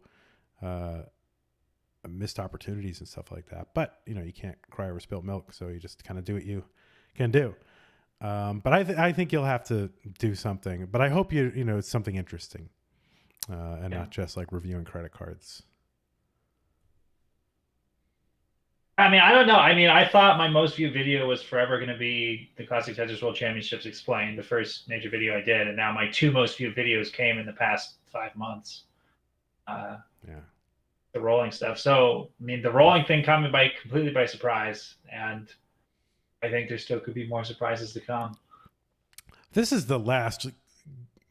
missed opportunities and stuff like that. But, you can't cry over spilt milk, so you just kind of do what you can do. But I think you'll have to do something. But I hope it's something interesting. And not just like reviewing credit cards. I mean, I don't know. I mean, I thought my most viewed video was forever going to be the Classic Tetris World Championships Explained, the first major video I did. And now my 2 most viewed videos came in the past 5 months. Yeah. The rolling stuff. So, I mean, the rolling thing caught me completely by surprise. And I think there still could be more surprises to come. This is the last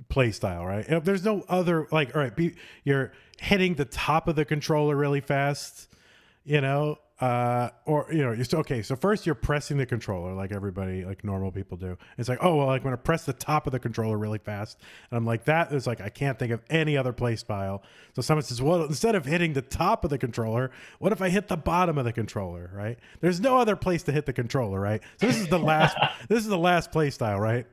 play style, right? There's no other, like, all right, you're hitting the top of the controller really fast, or you're still, okay, so first you're pressing the controller like everybody, like normal people do. It's like, oh well, I'm gonna press the top of the controller really fast, and I'm like, that is like, I can't think of any other play style. So someone says, well, instead of hitting the top of the controller, what if I hit the bottom of the controller? Right? There's no other place to hit the controller, right? So this is the last play style, right?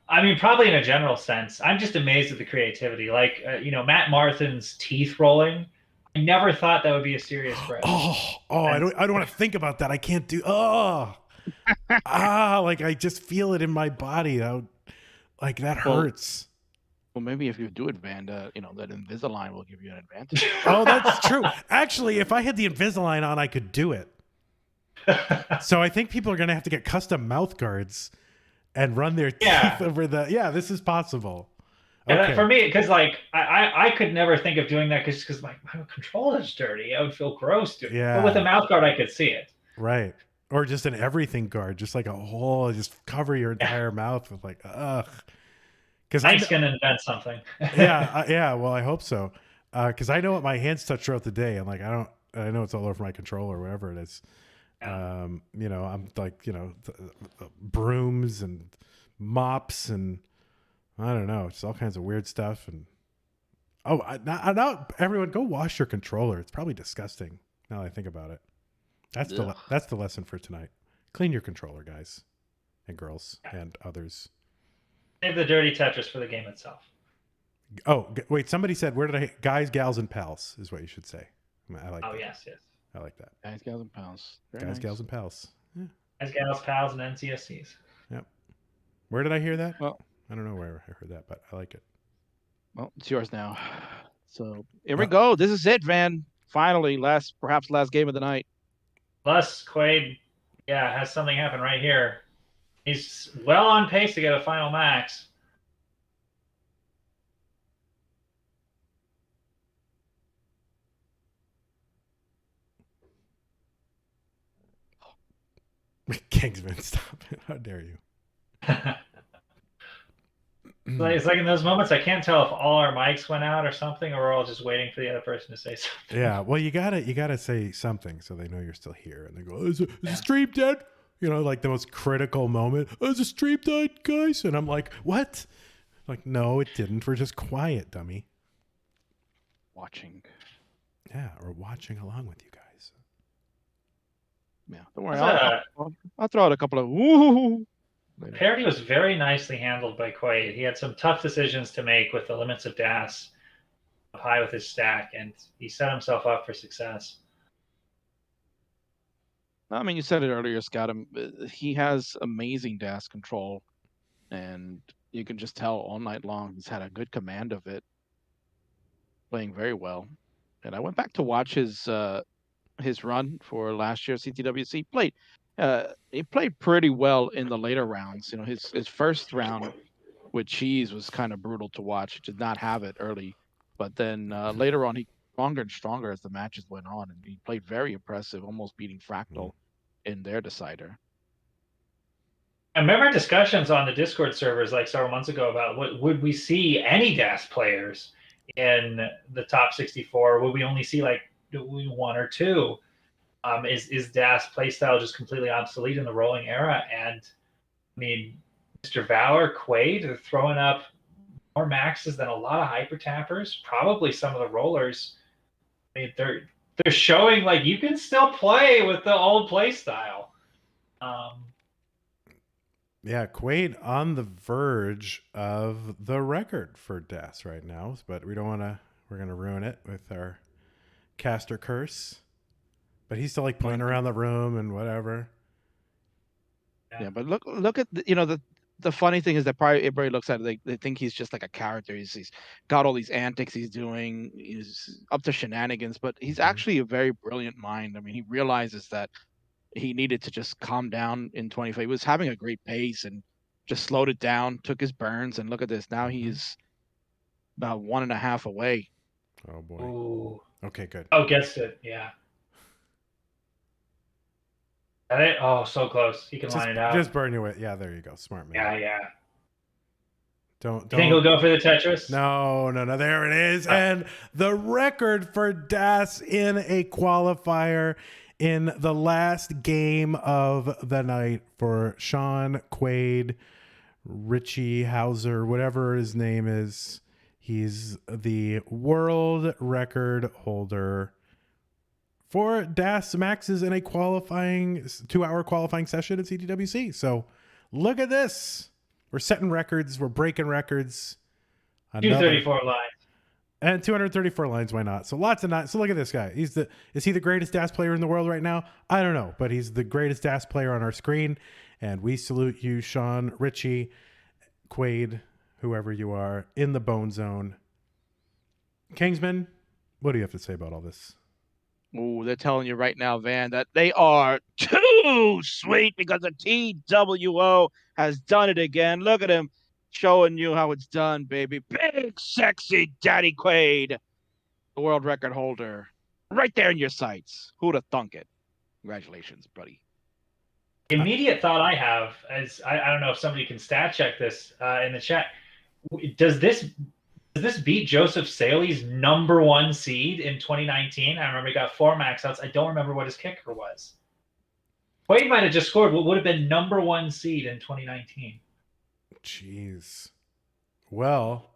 I mean, probably in a general sense. I'm just amazed at the creativity. Like, Matt Marthin's teeth rolling. I never thought that would be a serious threat. I don't want to think about that. I can't do. Like I just feel it in my body. That hurts. Well, maybe if you do it, Van, that Invisalign will give you an advantage. Oh, that's true. Actually, if I had the Invisalign on, I could do it. So I think people are going to have to get custom mouth guards and run their teeth over the. Yeah, this is possible. Okay. And for me, because like I could never think of doing that because my controller's dirty. I would feel gross doing it. Yeah. But with a mouth guard, I could see it. Right. Or just an everything guard, just like a whole, just cover your entire mouth with like, ugh. Because I'm going to invent something. yeah. Well, I hope so. Because I know what my hands touch throughout the day, and like I know it's all over my controller, or whatever it is. Yeah. I'm like, brooms and mops and I don't know, just all kinds of weird stuff. And now everyone go wash your controller. It's probably disgusting now that I think about it. That's the lesson for tonight. Clean your controller, guys and girls and others. Save the dirty Tetris for the game itself. Oh, wait, somebody said, guys, gals, and pals is what you should say. I like that. Yes. I like that. Guys, gals, and pals. Very nice. Gals, and pals. Yeah. Guys, gals, pals, and NCSCs. Yep. Where did I hear that? Well, I don't know where I heard that, but I like it. Well, it's yours now. So here we go. This is it, Van. Finally, perhaps last game of the night. Plus, Quaid, has something happen right here. He's well on pace to get a final max. Kingsman, stop it. How dare you? It's like in those moments, I can't tell if all our mics went out or something, or we're all just waiting for the other person to say something. Yeah, well, you gotta say something so they know you're still here, and they go, "Is the stream dead?" Like the most critical moment. Is the stream dead, guys? And I'm like, "What?" Like, no, it didn't. We're just quiet, dummy. Watching. Yeah, we're watching along with you guys. Yeah, don't worry. I'll throw out a couple of woo Parity was very nicely handled by Quaid. He had some tough decisions to make with the limits of DAS up high with his stack, and he set himself up for success. I mean, you said it earlier, Scott. He has amazing DAS control, and you can just tell all night long he's had a good command of it, playing very well. And I went back to watch his run for last year's CTWC. He played pretty well in the later rounds. You know, his first round with Cheese was kind of brutal to watch. Did not have it early, but then later on he stronger and stronger as the matches went on, and he played very impressive, almost beating Fractal in their decider. I remember discussions on the Discord servers like several months ago about would we see any DAS players in the top 64? Would we only see like one or two? Is DAS playstyle just completely obsolete in the rolling era? And I mean, Mr. Valor, Quaid are throwing up more maxes than a lot of hyper tappers. Probably some of the rollers. I mean, they're showing like you can still play with the old playstyle. Yeah, Quaid on the verge of the record for DAS right now, but we don't want to. We're gonna ruin it with our caster curse. But he's still like playing around the room and whatever. Yeah, but look at the funny thing is that probably everybody looks at it, they think he's just like a character. He's got all these antics he's doing. He's up to shenanigans, but he's actually a very brilliant mind. I mean, he realizes that he needed to just calm down in 25. He was having a great pace and just slowed it down, took his burns, and look at this. Now he's about 1.5 away. Oh boy. Ooh. Okay, good. Oh, gets it. Yeah. Oh, so close. He can line it out. Just burn your way. Yeah, there you go. Smart man. Yeah. Don't. You think he'll go for the Tetris? No. There it is. And the record for DAS in a qualifier in the last game of the night for Sean Quaid, Richie Hauser, whatever his name is. He's the world record holder for DAS maxes in a qualifying 2-hour qualifying session at CTWC. So look at this. We're setting records. We're breaking records. 234 lines. And 234 lines. Why not? So lots of not. So look at this guy. Is he the greatest DAS player in the world right now? I don't know, but he's the greatest DAS player on our screen. And we salute you, Sean, Richie, Quaid, whoever you are in the bone zone. Kingsman, what do you have to say about all this? Oh, they're telling you right now, Van, that they are too sweet because the TWO has done it again. Look at him showing you how it's done, baby. Big, sexy Daddy Quaid, the world record holder, right there in your sights. Who'd have thunk it? Congratulations, buddy. The immediate thought I have is I don't know if somebody can stat check this in the chat. Does this beat Joseph Saley's #1 seed in 2019? I remember he got 4 max outs. I don't remember what his kicker was. Quaid might have just scored what would have been #1 seed in 2019. Jeez. Well,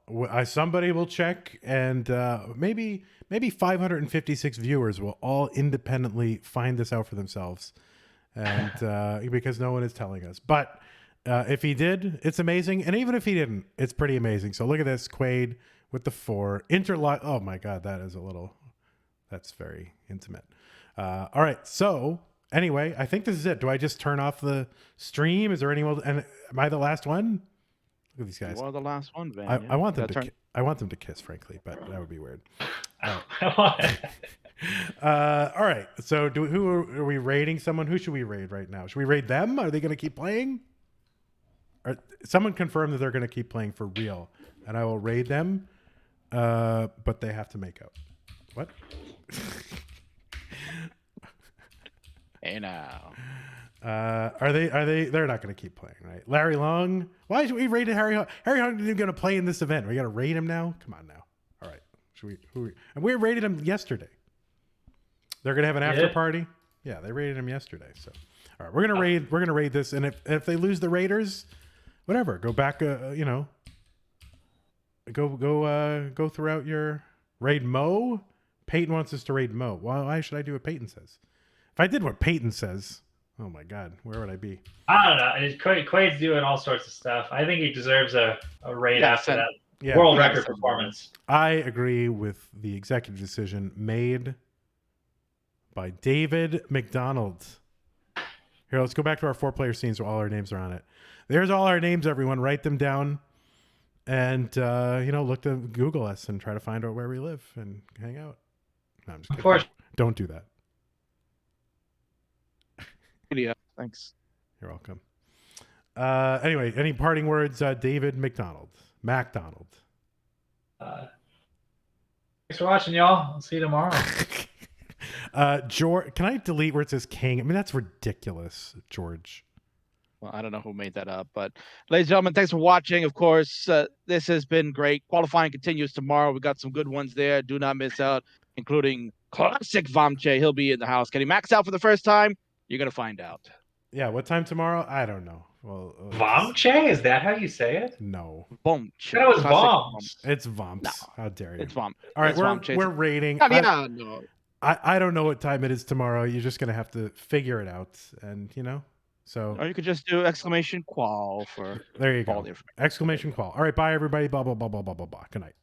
somebody will check, and maybe 556 viewers will all independently find this out for themselves, and because no one is telling us. But if he did, it's amazing, and even if he didn't, it's pretty amazing. So look at this, Quaid with the 4 interlock. Oh my God, that's very intimate. All right, so anyway, I think this is it. Do I just turn off the stream? Is there anyone? And am I the last one? Look at these guys. You are the last one, Van. I want them to. I want them to kiss, frankly, but that would be weird. Oh. All right. So, who are we raiding? Someone? Who should we raid right now? Should we raid them? Are they going to keep playing? Or someone confirm that they're going to keep playing for real, and I will raid them. But they have to make out. What? Hey now. Are they? They're not going to keep playing, right? Larry Long. Why should we raid Harry Hong? Harry Hong isn't going to play in this event. We got to raid him now. Come on now. All right. Should we? And we raided him yesterday. They're going to have an after party. Yeah, they raided him yesterday. So, all right, we're gonna raid. We're gonna raid this, and if they lose the Raiders, whatever. Go back. Go throughout your raid Mo. Peyton wants us to raid Mo. Why should I do what Peyton says? If I did what Peyton says, Oh my God, where would I be? I don't know. Quaid's doing all sorts of stuff. I think he deserves a rate Yeah, after that Yeah, world we gotta record send him. performance. I agree with the executive decision made by David McDonald. Here, let's go back to our 4-player scenes where all our names are on it. There's all our names, everyone. Write them down. And, look to Google us and try to find out where we live and hang out. No, I'm just kidding. Unfortunately. Don't do that. Yeah, thanks. You're welcome. Anyway, any parting words, David McDonald? MacDonald. Thanks for watching, y'all. I'll see you tomorrow. George, can I delete where it says King? I mean, that's ridiculous, George. Well, I don't know who made that up, but ladies and gentlemen, thanks for watching. Of course, this has been great. Qualifying continues tomorrow. We got some good ones there. Do not miss out, including Classic Vamche. He'll be in the house. Can he max out for the first time? You're going to find out. Yeah, what time tomorrow? I don't know. Well, Vamche? Is that how you say it? No. Vamche. That was Classic Vamps. It's Vamps. No. How dare you? It's Vamp. All right, It's Vamche. we're rating. Yeah, no. I don't know what time it is tomorrow. You're just going to have to figure it out. And, so. Or you could just do exclamation qual for There you all go. the information. Exclamation qual. All right, bye, everybody. Blah, blah, blah, blah, blah, blah, blah. Good night.